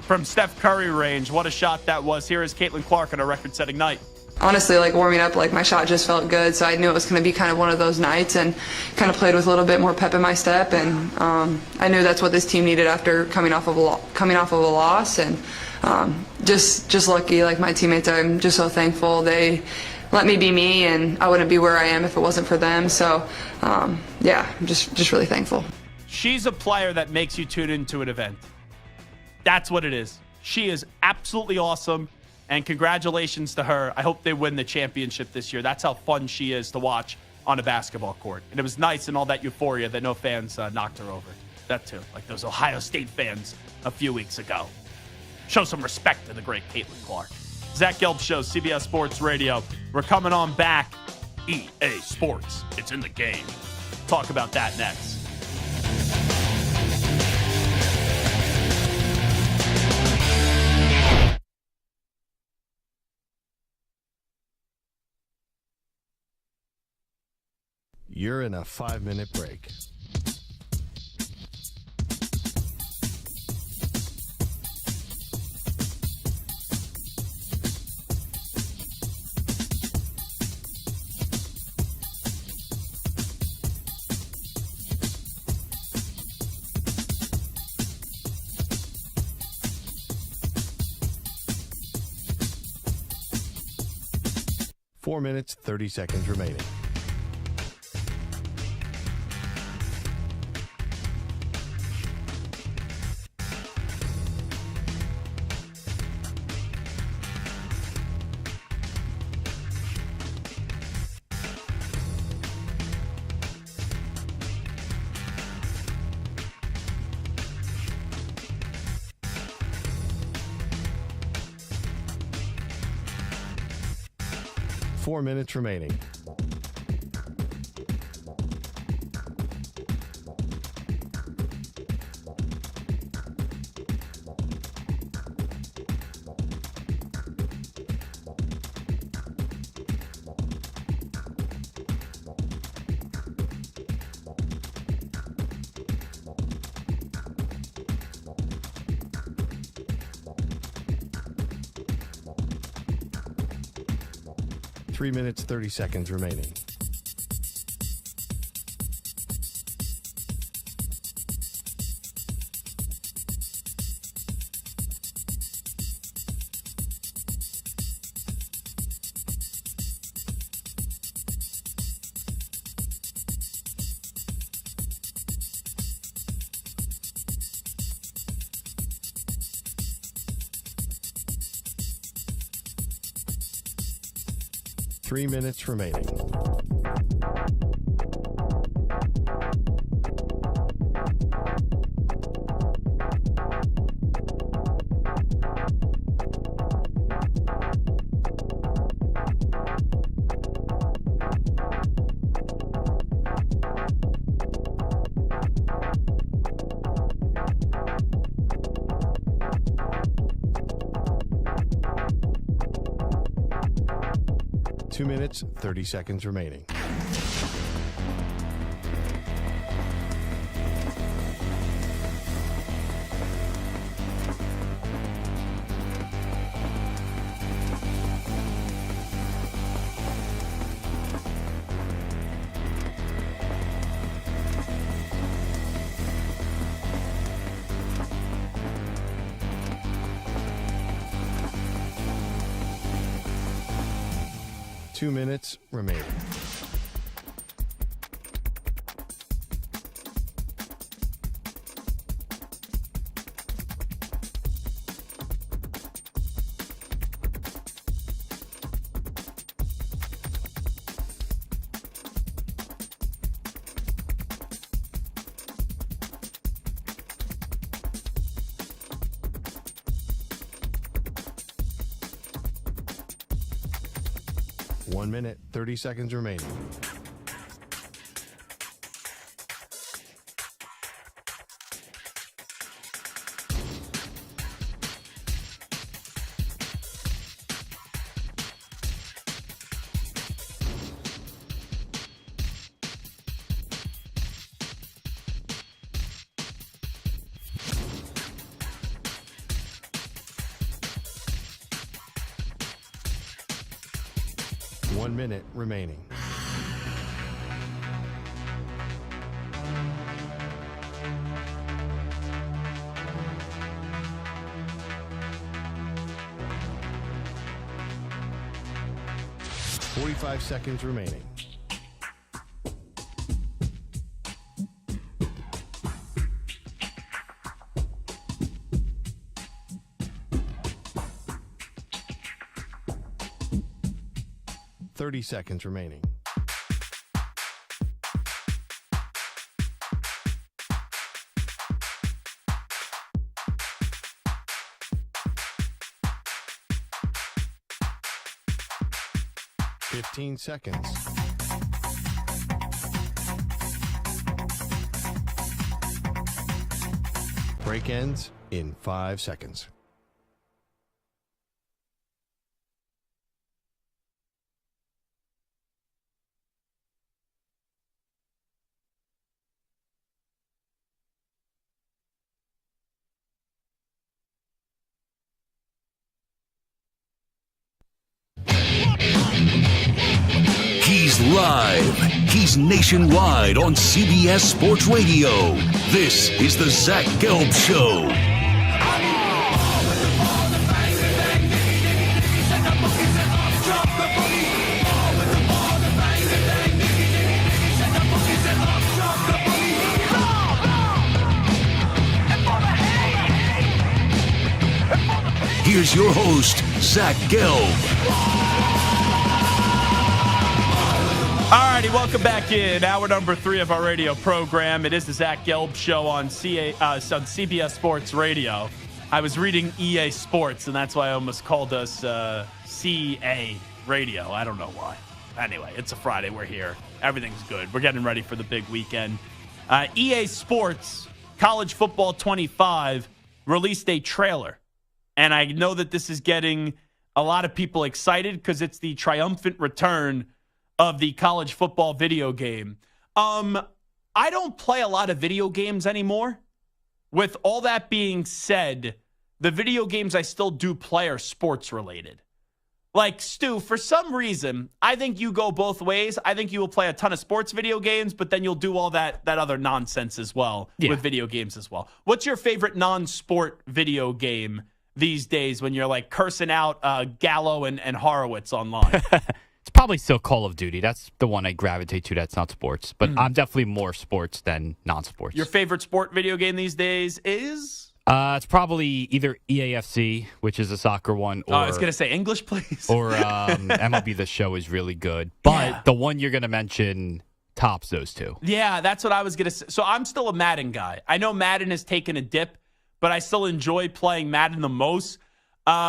Speaker 3: From Steph Curry range, what a shot that was. Here is Caitlin Clark on a record-setting night.
Speaker 20: Honestly, warming up, my shot just felt good, so I knew it was going to be kind of one of those nights, and kind of played with a little bit more pep in my step, and I knew that's what this team needed after coming off of a loss, and just lucky, my teammates. I'm just so thankful they let me be me, and I wouldn't be where I am if it wasn't for them. So, I'm just really thankful.
Speaker 3: She's a player that makes you tune into an event. That's what it is. She is absolutely awesome. And congratulations to her. I hope they win the championship this year. That's how fun she is to watch on a basketball court. And it was nice in all that euphoria that no fans knocked her over. That too, like those Ohio State fans a few weeks ago. Show some respect to the great Caitlin Clark. Zach Gelb Show, CBS Sports Radio. We're coming on back. EA Sports. It's in the game. Talk about that next.
Speaker 1: You're in a 5-minute break. Four minutes, 30 seconds remaining. 4 minutes remaining. Three minutes, 30 seconds remaining. Three minutes remaining. Two minutes, 30 seconds remaining. Two minutes remaining. One minute, 30 seconds remaining. One minute remaining. Forty-five seconds remaining. Seconds remaining. Fifteen seconds. Break ends in 5 seconds.
Speaker 2: He's live. He's nationwide on CBS Sports Radio. This is the Zach Gelb Show. Here's your host, Zach Gelb.
Speaker 3: All righty, welcome back in. Hour number 3 of our radio program. It is the Zach Gelb Show on CBS Sports Radio. I was reading EA Sports, and that's why I almost called us CA. radio. I don't know why. Anyway, it's a Friday. We're here. Everything's good. We're getting ready for the big weekend. EA Sports College Football 25 released a trailer. And I know that this is getting a lot of people excited because it's the triumphant return of the college football video game. I don't play a lot of video games anymore. With all that being said, the video games I still do play are sports related. Like, Stu, for some reason, I think you go both ways. I think you will play a ton of sports video games, but then you'll do all that other nonsense as well with video games as well. What's your favorite non-sport video game these days when you're, like, cursing out Gallo and Horowitz online?
Speaker 5: It's probably still Call of Duty. That's the one I gravitate to that's not sports. But I'm definitely more sports than non-sports.
Speaker 3: Your favorite sport video game these days is?
Speaker 5: It's probably either EAFC, which is a soccer one, or
Speaker 3: I was going to say English, please.
Speaker 5: Or MLB The Show is really good. But the one you're going to mention tops those two.
Speaker 3: Yeah, that's what I was going to say. So I'm still a Madden guy. I know Madden has taken a dip, but I still enjoy playing Madden the most.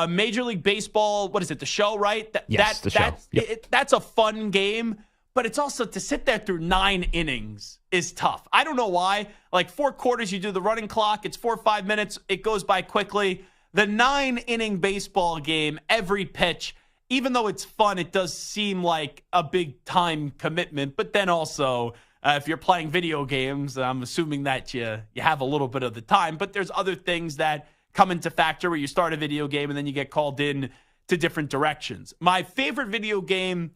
Speaker 3: Major League Baseball, what is it, The Show, right?
Speaker 5: Yes, The Show. Yep.
Speaker 3: That's a fun game, but it's also to sit there through 9 innings is tough. I don't know why. Like 4 quarters, you do the running clock. It's 4 or 5 minutes. It goes by quickly. The 9-inning baseball game, every pitch, even though it's fun, it does seem like a big time commitment. But then also, if you're playing video games, I'm assuming that you have a little bit of the time. But there's other things that come into factor where you start a video game and then you get called in to different directions. My favorite video game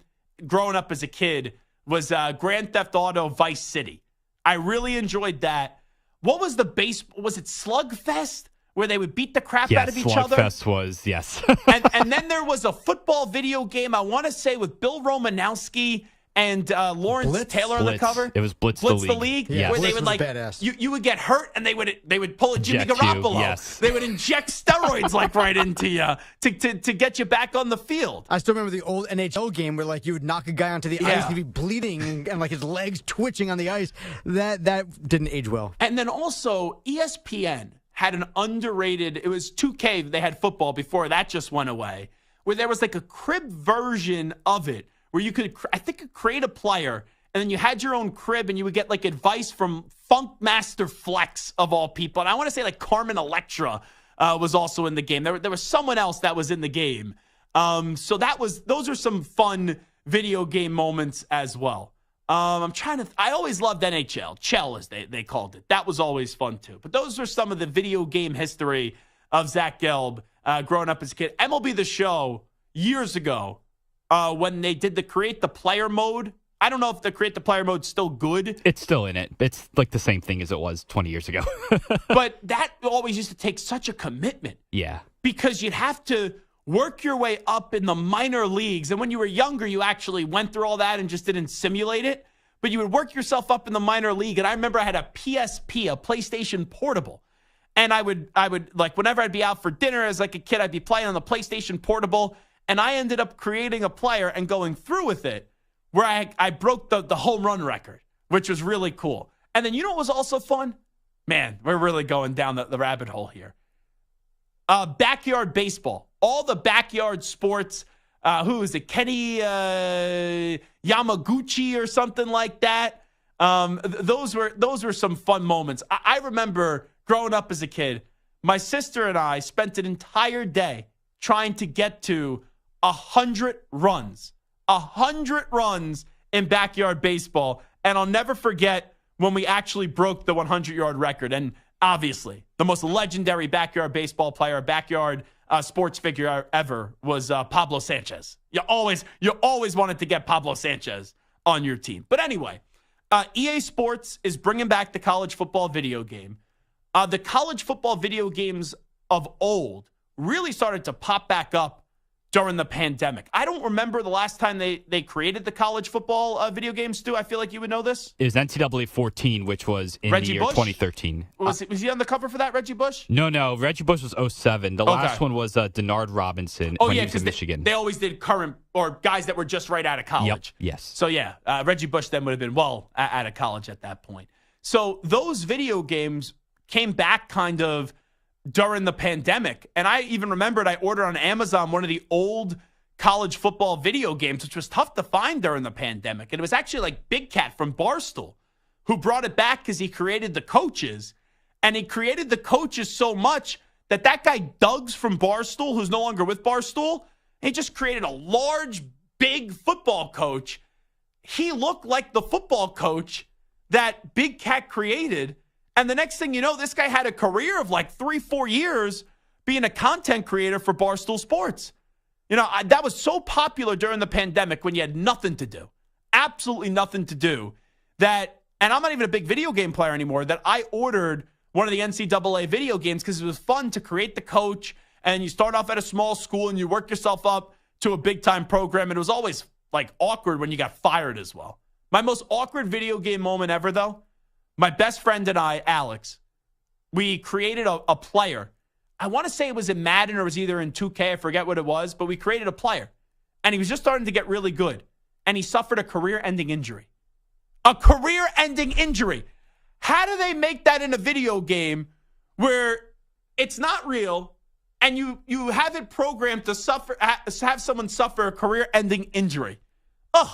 Speaker 3: growing up as a kid was Grand Theft Auto Vice City. I really enjoyed that. What was the base? Was it Slugfest where they would beat the crap out of each other?
Speaker 5: Slugfest was, yes.
Speaker 3: and then there was a football video game, I want to say, with Bill Romanowski and Lawrence Taylor on the cover.
Speaker 5: It was Blitz
Speaker 3: the League.
Speaker 5: Yes.
Speaker 3: Where they would you would get hurt and they would pull a Jimmy Garoppolo.
Speaker 5: Yes.
Speaker 3: They would inject steroids like right into you to get you back on the field.
Speaker 6: I still remember the old NHL game where like you would knock a guy onto the ice and he'd be bleeding and like his legs twitching on the ice. That didn't age well.
Speaker 3: And then also ESPN had an underrated, it was 2K, they had football before that just went away, where there was like a crib version of it where you could, I think, create a player, and then you had your own crib, and you would get, like, advice from Funkmaster Flex, of all people. And I want to say, like, Carmen Electra was also in the game. There was someone else that was in the game. So those are some fun video game moments as well. I always loved NHL. Chell, as they called it. That was always fun, too. But those are some of the video game history of Zach Gelb growing up as a kid. MLB The Show, years ago, when they did the Create the Player mode. I don't know if the Create the Player mode's still good.
Speaker 5: It's still in it. It's like the same thing as it was 20 years ago.
Speaker 3: But that always used to take such a commitment.
Speaker 5: Yeah.
Speaker 3: Because you'd have to work your way up in the minor leagues. And when you were younger, you actually went through all that and just didn't simulate it. But you would work yourself up in the minor league. And I remember I had a PSP, a PlayStation Portable. And I would like, whenever I'd be out for dinner as like a kid, I'd be playing on the PlayStation Portable. And I ended up creating a player and going through with it where I broke the home run record, which was really cool. And then you know what was also fun? Man, we're really going down the rabbit hole here. Backyard baseball. All the backyard sports. Who is it? Kenny Yamaguchi or something like that. Those were some fun moments. I remember growing up as a kid, my sister and I spent an entire day trying to get to 100 runs. 100 runs in backyard baseball. And I'll never forget when we actually broke the 100-yard record. And obviously, the most legendary backyard baseball player, backyard sports figure ever was Pablo Sanchez. You always wanted to get Pablo Sanchez on your team. But anyway, EA Sports is bringing back the college football video game. The college football video games of old really started to pop back up during the pandemic. I don't remember the last time they created the college football video games, Stu. I feel like you would know this.
Speaker 5: It was NCAA 14, which was in
Speaker 3: Reggie
Speaker 5: the year
Speaker 3: Bush?
Speaker 5: 2013.
Speaker 3: Was he on the cover for that, Reggie Bush?
Speaker 5: No. Reggie Bush was 07. The last one was Denard Robinson when he was in Michigan.
Speaker 3: They always did current or guys that were just right out of college.
Speaker 5: Yep. Yes.
Speaker 3: So, yeah, Reggie Bush then would have been out of college at that point. So those video games came back kind of during the pandemic. And I even remembered I ordered on Amazon one of the old college football video games, which was tough to find during the pandemic. And it was actually like Big Cat from Barstool who brought it back because he created the coaches. And he created the coaches so much that guy Doug's from Barstool, who's no longer with Barstool, he just created a large, big football coach. He looked like the football coach that Big Cat created. And the next thing you know, this guy had a career of like 3-4 years being a content creator for Barstool Sports. That was so popular during the pandemic when you had nothing to do, absolutely nothing to do, and I'm not even a big video game player anymore, that I ordered one of the NCAA video games because it was fun to create the coach, and you start off at a small school and you work yourself up to a big-time program, and it was always like awkward when you got fired as well. My most awkward video game moment ever, though, my best friend and I, Alex, we created a player. I want to say it was in Madden or it was either in 2K. I forget what it was, but we created a player. And he was just starting to get really good. And he suffered a career-ending injury. A career-ending injury. How do they make that in a video game where it's not real and you have it programmed to have someone suffer a career-ending injury? It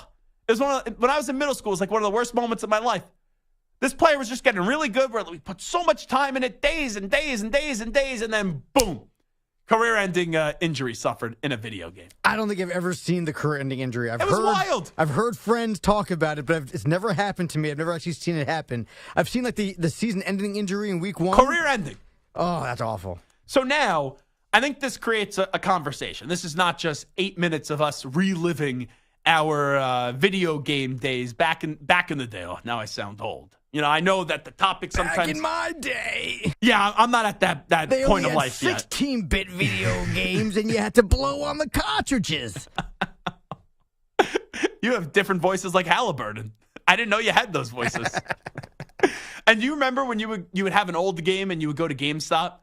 Speaker 3: was when I was in middle school, it was like one of the worst moments of my life. This player was just getting really good. We put so much time in it, days and days and days and days, and then boom, career-ending injury suffered in a video game.
Speaker 6: I don't think I've ever seen the career-ending injury.
Speaker 3: It was wild.
Speaker 6: I've heard friends talk about it, but it's never happened to me. I've never actually seen it happen. I've seen like the season-ending injury in week 1.
Speaker 3: Career-ending.
Speaker 6: Oh, that's awful.
Speaker 3: So now, I think this creates a conversation. This is not just 8 minutes of us reliving our video game days back in the day. Oh, now I sound old. I know that the topic sometimes...
Speaker 6: Back in my day.
Speaker 3: Yeah, I'm not at that
Speaker 6: they
Speaker 3: point
Speaker 6: only
Speaker 3: of life
Speaker 6: had 16-bit video games, and you had to blow on the cartridges.
Speaker 3: You have different voices like Halliburton. I didn't know you had those voices. And you remember when you would have an old game and you would go to GameStop,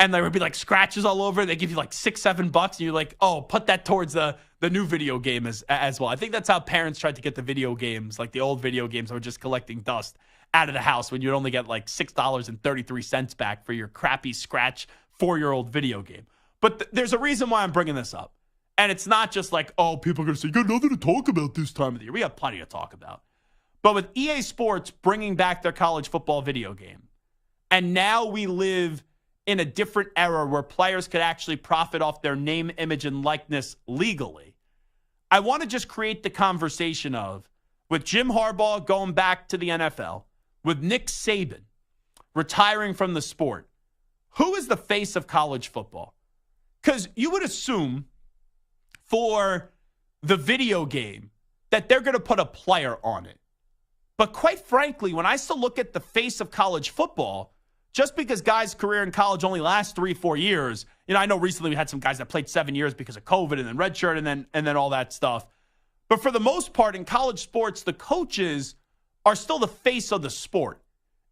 Speaker 3: and there would be like scratches all over. They give you like $6-7, and you're like, oh, put that towards the new video game as well. I think that's how parents tried to get the video games, like the old video games that were just collecting dust, out of the house when you'd only get like $6.33 back for your crappy scratch 4-year-old video game. But there's a reason why I'm bringing this up. And it's not just like, oh, people are going to say, you got nothing to talk about this time of the year. We have plenty to talk about. But with EA Sports bringing back their college football video game, and now we live in a different era where players could actually profit off their name, image, and likeness legally, I want to just create the conversation of, with Jim Harbaugh going back to the NFL, with Nick Saban retiring from the sport, who is the face of college football? Because you would assume for the video game that they're going to put a player on it. But quite frankly, when I still look at the face of college football, just because guys' career in college only lasts 3-4 years, I know recently we had some guys that played 7 years because of COVID and then redshirt and then all that stuff. But for the most part in college sports, the coaches are still the face of the sport.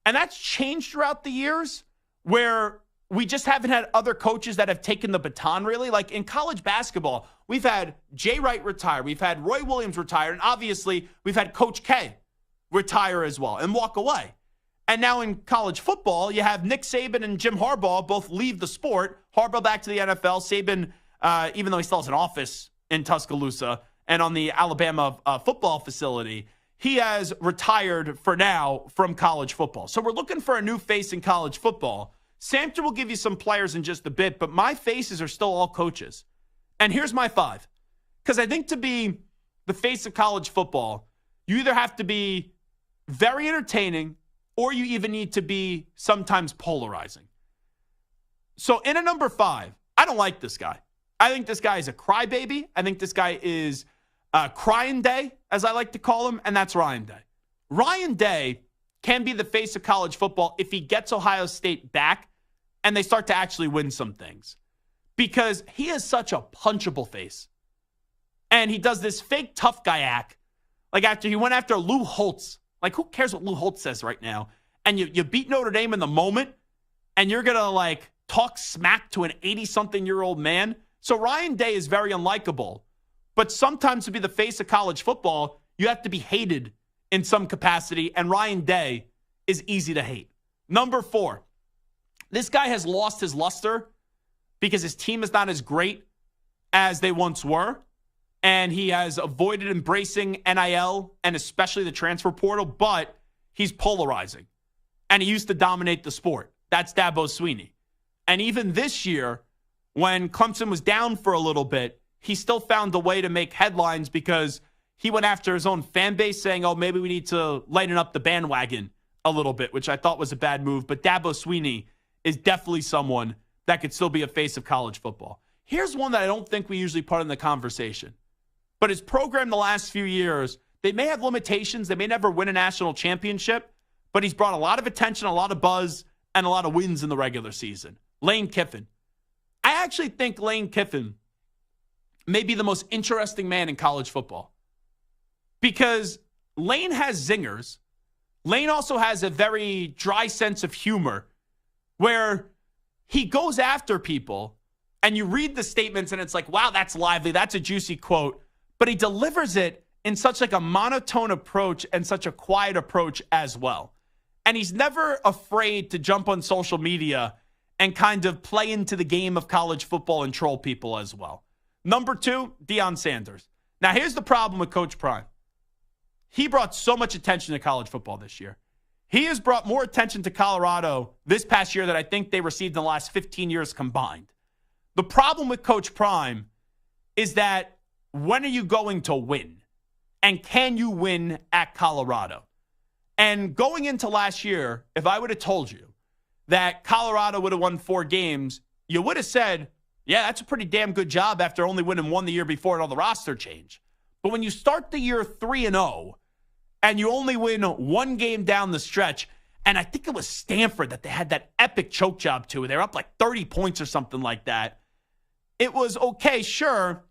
Speaker 3: And that's changed throughout the years where we just haven't had other coaches that have taken the baton really. Like in college basketball, we've had Jay Wright retire. We've had Roy Williams retire. And obviously we've had Coach K retire as well and walk away. And now in college football, you have Nick Saban and Jim Harbaugh both leave the sport. Harbaugh back to the NFL. Saban, even though he still has an office in Tuscaloosa and on the Alabama football facility, he has retired for now from college football. So we're looking for a new face in college football. Samter will give you some players in just a bit, but my faces are still all coaches. And here's my 5. Because I think to be the face of college football, you either have to be very entertaining or you even need to be sometimes polarizing. So in a number 5, I don't like this guy. I think this guy is a crybaby. I think this guy is crying day, as I like to call him, and that's Ryan Day. Ryan Day can be the face of college football if he gets Ohio State back and they start to actually win some things. Because he has such a punchable face. And he does this fake tough guy act. Like after he went after Lou Holtz. Like who cares what Lou Holtz says right now? And you beat Notre Dame in the moment and you're going to like talk smack to an 80-something-year-old man. So Ryan Day is very unlikable. But sometimes to be the face of college football, you have to be hated in some capacity, and Ryan Day is easy to hate. Number 4, this guy has lost his luster because his team is not as great as they once were. and he has avoided embracing NIL and especially the transfer portal, but he's polarizing. And he used to dominate the sport. That's Dabo Swinney. And even this year, when Clemson was down for a little bit, he still found a way to make headlines because he went after his own fan base saying, oh, maybe we need to lighten up the bandwagon a little bit, which I thought was a bad move. But Dabo Swinney is definitely someone that could still be a face of college football. Here's one that I don't think we usually put in the conversation. But his program the last few years, they may have limitations. They may never win a national championship, but he's brought a lot of attention, a lot of buzz, and a lot of wins in the regular season. Lane Kiffin. I actually think Lane Kiffin may be the most interesting man in college football because Lane has zingers. Lane also has a very dry sense of humor where he goes after people and you read the statements and it's like, wow, that's lively. That's a juicy quote. But he delivers it in such like a monotone approach and such a quiet approach as well. And he's never afraid to jump on social media and kind of play into the game of college football and troll people as well. Number 2, Deion Sanders. Now, here's the problem with Coach Prime. He brought so much attention to college football this year. He has brought more attention to Colorado this past year than I think they received in the last 15 years combined. The problem with Coach Prime is that when are you going to win? And can you win at Colorado? And going into last year, if I would have told you that Colorado would have won 4 games, you would have said, yeah, that's a pretty damn good job after only winning 1 the year before and all the roster change. But when you start the year 3-0 and you only win 1 game down the stretch, and I think it was Stanford that they had that epic choke job to, they were up like 30 points or something like that. It was okay, sure.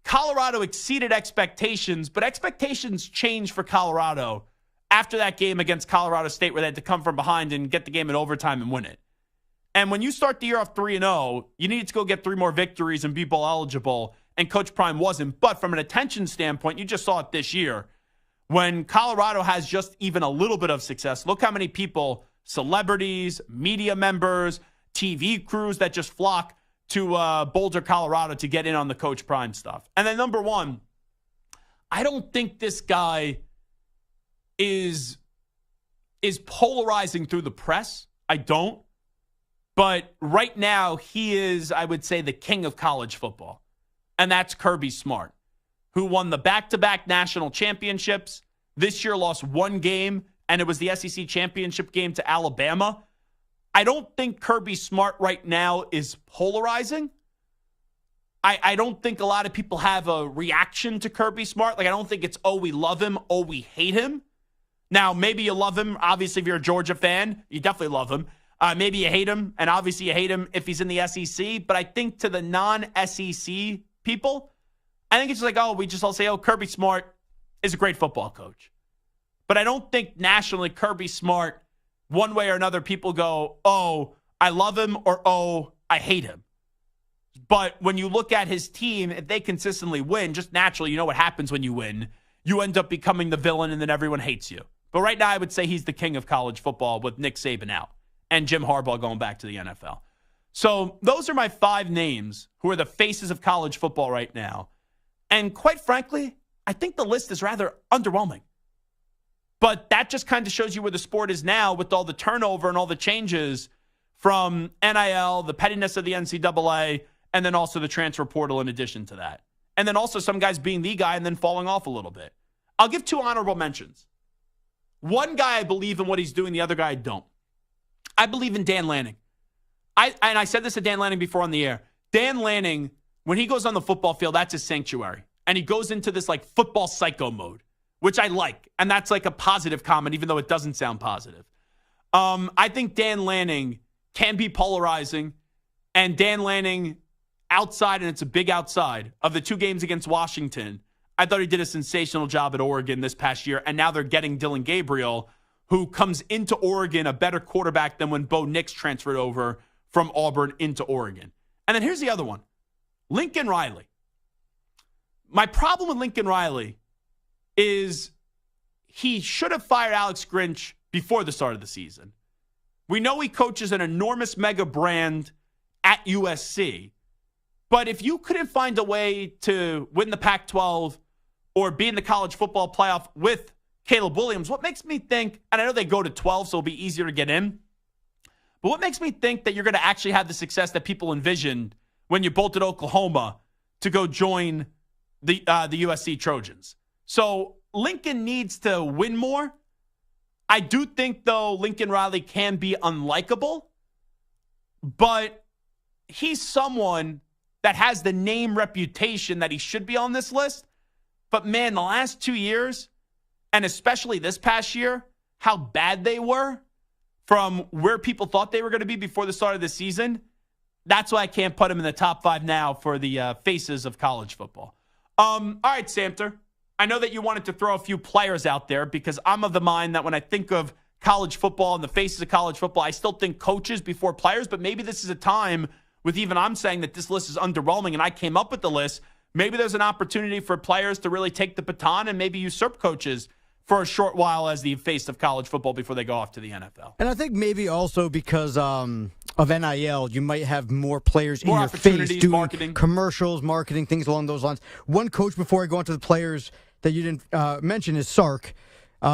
Speaker 3: Colorado exceeded expectations, but expectations changed for Colorado after that game against Colorado State where they had to come from behind and get the game in overtime and win it. And when you start the year off 3-0, you needed to go get 3 more victories and be bowl eligible, and Coach Prime wasn't. But from an attention standpoint, you just saw it this year. When Colorado has just even a little bit of success, look how many people, celebrities, media members, TV crews that just flock to Boulder, Colorado to get in on the Coach Prime stuff. And then number 1, I don't think this guy is polarizing through the press. I don't. But right now, he is, I would say, the king of college football. And that's Kirby Smart, who won the back-to-back national championships. This year lost 1 game, and it was the SEC championship game to Alabama. I don't think Kirby Smart right now is polarizing. I don't think a lot of people have a reaction to Kirby Smart. Like, I don't think it's, oh, we love him, oh, we hate him. Now, maybe you love him. Obviously, if you're a Georgia fan, you definitely love him. Maybe you hate him, and obviously you hate him if he's in the SEC. But I think to the non-SEC people, I think it's just like, oh, we just all say, oh, Kirby Smart is a great football coach. But I don't think nationally Kirby Smart, one way or another, people go, oh, I love him, or oh, I hate him. But when you look at his team, if they consistently win, just naturally, you know what happens when you win. You end up becoming the villain, and then everyone hates you. But right now, I would say he's the king of college football with Nick Saban out and Jim Harbaugh going back to the NFL. So those are my 5 names who are the faces of college football right now. And quite frankly, I think the list is rather underwhelming. But that just kind of shows you where the sport is now with all the turnover and all the changes from NIL, the pettiness of the NCAA, and then also the transfer portal in addition to that. And then also some guys being the guy and then falling off a little bit. I'll give 2 honorable mentions. One guy I believe in what he's doing, the other guy I don't. I believe in Dan Lanning. I said this to Dan Lanning before on the air. Dan Lanning, when he goes on the football field, that's his sanctuary. And he goes into this like football psycho mode, which I like. And that's like a positive comment, even though it doesn't sound positive. I think Dan Lanning can be polarizing. And Dan Lanning outside, and it's a big outside, of the 2 games against Washington, I thought he did a sensational job at Oregon this past year. And now they're getting Dylan Gabriel, who comes into Oregon a better quarterback than when Bo Nix transferred over from Auburn into Oregon. And then here's the other one, Lincoln Riley. My problem with Lincoln Riley is he should have fired Alex Grinch before the start of the season. We know he coaches an enormous mega brand at USC, But if you couldn't find a way to win the Pac-12 or be in the college football playoff with Caleb Williams, what makes me think, and I know they go to 12, so it'll be easier to get in, but what makes me think that you're going to actually have the success that people envisioned when you bolted Oklahoma to go join the USC Trojans? So Lincoln needs to win more. I do think, though, Lincoln Riley can be unlikable, but he's someone that has the name reputation that he should be on this list. But, man, the last 2 years, and especially this past year, how bad they were from where people thought they were going to be before the start of the season, that's why I can't put him in the top 5 now for the faces of college football. All right, Samter. I know that you wanted to throw a few players out there because I'm of the mind that when I think of college football and the faces of college football, I still think coaches before players, but maybe this is a time with even I'm saying that this list is underwhelming and I came up with the list. Maybe there's an opportunity for players to really take the baton and maybe usurp coaches for a short while as the face of college football before they go off to the NFL.
Speaker 6: And I think maybe also because of NIL, you might have more players
Speaker 3: more
Speaker 6: in your face doing
Speaker 3: marketing.
Speaker 6: Commercials, marketing, things along those lines. One coach, before I go into the players that you didn't mention, is Sark.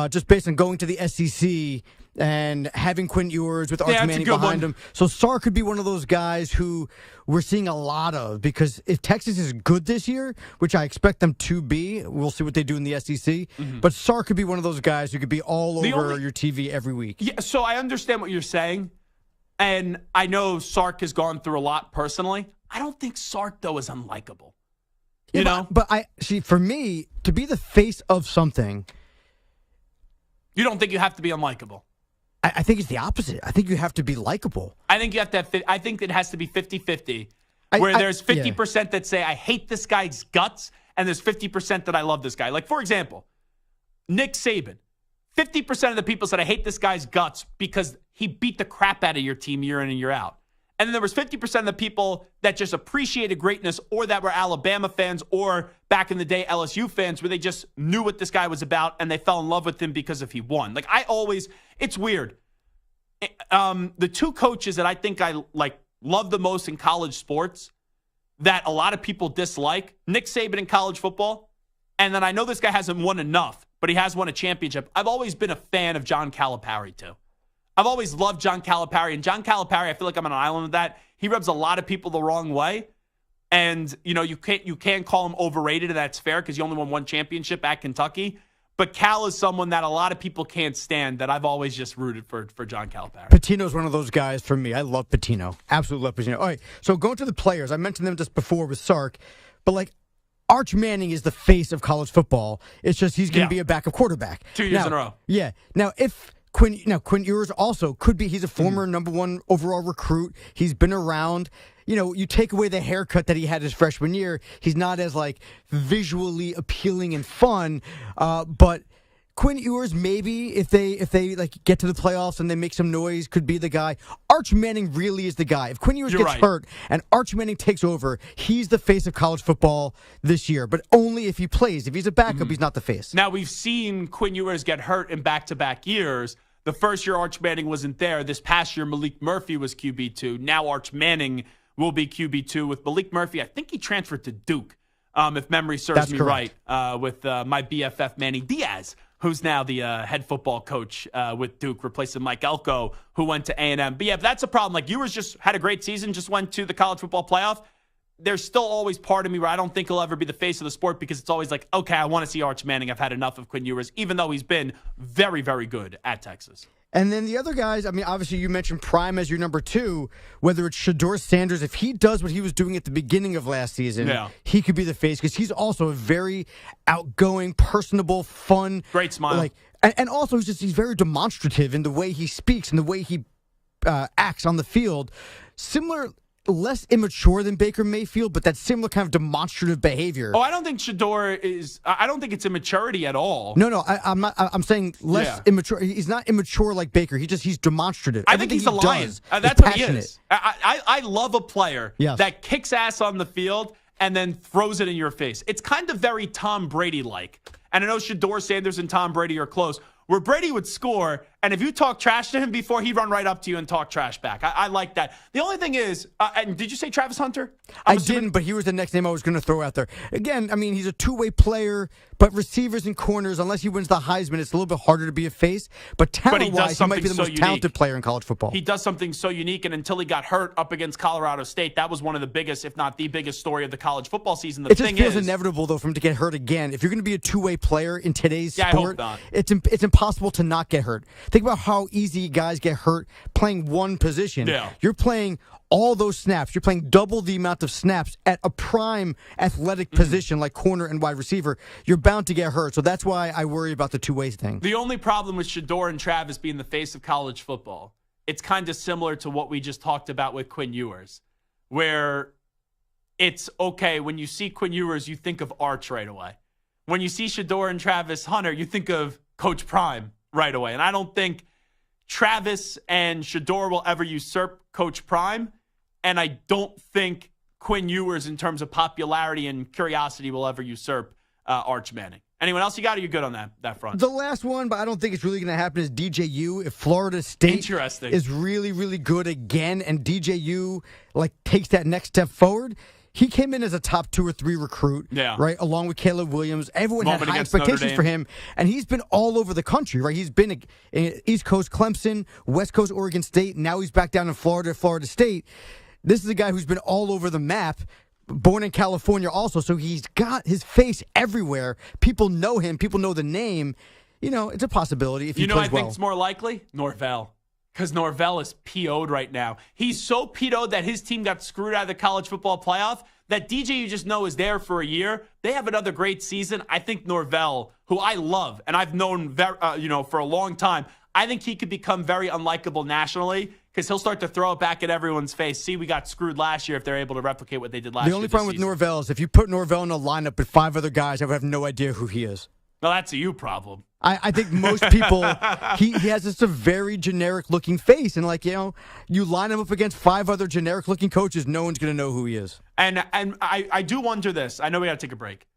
Speaker 6: Just based on going to the SEC and having Quinn Ewers with Arch Manning behind him. So Sark could be one of those guys who we're seeing a lot of, because if Texas is good this year, which I expect them to be, we'll see what they do in the SEC,
Speaker 3: Mm-hmm.
Speaker 6: but Sark could be one of those guys who could be all over your TV every week.
Speaker 3: Yeah, so I understand what you're saying, and I know Sark has gone through a lot personally. I don't think Sark, though, is unlikable. You know?
Speaker 6: But I see, for me, to be the face of something,
Speaker 3: you don't think you have to be unlikable?
Speaker 6: I think it's the opposite. I think you have to be likable.
Speaker 3: I think you have to have. I think it has to be 50-50, where there's 50% that say I hate this guy's guts, and there's 50% that I love this guy. Like, for example, Nick Saban. 50% of the people said I hate this guy's guts because he beat the crap out of your team year in and year out. And then there was 50% of the people that just appreciated greatness, or that were Alabama fans, or back in the day LSU fans, where they just knew what this guy was about and they fell in love with him because if he won. Like, it's weird. The two coaches that I think I love the most in college sports that a lot of people dislike, Nick Saban in college football, and then I know this guy hasn't won enough, but he has won a championship. I've always been a fan of John Calipari too. I've always loved John Calipari. And John Calipari, I feel like I'm on an island with that. He rubs a lot of people the wrong way. And, you can't call him overrated, and that's fair because he only won one championship at Kentucky. But Cal is someone that a lot of people can't stand that I've always just rooted for John Calipari.
Speaker 6: Patino's one of those guys for me. I love Patino. Absolutely love Patino. All right, so going to the players. I mentioned them just before with Sark. But, Arch Manning is the face of college football. It's just he's going to be a backup quarterback.
Speaker 3: 2 years in a row.
Speaker 6: Yeah. Now, if Quinn Ewers also could be. He's a former number 1 overall recruit. He's been around. You take away the haircut that he had his freshman year. He's not as visually appealing and fun. But Quinn Ewers, maybe if they get to the playoffs and they make some noise, could be the guy. Arch Manning really is the guy. If Quinn Ewers gets hurt and Arch Manning takes over, he's the face of college football this year. But only if he plays. If he's a backup, he's not the face.
Speaker 3: Now, we've seen Quinn Ewers get hurt in back-to-back years. The first year Arch Manning wasn't there. This past year, Malik Murphy was QB2. Now Arch Manning will be QB2 with Malik Murphy. I think he transferred to Duke, if memory serves me right, with my BFF Manny Diaz, who's now the head football coach with Duke, replacing Mike Elko, who went to A&M. But yeah, that's a problem. Ewers just had a great season, just went to the college football playoff. There's still always part of me where I don't think he'll ever be the face of the sport because it's always okay, I want to see Arch Manning. I've had enough of Quinn Ewers, even though he's been very, very good at Texas.
Speaker 6: And then the other guys, obviously you mentioned Prime as your number 2, whether it's Shedeur Sanders. If he does what he was doing at the beginning of last season, he could be the face because he's also a very outgoing, personable, fun.
Speaker 3: Great smile.
Speaker 6: And also he's very demonstrative in the way he speaks and the way he acts on the field. Less immature than Baker Mayfield, but that similar kind of demonstrative behavior.
Speaker 3: Oh, I don't think Shedeur is. I don't think it's immaturity at all.
Speaker 6: No, I'm not. I'm saying less immature. He's not immature like Baker. He's demonstrative.
Speaker 3: I think he's a lion. That's what he is. I love a player that kicks ass on the field and then throws it in your face. It's kind of very Tom Brady-like. And I know Shedeur Sanders and Tom Brady are close, where Brady would score And if you talk trash to him before, he'd run right up to you and talk trash back. I like that. The only thing is, and did you say Travis Hunter?
Speaker 6: I didn't, but he was the next name I was going to throw out there. Again, I mean, he's a two-way player, but receivers and corners, unless he wins the Heisman, it's a little bit harder to be a face. But talent-wise, he might be the most talented player in college football.
Speaker 3: He does something so unique, and until he got hurt up against Colorado State, that was one of the biggest, if not the biggest story of the college football season.
Speaker 6: It just feels inevitable, though, for him to get hurt again. If you're going to be a two-way player in today's sport, it's impossible to not get hurt. Think about how easy guys get hurt playing one position.
Speaker 3: Yeah.
Speaker 6: You're playing all those snaps. You're playing double the amount of snaps at a prime athletic position like corner and wide receiver. You're bound to get hurt. So that's why I worry about the two-way thing.
Speaker 3: The only problem with Shedeur and Travis being the face of college football, it's kind of similar to what we just talked about with Quinn Ewers, where it's okay, when you see Quinn Ewers, you think of Arch right away. When you see Shedeur and Travis Hunter, you think of Coach Prime right away. And I don't think Travis and Shedeur will ever usurp Coach Prime, and I don't think Quinn Ewers, in terms of popularity and curiosity, will ever usurp Arch Manning. Anyone else you got, or you good on that front?
Speaker 6: The last one, but I don't think it's really going to happen, is DJU. If Florida State is really, really good again, and DJU takes that next step forward, he came in as a top 2 or 3 recruit, right, along with Caleb Williams. Everyone had high expectations for him, and he's been all over the country, right? He's been in East Coast Clemson, West Coast Oregon State, now he's back down in Florida State. This is a guy who's been all over the map, born in California also, so he's got his face everywhere. People know him. People know the name. You know, it's a possibility if he plays well.
Speaker 3: I think it's more likely? Norvell. Because Norvell is PO'd right now. He's so PO'd that his team got screwed out of the college football playoff that DJ, you just know, is there for a year. They have another great season. I think Norvell, who I love and I've known for a long time, I think he could become very unlikable nationally because he'll start to throw it back at everyone's face. See, we got screwed last year if they're able to replicate what they did last year.
Speaker 6: The only problem with Norvell is if you put Norvell in a lineup with 5 other guys, I would have no idea who he is.
Speaker 3: Well, that's a you problem.
Speaker 6: I think most people, he has just a very generic-looking face. And, you line him up against 5 other generic-looking coaches, no one's going to know who he is.
Speaker 3: And I do wonder this. I know we got to take a break.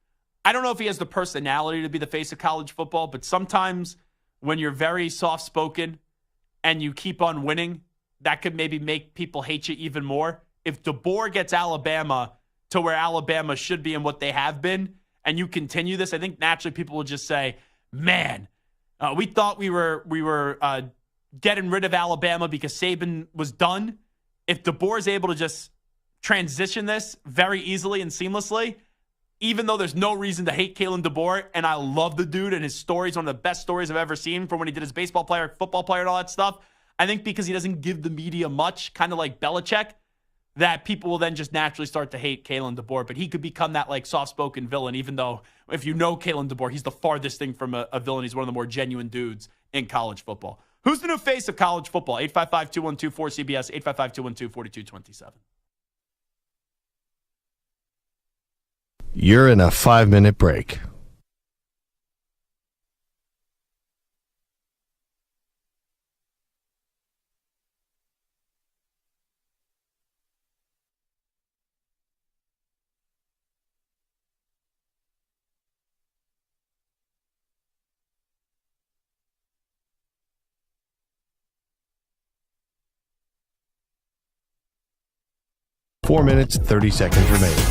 Speaker 3: I don't know if he has the personality to be the face of college football, but sometimes when you're very soft-spoken and you keep on winning, that could maybe make people hate you even more. If DeBoer gets Alabama to where Alabama should be and what they have been, and you continue this, I think naturally people will just say, man, we thought we were getting rid of Alabama because Saban was done. If DeBoer is able to just transition this very easily and seamlessly, even though there's no reason to hate Kalen DeBoer, and I love the dude and his stories, one of the best stories I've ever seen from when he did his baseball player, football player, and all that stuff, I think because he doesn't give the media much, kind of like Belichick, that people will then just naturally start to hate Kalen DeBoer. But he could become that soft-spoken villain, even though if you know Kalen DeBoer, he's the farthest thing from a villain. He's one of the more genuine dudes in college football. Who's the new face of college football? 855-212-4CBS, 855-212-4227.
Speaker 1: You're in a 5-minute break. Four minutes, 30 seconds remaining.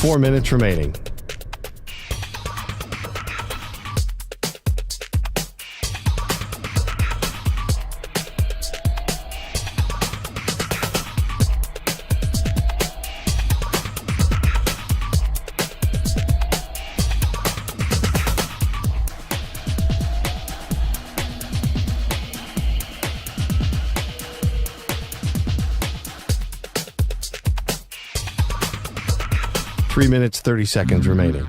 Speaker 1: Four minutes remaining. Three minutes, 30 seconds remaining.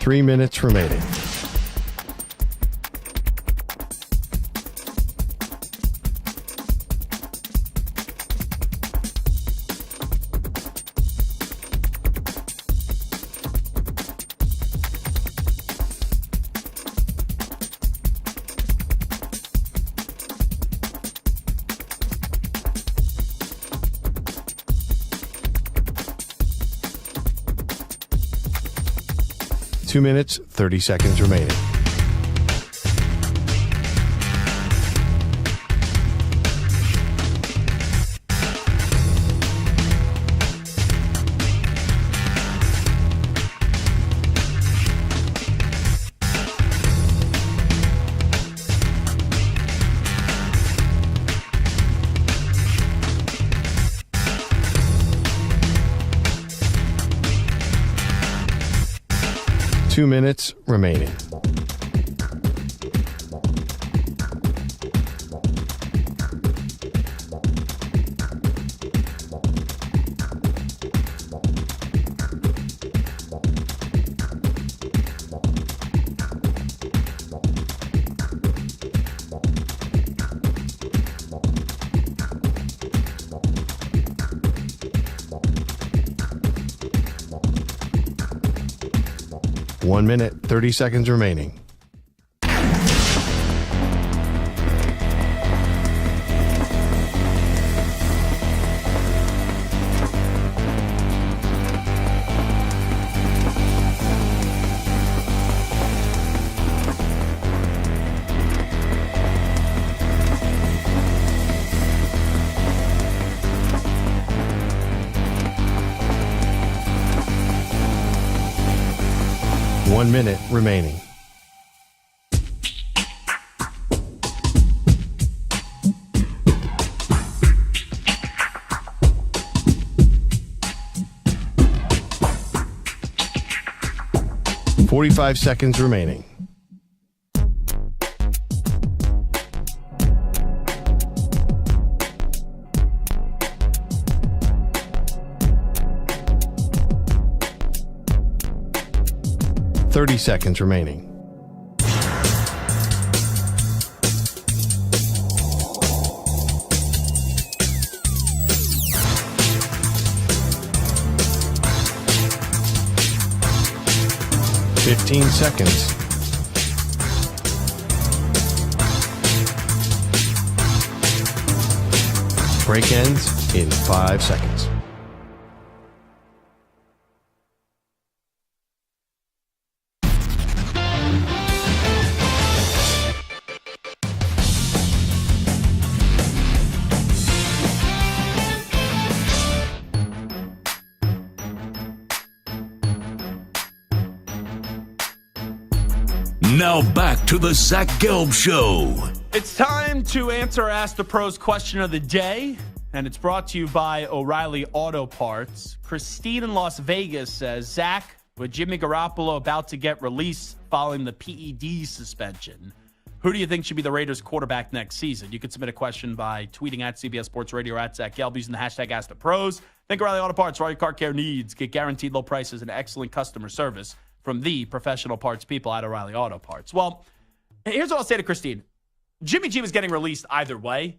Speaker 1: 3 minutes remaining. Two minutes, 30 seconds remaining. Two minutes remaining. One minute, 30 seconds remaining. One minute remaining. .45 seconds remaining. .30 seconds remaining. .15 seconds. Break ends in 5 seconds.
Speaker 2: Now back to the Zach Gelb Show.
Speaker 3: It's time to answer Ask the Pros question of the day, and it's brought to you by O'Reilly Auto Parts. Christine in Las Vegas says, Zach, with Jimmy Garoppolo about to get released following the PED suspension, who do you think should be the Raiders quarterback next season? You can submit a question by tweeting at CBS Sports Radio or at Zach Gelb using the hashtag Ask the Pros. Think O'Reilly Auto Parts for all your car care needs. Get guaranteed low prices and excellent customer service from the professional parts people at O'Reilly Auto Parts. Well, here's what I'll say to Christine. Jimmy G was getting released either way.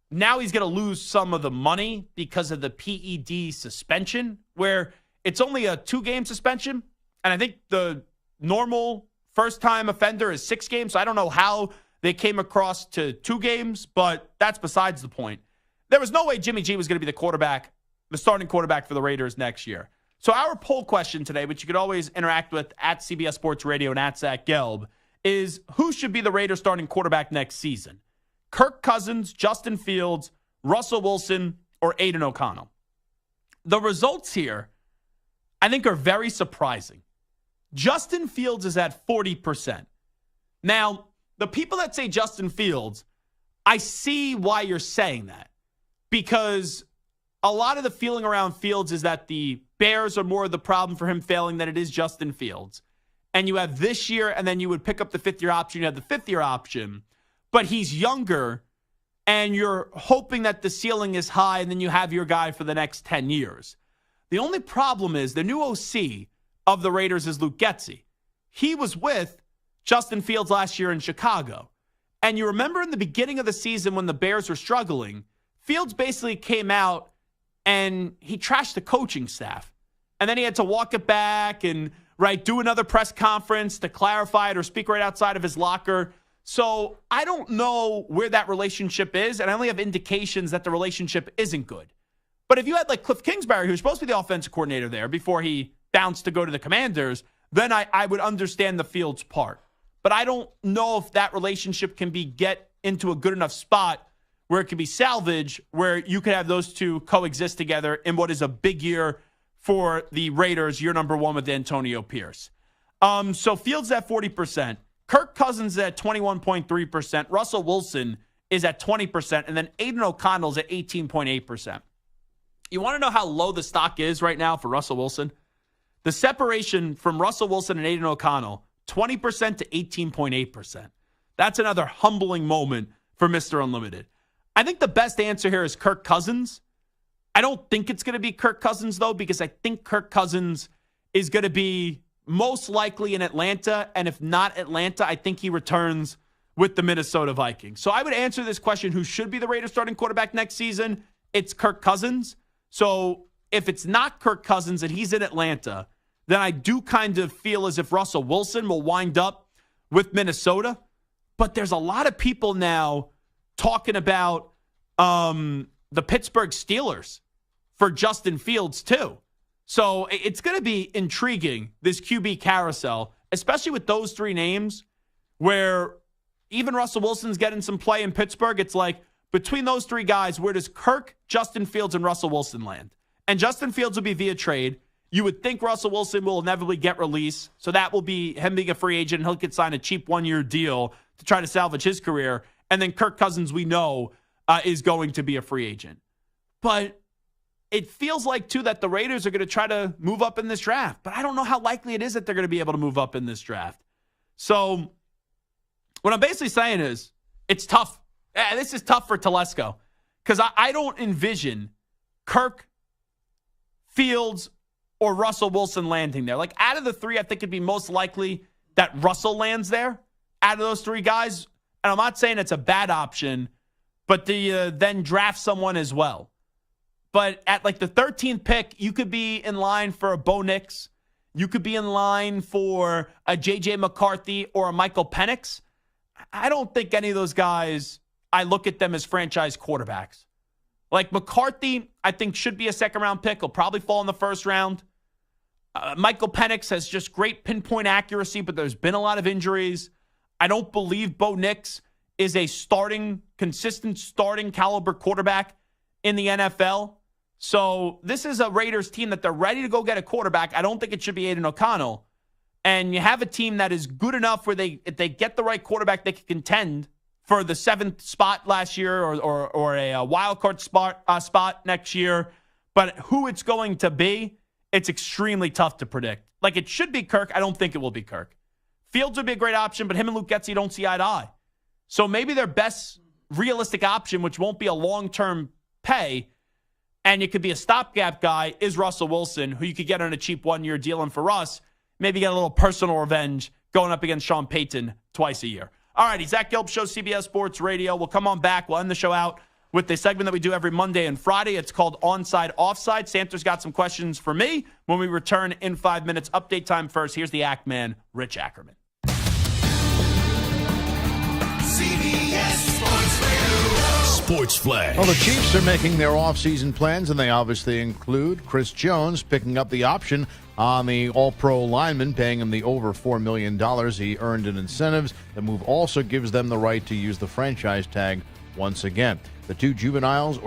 Speaker 3: Now he's going to lose some of the money because of the PED suspension, where it's only a 2-game suspension. And I think the normal first-time offender is 6 games. So I don't know how they came across to 2 games, but that's besides the point. There was no way Jimmy G was going to be the quarterback, the starting quarterback for the Raiders next year. So our poll question today, which you could always interact with at CBS Sports Radio and at Zach Gelb, is who should be the Raiders starting quarterback next season? Kirk Cousins, Justin Fields, Russell Wilson, or Aiden O'Connell? The results here, I think, are very surprising. Justin Fields is at 40%. Now, the people that say Justin Fields, I see why you're saying that. Because a lot of the feeling around Fields is that the Bears are more of the problem for him failing than it is Justin Fields. And you have this year, and then you would pick up the 5th-year option. You have the 5th-year option, but he's younger, and you're hoping that the ceiling is high, and then you have your guy for the next 10 years. The only problem is the new OC of the Raiders is Luke Getsy. he was with Justin Fields last year in Chicago. And you remember in the beginning of the season when the Bears were struggling, Fields basically came out and he trashed the coaching staff. And then he had to walk it back and do another press conference to clarify it or speak right outside of his locker. So I don't know where that relationship is, and I only have indications that the relationship isn't good. But if you had like Cliff Kingsbury, who was supposed to be the offensive coordinator there before he bounced to go to the Commanders, then I would understand the Fields part. But I don't know if that relationship can get into a good enough spot where it can be salvaged, where you could have those two coexist together in what is a big year for the Raiders, year number 1 with Antonio Pierce. So Fields at 40%. Kirk Cousins is at 21.3%. Russell Wilson is at 20%. And then Aiden O'Connell's at 18.8%. You want to know how low the stock is right now for Russell Wilson? The separation from Russell Wilson and Aiden O'Connell, 20% to 18.8%. That's another humbling moment for Mr. Unlimited. I think the best answer here is Kirk Cousins. I don't think it's going to be Kirk Cousins, though, because I think Kirk Cousins is going to be most likely in Atlanta. And if not Atlanta, I think he returns with the Minnesota Vikings. So I would answer this question, who should be the Raiders starting quarterback next season? It's Kirk Cousins. So if it's not Kirk Cousins and he's in Atlanta, then I do kind of feel as if Russell Wilson will wind up with Minnesota. But there's a lot of people now talking about the Pittsburgh Steelers for Justin Fields too. So it's going to be intriguing, this QB carousel, especially with those three names where even Russell Wilson's getting some play in Pittsburgh. It's like between those three guys, where does Kirk, Justin Fields, and Russell Wilson land? And Justin Fields will be via trade. You would think Russell Wilson will inevitably get released. So that will be him being a free agent. And he'll get signed a cheap 1-year deal to try to salvage his career. And then Kirk Cousins, we know, is going to be a free agent. But it feels like, too, that the Raiders are going to try to move up in this draft. But I don't know how likely it is that they're going to be able to move up in this draft. So what I'm basically saying is it's tough. This is tough for Telesco because I don't envision Kirk, Fields, or Russell Wilson landing there. Like, out of the three, I think it'd be most likely that Russell lands there out of those three guys. And I'm not saying it's a bad option, but then draft someone as well. But at like the 13th pick, you could be in line for a Bo Nix. You could be in line for a J.J. McCarthy or a Michael Penix. I don't think any of those guys, I look at them as franchise quarterbacks. Like McCarthy, I think should be a second-round pick. He'll probably fall in the first round. Michael Penix has just great pinpoint accuracy, but there's been a lot of injuries. I don't believe Bo Nix is a consistent starting caliber quarterback in the NFL. So this is a Raiders team that they're ready to go get a quarterback. I don't think it should be Aiden O'Connell. And you have a team that is good enough where if they get the right quarterback, they can contend for the 7th spot last year or a wild card spot next year. But who it's going to be, it's extremely tough to predict. Like, it should be Kirk. I don't think it will be Kirk. Fields would be a great option, but him and Luke Getsy don't see eye to eye. So maybe their best realistic option, which won't be a long-term pay, and it could be a stopgap guy, is Russell Wilson, who you could get on a cheap 1-year deal. And for us, maybe get a little personal revenge going up against Sean Payton twice a year. All righty, Zach Gelb Show, CBS Sports Radio. We'll come on back. We'll end the show out with the segment that we do every Monday and Friday. It's called Onside Offside. Santa's got some questions for me when we return in 5 minutes. Update time first. Here's the Act Man, Rich Ackerman.
Speaker 2: CBS Sports Radio. Sports Flash.
Speaker 7: Well, the Chiefs are making their offseason plans, and they obviously include Chris Jones picking up the option on the All-Pro lineman, paying him the over $4 million he earned in incentives. The move also gives them the right to use the franchise tag once again. The two juveniles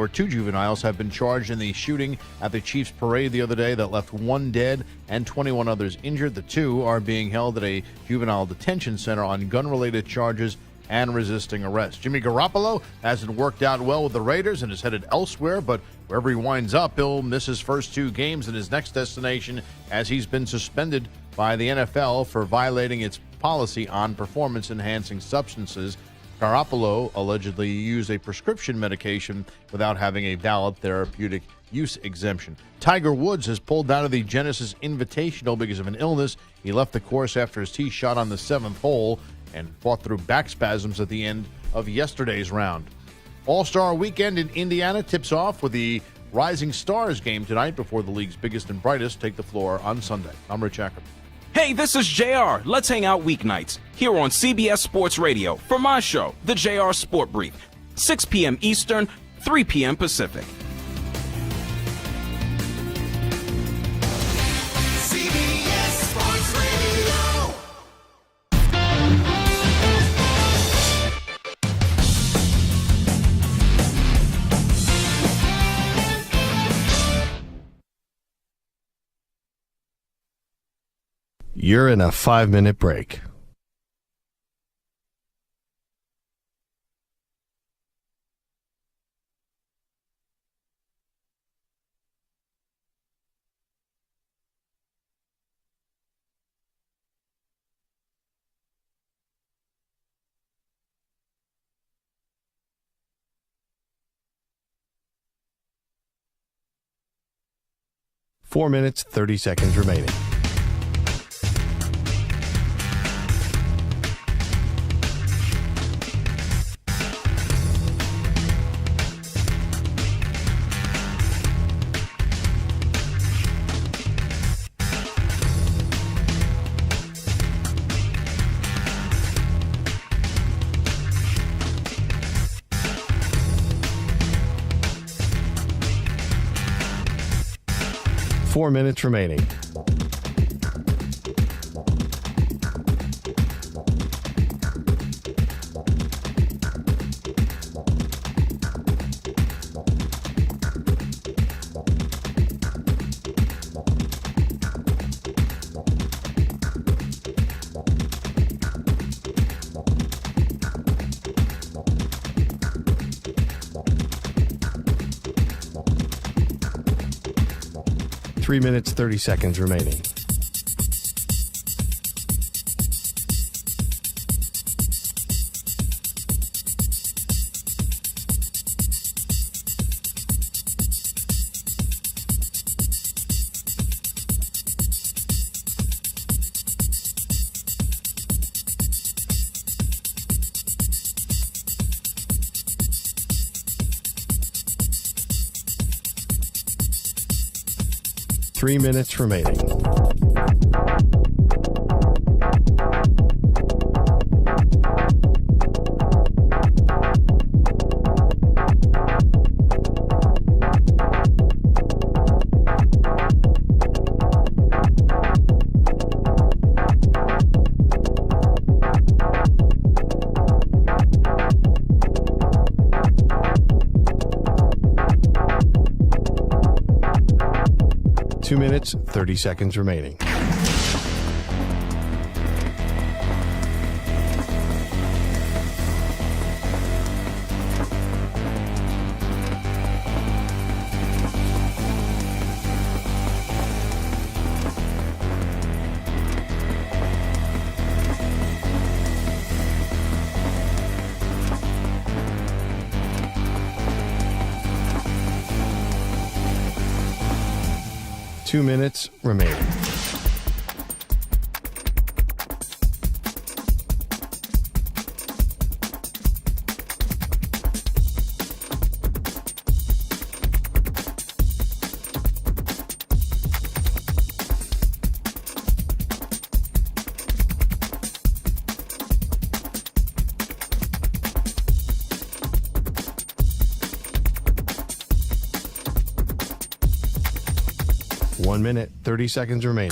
Speaker 7: have been charged in the shooting at the Chiefs parade the other day that left 1 dead and 21 others injured. The two are being held at a juvenile detention center on gun-related charges and resisting arrest. Jimmy Garoppolo hasn't worked out well with the Raiders and is headed elsewhere, but wherever he winds up, he'll miss his first 2 games in his next destination, as he's been suspended by the NFL for violating its policy on performance-enhancing substances. Garoppolo allegedly used a prescription medication without having a valid therapeutic use exemption. Tiger Woods has pulled out of the Genesis Invitational because of an illness. He left the course after his tee shot on the 7th hole and fought through back spasms at the end of yesterday's round. All-Star Weekend in Indiana tips off with the Rising Stars game tonight before the league's biggest and brightest take the floor on Sunday. I'm Rich Ackerman.
Speaker 21: Hey, this is JR. Let's hang out weeknights here on CBS Sports Radio for my show, the JR Sport Brief, 6 p.m. Eastern, 3 p.m. Pacific.
Speaker 2: CBS Sports Radio.
Speaker 1: You're in a 5-minute break. Four minutes, 30 seconds remaining. Four minutes remaining. Three minutes, 30 seconds remaining. Three minutes remaining. Two minutes, 30 seconds remaining. Two minutes remaining. One minute, 30 seconds remaining.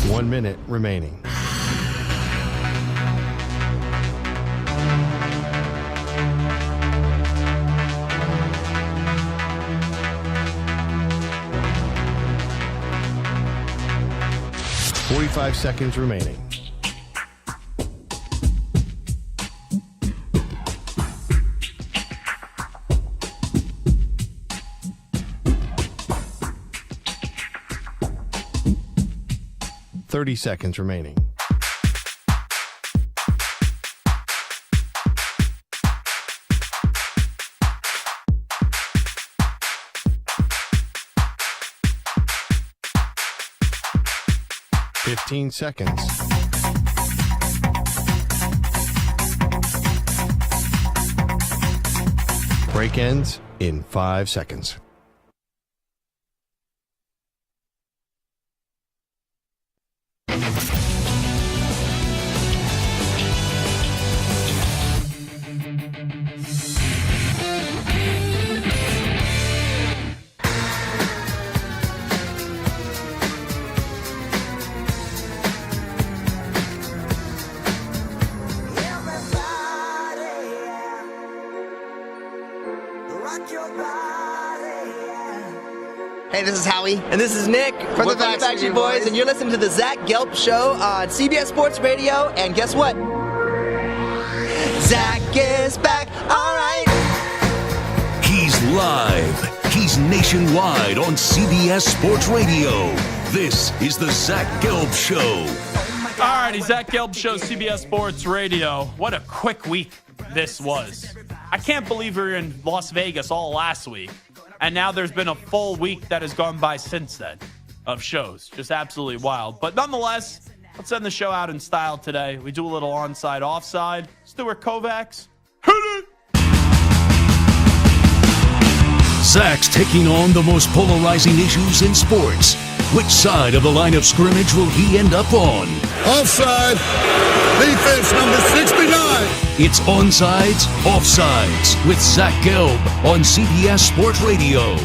Speaker 1: One minute remaining. 45 seconds remaining. Seconds remaining. Seconds. Break ends in 5 seconds.
Speaker 8: Hey, this is Howie. And this is Nick. We're the Backstreet Boys, and you're listening to the Zach Gelb Show on CBS Sports Radio. And guess what? Zach is back. All right.
Speaker 2: He's live. He's nationwide on CBS Sports Radio. This is the Zach Gelb Show.
Speaker 3: All righty, Zach Gelb Show, CBS Sports Radio. What a quick week this was. I can't believe we were in Las Vegas all last week. And now there's been a full week that has gone by since then of shows. Just absolutely wild. But nonetheless, let's end the show out in style today. We do a little onside, offside. Stuart Kovacs. Hit it!
Speaker 2: Zach's taking on the most polarizing issues in sports. Which side of the line of scrimmage will he end up on?
Speaker 22: Offside. Defense number 69.
Speaker 2: It's Onsides, Offsides with Zach Gelb on CBS Sports Radio.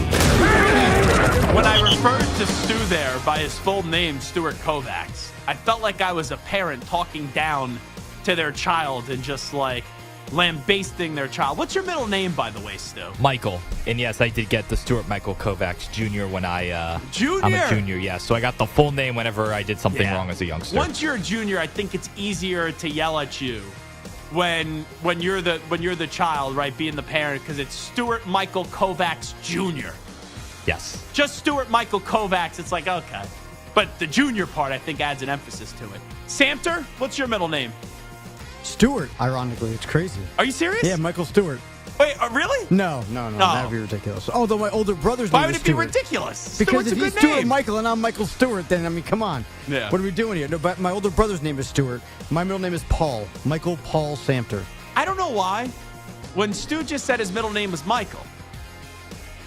Speaker 3: When I referred to Stu there by his full name, Stuart Kovacs, I felt like I was a parent talking down to their child and just like lambasting their child. What's your middle name, by the way, Stu?
Speaker 5: Michael. And yes, I did get the Stuart Michael Kovacs Jr. when
Speaker 3: Junior?
Speaker 5: I'm a junior, yes. So I got the full name whenever I did something wrong as a youngster.
Speaker 3: Once you're a junior, I think it's easier to yell at you when you're the child, right, being the parent, because it's Stuart Michael Kovacs Jr.
Speaker 5: Yes.
Speaker 3: Just Stuart Michael Kovacs, it's like, okay. But the junior part, I think, adds an emphasis to it. Samter, what's your middle name?
Speaker 6: Stewart, ironically. It's crazy.
Speaker 3: Are you serious?
Speaker 6: Yeah, Michael Stewart.
Speaker 3: Wait, really?
Speaker 6: No. That would be ridiculous. Although my older brother's name is Stewart.
Speaker 3: Why would it be ridiculous?
Speaker 6: Because
Speaker 3: Stewart's
Speaker 6: if he's Stuart Michael and I'm Michael Stewart, then, I mean, come on.
Speaker 3: Yeah.
Speaker 6: What are we doing here? No, but my older brother's name is Stewart. My middle name is Paul. Michael Paul Samter.
Speaker 3: I don't know why. When Stu just said his middle name was Michael,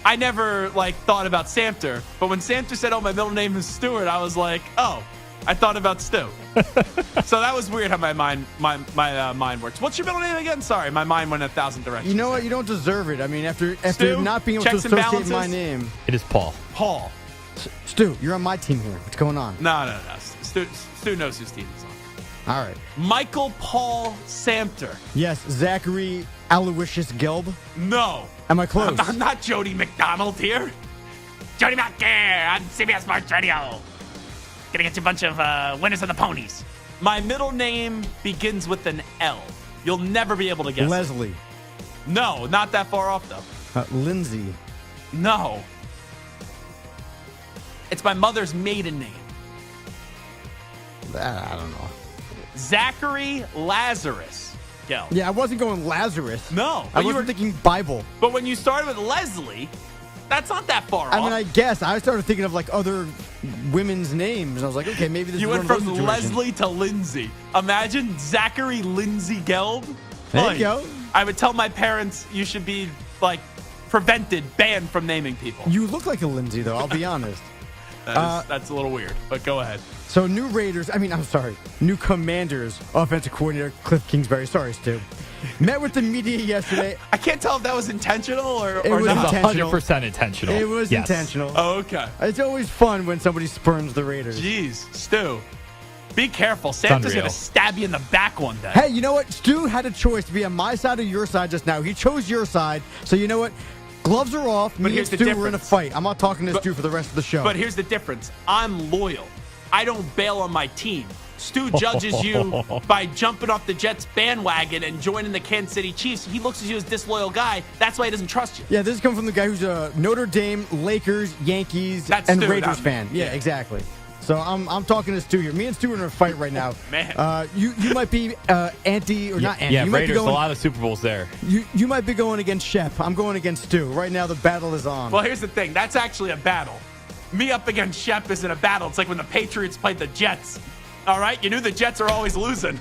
Speaker 3: I never, thought about Samter. But when Samter said, oh, my middle name is Stewart, I was like, oh, I thought about Stu. So that was weird how my mind works. What's your middle name again? Sorry, my mind went in 1,000 directions.
Speaker 6: You know what? You don't deserve it. I mean, after
Speaker 3: Stu,
Speaker 6: not being able to
Speaker 3: checks and
Speaker 6: associate
Speaker 3: balances?
Speaker 6: my name.
Speaker 5: It is Paul.
Speaker 3: Paul.
Speaker 6: Stu, you're on my team here. What's going on?
Speaker 3: No. Stu knows whose team he's on.
Speaker 6: All right.
Speaker 3: Michael Paul Samter.
Speaker 6: Yes, Zachary Aloysius Gelb.
Speaker 3: No.
Speaker 6: Am I close?
Speaker 3: I'm not Jody McDonald here. Jody Mac here on CBS Sports Radio. Gonna get you a bunch of winners of the ponies. My middle name begins with an L. You'll never be able to guess.
Speaker 6: Leslie.
Speaker 3: No, not that far off, though.
Speaker 6: Lindsay.
Speaker 3: No. It's my mother's maiden name.
Speaker 6: I don't know.
Speaker 3: Zachary Lazarus Gelb.
Speaker 6: Yeah, I wasn't going Lazarus.
Speaker 3: No.
Speaker 6: I wasn't thinking Bible.
Speaker 3: But when you started with Leslie, that's not that far off.
Speaker 6: I mean, I guess. I started thinking of, other women's names. I was like, okay, maybe this
Speaker 3: you
Speaker 6: is
Speaker 3: went
Speaker 6: one of
Speaker 3: from
Speaker 6: those situations.
Speaker 3: Leslie to Lindsay. Imagine Zachary Lindsay Gelb.
Speaker 6: There you go.
Speaker 3: I would tell my parents you should be, prevented, banned from naming people.
Speaker 6: You look like a Lindsay, though, I'll be honest.
Speaker 3: That's a little weird, but go ahead.
Speaker 6: So new Commanders offensive coordinator Cliff Kingsbury. Sorry, Stu. Met with the media yesterday.
Speaker 3: I can't tell if that was intentional or
Speaker 6: it was
Speaker 3: not.
Speaker 6: intentional.
Speaker 5: 100% intentional.
Speaker 6: It was intentional.
Speaker 3: Oh, okay.
Speaker 6: It's always fun when somebody spurns the Raiders.
Speaker 3: Jeez, Stu. Be careful. Santa's going to stab you in the back one day.
Speaker 6: Hey, you know what? Stu had a choice to be on my side or your side just now. He chose your side. So you know what? Gloves are off. Me and Stu were in a fight. I'm not talking to Stu for the rest of the show.
Speaker 3: But here's the difference. I'm loyal. I don't bail on my team. Stu judges you by jumping off the Jets bandwagon and joining the Kansas City Chiefs. He looks at you as a disloyal guy. That's why he doesn't trust you.
Speaker 6: Yeah, this is coming from the guy who's a Notre Dame, Lakers, Yankees, and
Speaker 3: Stu,
Speaker 6: Raiders fan. Yeah, exactly. So I'm talking to Stu here. Me and Stu are in a fight right now.
Speaker 3: Man.
Speaker 6: You might be anti or not anti.
Speaker 5: Yeah,
Speaker 6: you might
Speaker 5: Raiders,
Speaker 6: be going,
Speaker 5: a lot of Super Bowls there.
Speaker 6: You might be going against Shep. I'm going against Stu. Right now the battle is on.
Speaker 3: Well, here's the thing. That's actually a battle. Me up against Shep isn't a battle. It's like when the Patriots played the Jets. All right? You knew the Jets are always losing.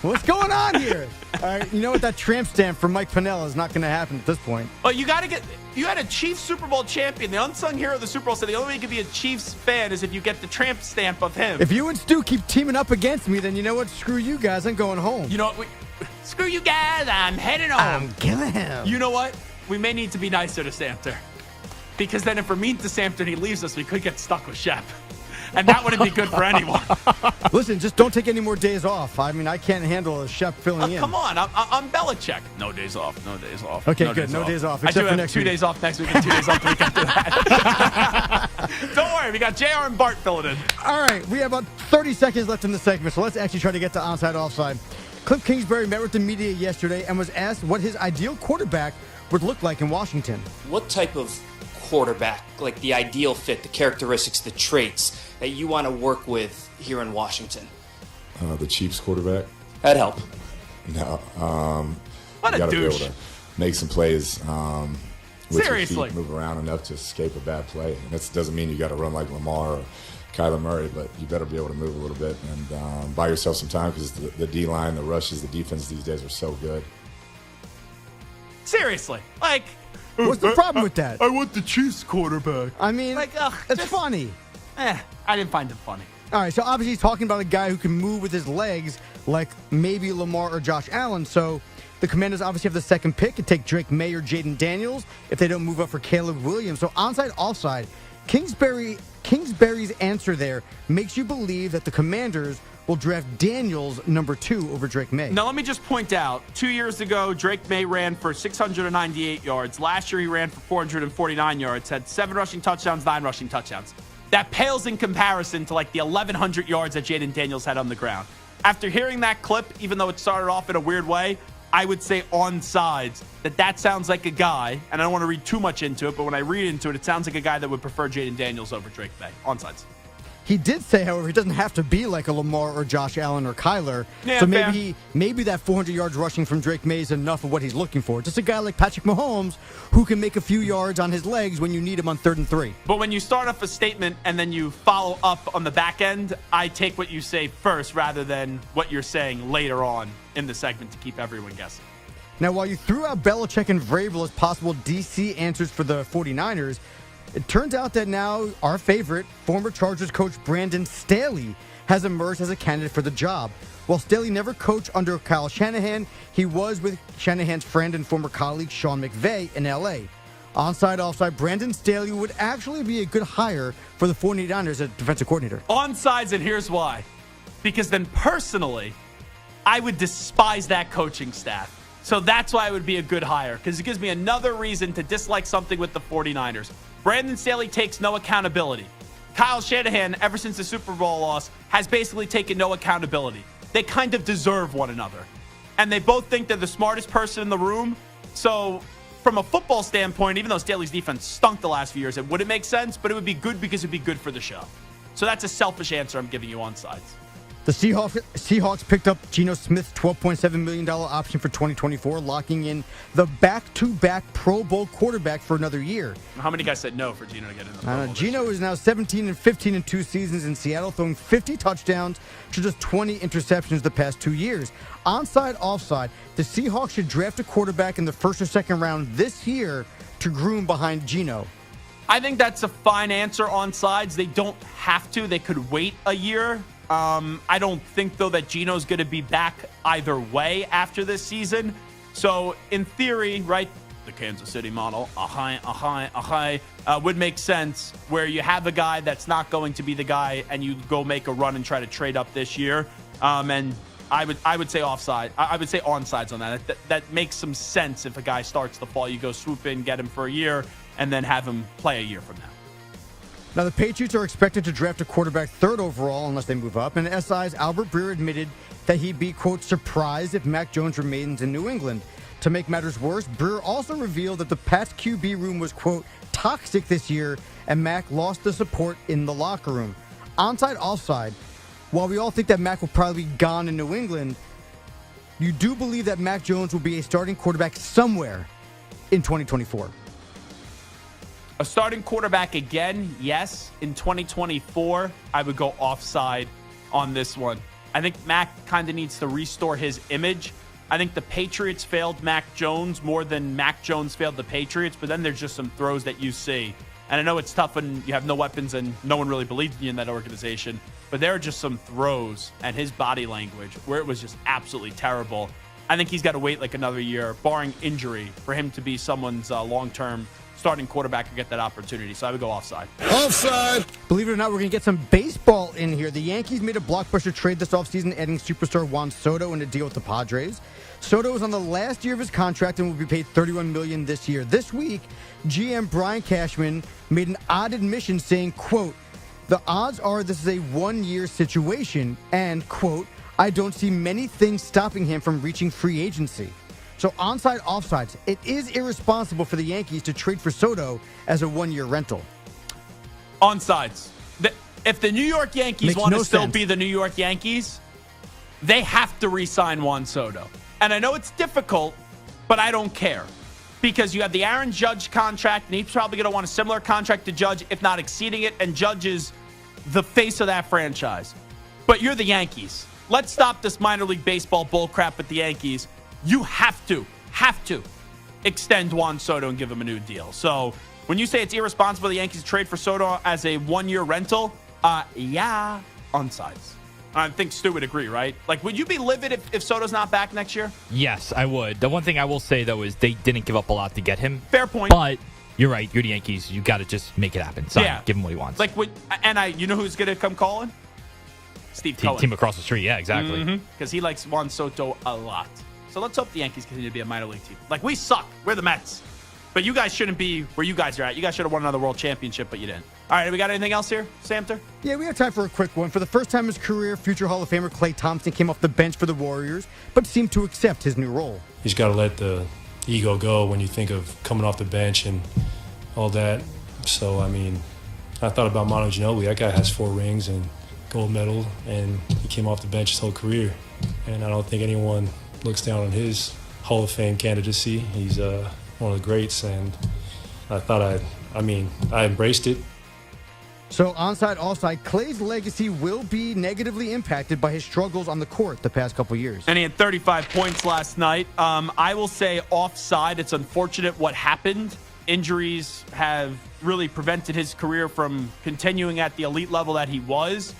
Speaker 6: What's going on here? All right, you know what? That tramp stamp for Mike Pennel is not going to happen at this point.
Speaker 3: Well, you got to get. You had a Chiefs Super Bowl champion. The unsung hero of the Super Bowl said the only way you can be a Chiefs fan is if you get the tramp stamp of him.
Speaker 6: If you and Stu keep teaming up against me, then you know what? Screw you guys. I'm going home.
Speaker 3: You know what? Screw you guys. I'm heading home.
Speaker 6: I'm killing him.
Speaker 3: You know what? We may need to be nicer to Samter. Because then if we're mean to Samter and he leaves us, we could get stuck with Shep. And that wouldn't be good for anyone.
Speaker 6: Listen, just don't take any more days off. I mean, I can't handle a Shep filling in.
Speaker 3: Come on, I'm Belichick. No days off. No days off.
Speaker 6: Okay,
Speaker 3: no
Speaker 6: good.
Speaker 3: Days
Speaker 6: no
Speaker 3: off.
Speaker 6: days off.
Speaker 3: I
Speaker 6: Except
Speaker 3: do
Speaker 6: for
Speaker 3: have
Speaker 6: next
Speaker 3: 2
Speaker 6: week.
Speaker 3: days off next week and 2 days off the week after that. Don't worry, we got JR and Bart filling in.
Speaker 6: All right, we have about 30 seconds left in the segment, so let's actually try to get to onside offside. Cliff Kingsbury met with the media yesterday and was asked what his ideal quarterback would look like in Washington.
Speaker 9: What type of quarterback, like the ideal fit, the characteristics, the traits that you want to work with here in Washington?
Speaker 10: The Chiefs quarterback.
Speaker 9: That'd help.
Speaker 10: No.
Speaker 3: What
Speaker 10: you
Speaker 3: a
Speaker 10: gotta
Speaker 3: douche.
Speaker 10: be able to make some plays with
Speaker 3: Seriously.
Speaker 10: your feet, move around enough to escape a bad play. And that doesn't mean you got to run like Lamar or Kyler Murray, but you better be able to move a little bit and buy yourself some time because the D-line, the rushes, the defense these days are so good.
Speaker 3: Seriously. Like,
Speaker 6: what's the problem with that?
Speaker 3: I want the Chiefs quarterback.
Speaker 6: I mean,
Speaker 3: Like,
Speaker 6: it's funny.
Speaker 3: I didn't find it funny.
Speaker 6: All right, so obviously he's talking about a guy who can move with his legs like maybe Lamar or Josh Allen. So the Commanders obviously have the second pick and take Drake May or Jaden Daniels if they don't move up for Caleb Williams. So onside, offside, Kingsbury's answer there makes you believe that the Commanders will draft Daniels number 2 over Drake May.
Speaker 3: Now, let me just point out, 2 years ago, Drake May ran for 698 yards. Last year, he ran for 449 yards, had 7 rushing touchdowns, 9 rushing touchdowns. That pales in comparison to like the 1,100 yards that Jaden Daniels had on the ground. After hearing that clip, even though it started off in a weird way, I would say on sides that sounds like a guy, and I don't want to read too much into it, but when I read into it, it sounds like a guy that would prefer Jaden Daniels over Drake May. On sides.
Speaker 6: He did say, however, he doesn't have to be like a Lamar or Josh Allen or Kyler.
Speaker 3: Yeah,
Speaker 6: so
Speaker 3: fair.
Speaker 6: maybe that 400 yards rushing from Drake May is enough of what he's looking for. Just a guy like Patrick Mahomes who can make a few yards on his legs when you need him on 3rd and 3.
Speaker 3: But when you start off a statement and then you follow up on the back end, I take what you say first rather than what you're saying later on in the segment to keep everyone guessing.
Speaker 6: Now, while you threw out Belichick and Vrabel as possible DC answers for the 49ers, it turns out that now our favorite, former Chargers coach Brandon Staley, has emerged as a candidate for the job. While Staley never coached under Kyle Shanahan, he was with Shanahan's friend and former colleague Sean McVay in L.A. Onside, offside, Brandon Staley would actually be a good hire for the 49ers as defensive coordinator.
Speaker 3: Onsides, and here's why. Because then personally, I would despise that coaching staff. So that's why it would be a good hire, because it gives me another reason to dislike something with the 49ers. Brandon Staley takes no accountability. Kyle Shanahan, ever since the Super Bowl loss, has basically taken no accountability. They kind of deserve one another. And they both think they're the smartest person in the room. So from a football standpoint, even though Staley's defense stunk the last few years, it wouldn't make sense, but it would be good because it would be good for the show. So that's a selfish answer I'm giving you on sides.
Speaker 6: The Seahawks picked up Geno Smith's $12.7 million option for 2024, locking in the back-to-back Pro Bowl quarterback for another year.
Speaker 3: How many guys said no for Geno to get in the Pro Bowl?
Speaker 6: Geno is now 17-15 in 2 seasons in Seattle, throwing 50 touchdowns to just 20 interceptions the past 2 years. Onside, offside, the Seahawks should draft a quarterback in the 1st or 2nd round this year to groom behind Geno.
Speaker 3: I think that's a fine answer on sides. They don't have to. They could wait a year. I don't think, though, that Geno's going to be back either way after this season. So, in theory, right, the Kansas City model, would make sense where you have a guy that's not going to be the guy and you go make a run and try to trade up this year. And I would say offside. I would say onsides on that. That makes some sense if a guy starts to fall. You go swoop in, get him for a year, and then have him play a year from now.
Speaker 6: Now, the Patriots are expected to draft a quarterback third overall unless they move up, and SI's Albert Breer admitted that he'd be, quote, surprised if Mac Jones remains in New England. To make matters worse, Breer also revealed that the Pats QB room was, quote, toxic this year, and Mac lost the support in the locker room. Onside, offside, while we all think that Mac will probably be gone in New England, you do believe that Mac Jones will be a starting quarterback somewhere in 2024.
Speaker 3: A starting quarterback again, yes. In 2024, I would go offside on this one. I think Mac kind of needs to restore his image. I think the Patriots failed Mac Jones more than Mac Jones failed the Patriots, but then there's just some throws that you see. And I know it's tough when you have no weapons and no one really believes in you in that organization, but there are just some throws and his body language where it was just absolutely terrible. I think he's got to wait like another year, barring injury, for him to be someone's long-term starting quarterback and get that opportunity. So I would go offside.
Speaker 22: Offside.
Speaker 6: Believe it or not, we're going to get some baseball in here. The Yankees made a blockbuster trade this offseason, adding superstar Juan Soto in a deal with the Padres. Soto is on the last year of his contract and will be paid $31 million this year. This week, GM Brian Cashman made an odd admission saying, quote, the odds are this is a one-year situation and, quote, I don't see many things stopping him from reaching free agency. So onside, offsides, it is irresponsible for the Yankees to trade for Soto as a one-year rental.
Speaker 3: Onsides. If the New York Yankees want to still be the New York Yankees, they have to re-sign Juan Soto. And I know it's difficult, but I don't care. Because you have the Aaron Judge contract, and he's probably going to want a similar contract to Judge, if not exceeding it, and Judge is the face of that franchise. But you're the Yankees. Let's stop this minor league baseball bullcrap with the Yankees. You have to extend Juan Soto and give him a new deal. So when you say it's irresponsible the Yankees trade for Soto as a one-year rental, yeah, onsides. I think Stu would agree, right? Like, would you be livid if Soto's not back next year?
Speaker 5: Yes, I would. The one thing I will say, though, is they didn't give up a lot to get him.
Speaker 3: Fair point.
Speaker 5: But you're right. You're the Yankees. You got to just make it happen. Give him what he wants.
Speaker 3: Like, you know who's going to come calling? Steve Cohen.
Speaker 5: Team across the street. Yeah, exactly.
Speaker 3: Because he likes Juan Soto a lot. So let's hope the Yankees continue to be a minor league team. Like, we suck. We're the Mets. But you guys shouldn't be where you guys are at. You guys should have won another world championship, but you didn't. All right, have we got anything else here, Samter?
Speaker 6: Yeah, we have time for a quick one. For the first time in his career, future Hall of Famer Klay Thompson came off the bench for the Warriors, but seemed to accept his new role.
Speaker 11: You just got to let the ego go when you think of coming off the bench and all that. So, I mean, I thought about Manu Ginobili. That guy has 4 rings and gold medal, and he came off the bench his whole career. And I don't think anyone looks down on his Hall of Fame candidacy. He's one of the greats, and I thought I embraced it.
Speaker 6: So, onside, offside, Klay's legacy will be negatively impacted by his struggles on the court the past couple years.
Speaker 3: And he had 35 points last night. I will say offside, it's unfortunate what happened. Injuries have really prevented his career from continuing at the elite level that he was.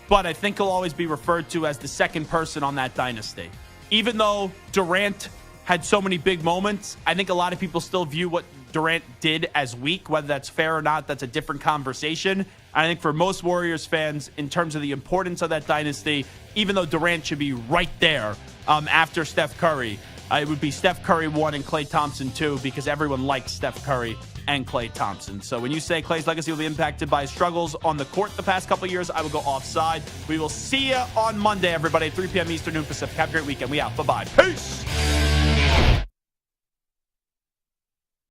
Speaker 3: But I think he'll always be referred to as the second person on that dynasty. Even though Durant had so many big moments, I think a lot of people still view what Durant did as weak. Whether that's fair or not, that's a different conversation. I think for most Warriors fans, in terms of the importance of that dynasty, even though Durant should be right there after Steph Curry, it would be Steph Curry 1 and Klay Thompson 2 because everyone likes Steph Curry and Klay Thompson. So when you say Klay's legacy will be impacted by his struggles on the court the past couple of years, I will go offside. We will see you on Monday, everybody, at 3 p.m. Eastern, noon Pacific. Have a great weekend. We out. Bye-bye. Peace.